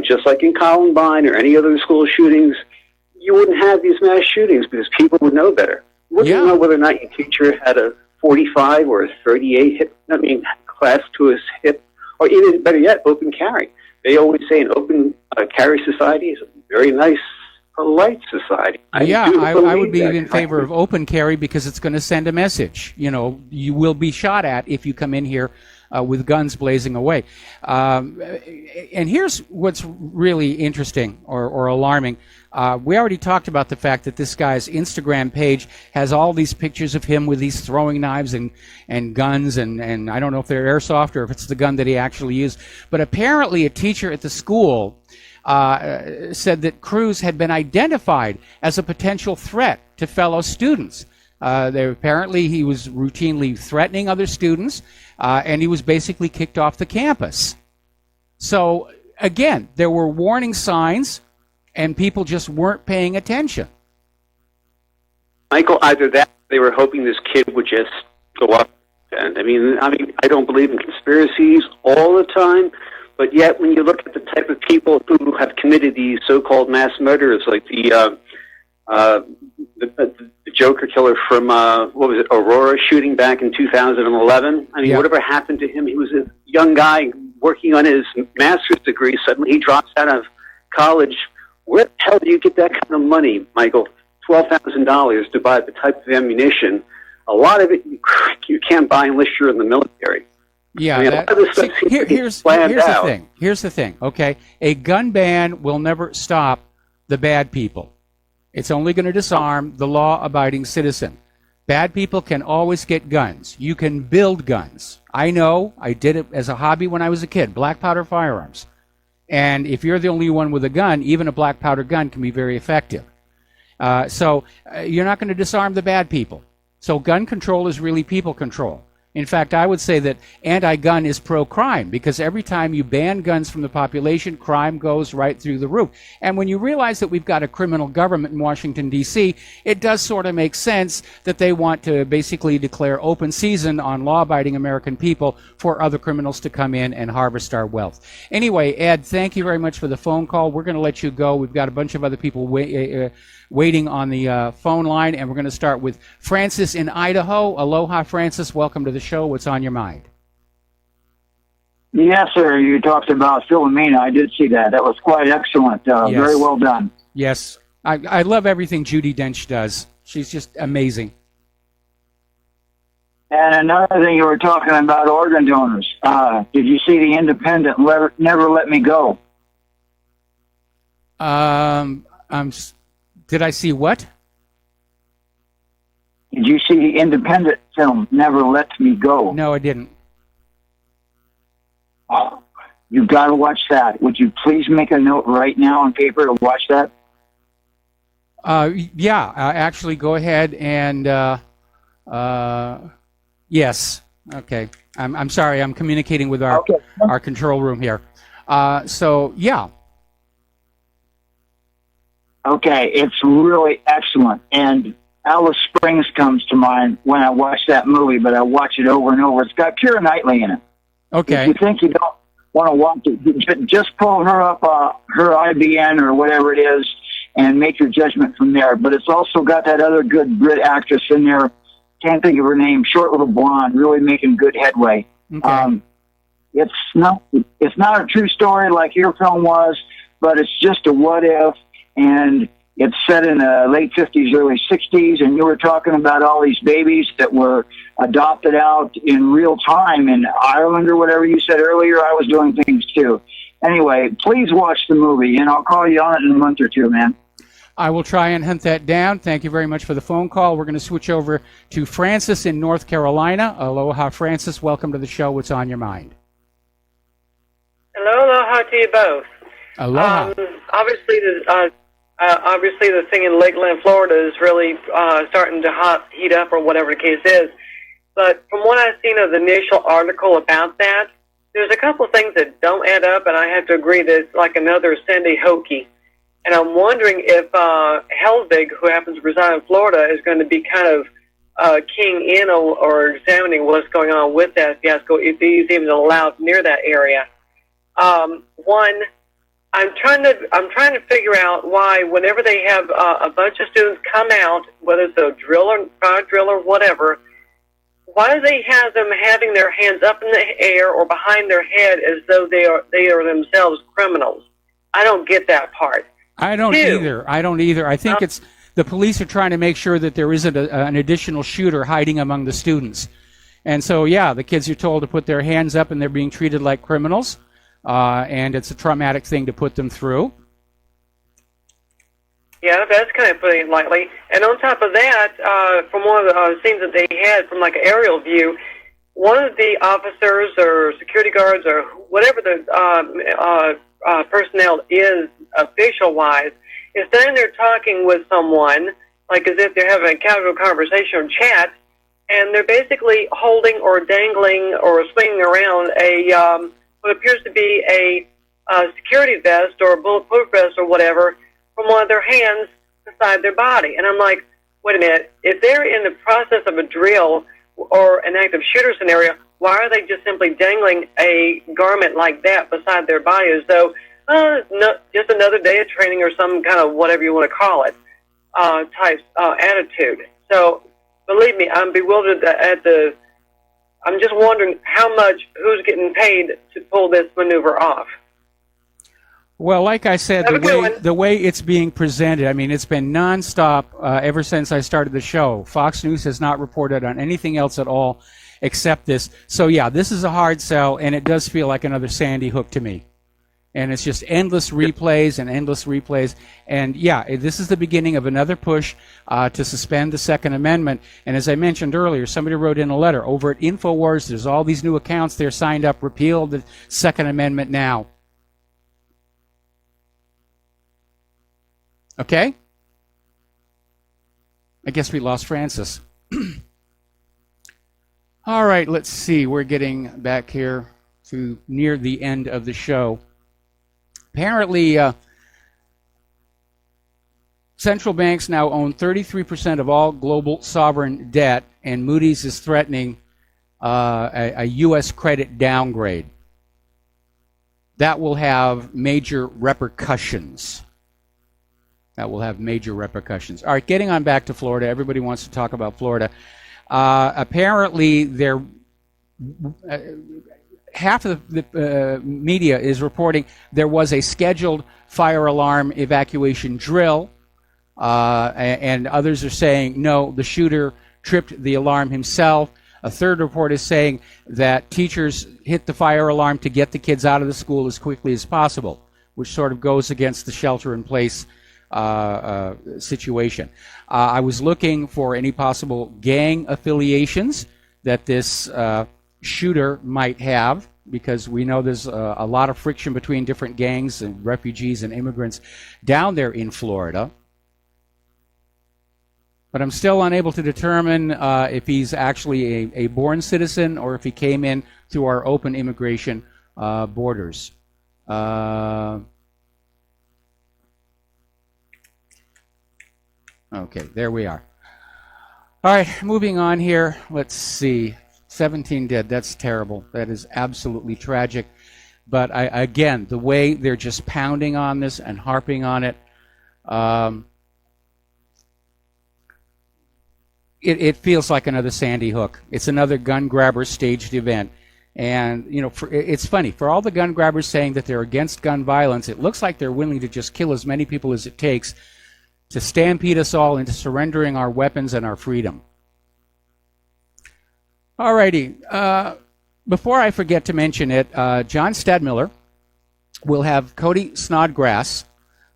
just like in Columbine or any other school shootings, you wouldn't have these mass shootings because people would know better. You wouldn't know whether or not your teacher had a 45 or a 38 hip, class to his hip, or even better yet, open carry. They always say an open carry society is a very nice, polite society. I would be in favor of open carry because it's going to send a message. You know, you will be shot at if you come in here with guns blazing away. And here's what's really interesting or alarming. We already talked about the fact that this guy's Instagram page has all these pictures of him with these throwing knives and guns, and I don't know if they're airsoft or if it's the gun that he actually used. But apparently a teacher at the school said that Cruz had been identified as a potential threat to fellow students. Apparently he was routinely threatening other students, and he was basically kicked off the campus. So, again, there were warning signs, and people just weren't paying attention. Michael, either that, they were hoping this kid would just go up. And I mean, I don't believe in conspiracies all the time, but yet when you look at the type of people who have committed these so-called mass murders, like the Joker killer from Aurora shooting back in 2011. I mean, whatever happened to him? He was a young guy working on his master's degree. Suddenly, he drops out of college. Where the hell do you get that kind of money, Michael? $12,000 to buy the type of ammunition. A lot of it you can't buy unless you're in the military. Yeah, I mean, here's the thing. Here's the thing. Okay, a gun ban will never stop the bad people. It's only going to disarm the law-abiding citizen. Bad people can always get guns. You can build guns. I know. I did it as a hobby when I was a kid. Black powder firearms. And if you're the only one with a gun, even a black powder gun can be very effective. So you're not going to disarm the bad people. So gun control is really people control. In fact, I would say that anti-gun is pro-crime, because every time you ban guns from the population, crime goes right through the roof. And when you realize that we've got a criminal government in Washington, D.C., it does sort of make sense that they want to basically declare open season on law-abiding American people for other criminals to come in and harvest our wealth. Anyway, Ed, thank you very much for the phone call. We're going to let you go. We've got a bunch of other people waiting on the phone line, and we're going to start with Francis in Idaho. Aloha, Francis. Welcome to the show. What's on your mind? Yes, sir. You talked about Philomena. I did see that. That was quite excellent. Yes. Very well done. Yes. I love everything Judi Dench does. She's just amazing. And another thing, you were talking about organ donors. Did you see the Independent Never Let Me Go? Did I see what? Did you see the independent film Never Let Me Go? No, I didn't. Oh, you've got to watch that. Would you please make a note right now on paper to watch that? Yeah, actually, go ahead and yes. Okay. I'm sorry. I'm communicating with our control room here. So yeah. Okay, it's really excellent. And Alice Springs comes to mind when I watch that movie, but I watch it over and over. It's got Keira Knightley in it. Okay. If you think you don't want to watch it, just pull her up, her IBN or whatever it is, and make your judgment from there. But it's also got that other good Brit actress in there. Can't think of her name. Short little blonde, really making good headway. Okay. It's not a true story like your film was, but it's just a what if. And it's set in the late 50s, early 60s, and you were talking about all these babies that were adopted out in real time in Ireland or whatever you said earlier. I was doing things too. Anyway, please watch the movie, and I'll call you on it in a month or two, man. I will try and hunt that down. Thank you very much for the phone call. We're going to switch over to Francis in North Carolina. Aloha, Francis. Welcome to the show. What's on your mind? Hello, aloha to you both. Aloha. Obviously, the thing in Lakeland, Florida, is really starting to heat up, or whatever the case is. But from what I've seen of the initial article about that, there's a couple of things that don't add up, and I have to agree that it's like another Sandy Hokie. And I'm wondering if Helsvig, who happens to reside in Florida, is going to be kind of keying in or examining what's going on with that fiasco, if he's even allowed near that area. One, I'm trying to figure out why, whenever they have a bunch of students come out, whether it's a drill or fire drill or whatever, why do they have them having their hands up in the air or behind their head as though they are themselves criminals? I don't get that part. I don't either. I think it's the police are trying to make sure that there isn't an additional shooter hiding among the students. And so, yeah, the kids are told to put their hands up, and they're being treated like criminals. And it's a traumatic thing to put them through. Yeah, that's kind of putting it lightly. And on top of that, from one of the scenes that they had from like an aerial view, one of the officers or security guards or whatever the personnel is official-wise is standing there talking with someone, like as if they're having a casual conversation or chat, and they're basically holding or dangling or swinging around a what appears to be a security vest or a bulletproof vest or whatever from one of their hands beside their body. And I'm like, wait a minute, if they're in the process of a drill or an active shooter scenario, why are they just simply dangling a garment like that beside their body as though, just another day of training or some kind of whatever you want to call it type attitude? So believe me, I'm bewildered I'm just wondering who's getting paid to pull this maneuver off. Well, like I said, the way it's being presented, I mean, it's been nonstop ever since I started the show. Fox News has not reported on anything else at all except this. So, yeah, this is a hard sell, and it does feel like another Sandy Hook to me. And it's just endless replays and endless replays. And, yeah, this is the beginning of another push to suspend the Second Amendment. And as I mentioned earlier, somebody wrote in a letter over at InfoWars. There's all these new accounts there signed up, repeal the Second Amendment now. Okay? I guess we lost Francis. All right, let's see. We're getting back here to near the end of the show. Apparently, central banks now own 33% of all global sovereign debt, and Moody's is threatening a U.S. credit downgrade. That will have major repercussions. All right, getting on back to Florida. Everybody wants to talk about Florida. Apparently, half of the media is reporting there was a scheduled fire alarm evacuation drill, and others are saying, no, the shooter tripped the alarm himself. A third report is saying that teachers hit the fire alarm to get the kids out of the school as quickly as possible, which sort of goes against the shelter-in-place situation. I was looking for any possible gang affiliations that this shooter might have, because we know there's a lot of friction between different gangs and refugees and immigrants down there in Florida. But I'm still unable to determine if he's actually a born citizen or if he came in through our open immigration borders. Okay, there we are. All right, moving on here. Let's see. 17 dead. That's terrible. That is absolutely tragic. But again, the way they're just pounding on this and harping on it, it feels like another Sandy Hook. It's another gun grabber staged event. And, you know, it's funny. For all the gun grabbers saying that they're against gun violence, it looks like they're willing to just kill as many people as it takes to stampede us all into surrendering our weapons and our freedom. All righty. Before I forget to mention it, John Stadmiller will have Cody Snodgrass,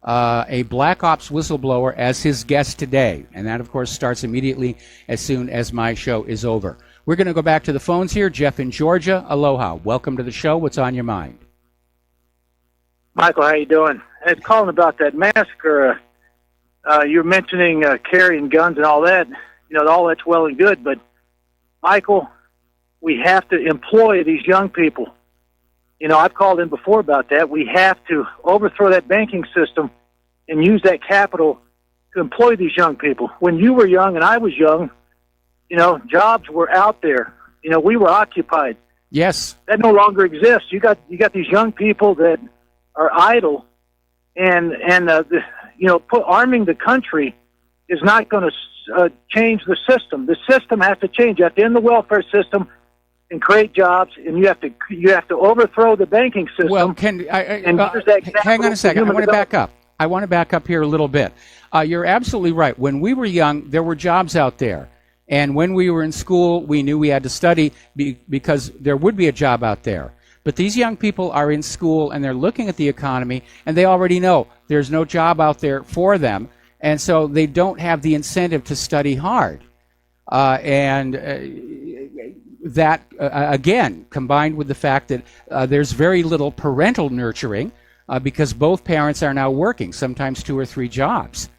a Black Ops whistleblower, as his guest today. And that, of course, starts immediately as soon as my show is over. We're going to go back to the phones here. Jeff in Georgia. Aloha. Welcome to the show. What's on your mind? Michael, how you doing? I was calling about that massacre. You're mentioning carrying guns and all that. You know, all that's well and good, but Michael, we have to employ these young people. You know, I've called in before about that. We have to overthrow that banking system and use that capital to employ these young people. When you were young and I was young, you know, jobs were out there. You know, we were occupied. Yes. That no longer exists. You got these young people that are idle, and you know, arming the country is not going to change the system. The system has to change. You have to end the welfare system and create jobs, and you have to overthrow the banking system. Well, hang on a second. I want to back up here a little bit. You're absolutely right. When we were young, there were jobs out there. And when we were in school, we knew we had to study because there would be a job out there. But these young people are in school and they're looking at the economy and they already know there's no job out there for them. And so they don't have the incentive to study hard. That, again, combined with the fact that there's very little parental nurturing because both parents are now working, sometimes 2 or 3 jobs.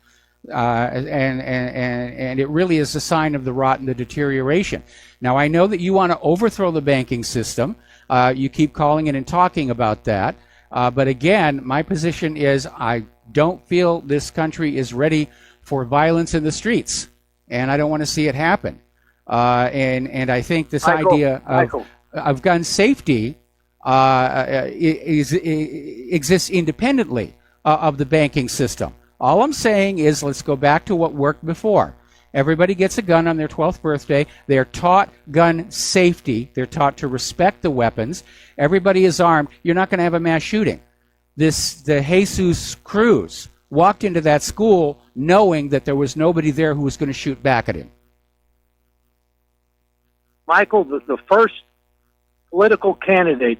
And it really is a sign of the rot and the deterioration. Now, I know that you want to overthrow the banking system. You keep calling in and talking about that. But again, my position is I don't feel this country is ready for violence in the streets. And I don't want to see it happen. And I think this idea of gun safety exists independently of the banking system. All I'm saying is let's go back to what worked before. Everybody gets a gun on their 12th birthday. They're taught gun safety. They're taught to respect the weapons. Everybody is armed. You're not going to have a mass shooting. The Jesus Cruz walked into that school knowing that there was nobody there who was going to shoot back at him. Michael, the first political candidate,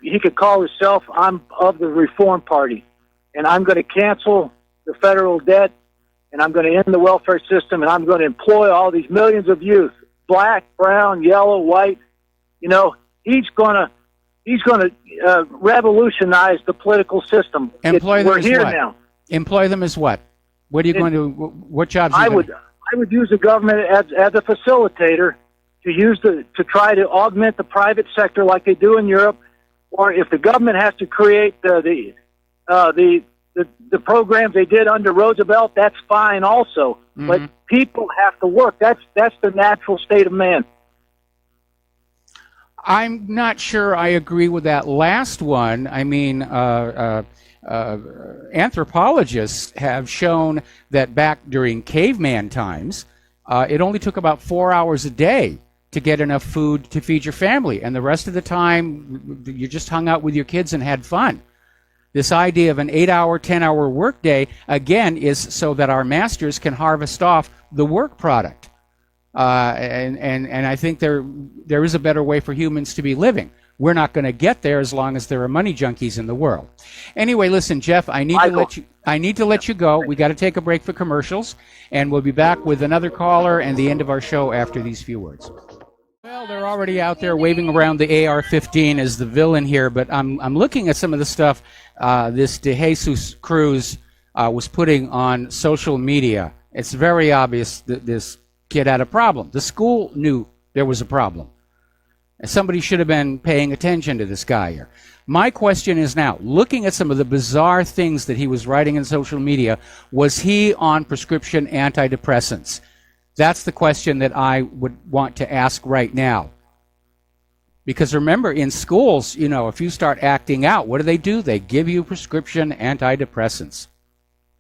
he could call himself, I'm of the Reform Party, and I'm going to cancel the federal debt, and I'm going to end the welfare system, and I'm going to employ all these millions of youth, black, brown, yellow, white. You know, he's going to revolutionize the political system. We're here now. Employ them as what? What are you going to? What jobs? I would use the government as a facilitator to try to augment the private sector like they do in Europe, or if the government has to create the programs they did under Roosevelt, that's fine also. Mm-hmm. But people have to work. That's the natural state of man. I'm not sure I agree with that last one. I mean, anthropologists have shown that back during caveman times, it only took about 4 hours a day to get enough food to feed your family, and the rest of the time you just hung out with your kids and had fun. This idea of an 8-hour, 10-hour workday, again, is so that our masters can harvest off the work product. And I think there is a better way for humans to be living. We're not going to get there as long as there are money junkies in the world. Anyway, listen, Jeff, I need to let you go. We got to take a break for commercials, and we'll be back with another caller and the end of our show after these few words. Well, they're already out there waving around the AR-15 as the villain here, but I'm looking at some of the stuff this De Jesus Cruz was putting on social media. It's very obvious that this kid had a problem. The school knew there was a problem. Somebody should have been paying attention to this guy here. My question is now, looking at some of the bizarre things that he was writing in social media, was he on prescription antidepressants? That's the question that I would want to ask right now. Because remember, in schools, you know, if you start acting out, what do? They give you prescription antidepressants.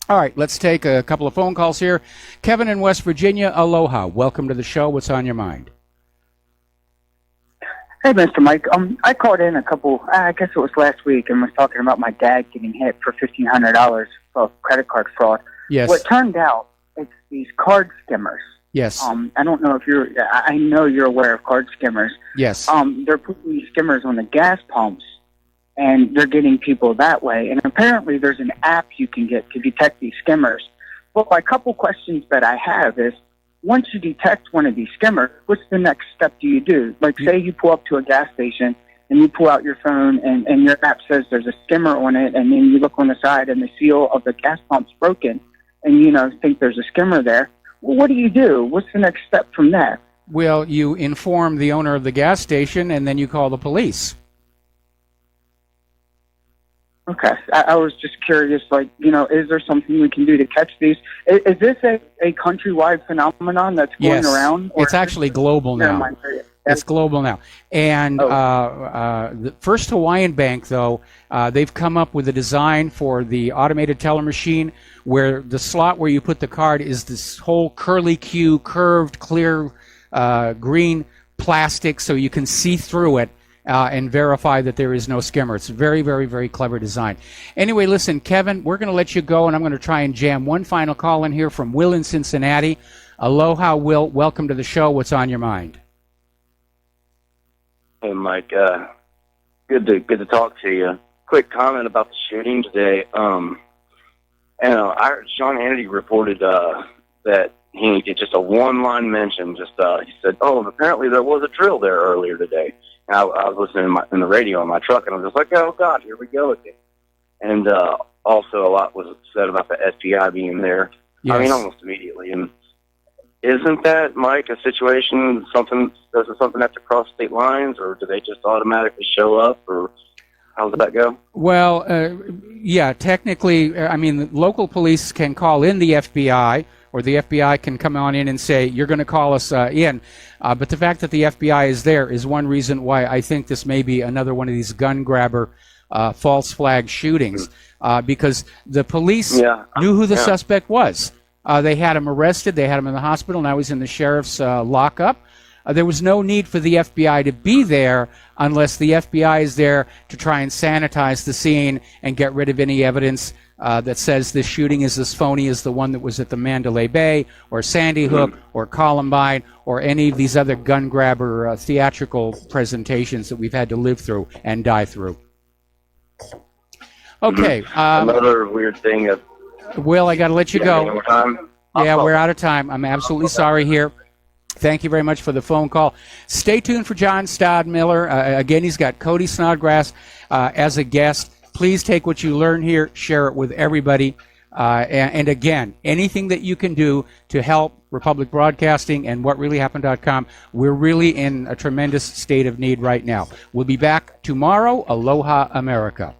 All right, let's take a couple of phone calls here. Kevin in West Virginia, aloha. Welcome to the show. What's on your mind? Hey, Mr. Mike. I called in I guess it was last week, and was talking about my dad getting hit for $1,500 for credit card fraud. Yes. What turned out, it's these card skimmers. Yes. I don't know if I know you're aware of card skimmers. Yes. They're putting these skimmers on the gas pumps, and they're getting people that way. And apparently there's an app you can get to detect these skimmers. Well, a couple questions that I have is, once you detect one of these skimmers, what's the next step do you do? Like, say you pull up to a gas station and you pull out your phone and your app says there's a skimmer on it, and then you look on the side and the seal of the gas pump's broken, and you think there's a skimmer there. Well, what do you do? What's the next step from that? Well, you inform the owner of the gas station, and then you call the police. Okay. I was just curious, is there something we can do to catch these? Is this a countrywide phenomenon that's going around? It's actually global now. It's global now. And the First Hawaiian Bank, though, they've come up with a design for the automated teller machine where the slot where you put the card is this whole curly-Q, curved, clear, green plastic so you can see through it. And verify that there is no skimmer. It's a very, very, very clever design. Anyway, listen, Kevin, we're going to let you go, and I'm going to try and jam one final call in here from Will in Cincinnati. Aloha, Will. Welcome to the show. What's on your mind? Hey, Mike. Good to talk to you. Quick comment about the shooting today. I heard Sean Hannity reported that he did just a one-line mention. He said, apparently there was a drill there earlier today. I was listening in the radio in my truck, and I was just like, oh, God, here we go again. And also a lot was said about the FBI being there. Yes. I mean, almost immediately. And isn't that, Mike, a situation, does something have to cross state lines, or do they just automatically show up, or how does that go? Well, yeah, technically, the local police can call in the FBI, or the FBI can come on in and say, you're going to call us in. But the fact that the FBI is there is one reason why I think this may be another one of these gun grabber false flag shootings, because the police knew who the suspect was. They had him arrested. They had him in the hospital. Now he's in the sheriff's lockup. There was no need for the FBI to be there unless the FBI is there to try and sanitize the scene and get rid of any evidence that says this shooting is as phony as the one that was at the Mandalay Bay or Sandy Hook or Columbine or any of these other gun grabber theatrical presentations that we've had to live through and die through. Okay. Another weird thing. Will, I got to let you go. Yeah, we're out of time. I'm absolutely sorry here. Thank you very much for the phone call. Stay tuned for John Stodmiller. Again, he's got Cody Snodgrass as a guest. Please take what you learn here, share it with everybody. And again, anything that you can do to help Republic Broadcasting and whatreallyhappened.com, we're really in a tremendous state of need right now. We'll be back tomorrow. Aloha, America.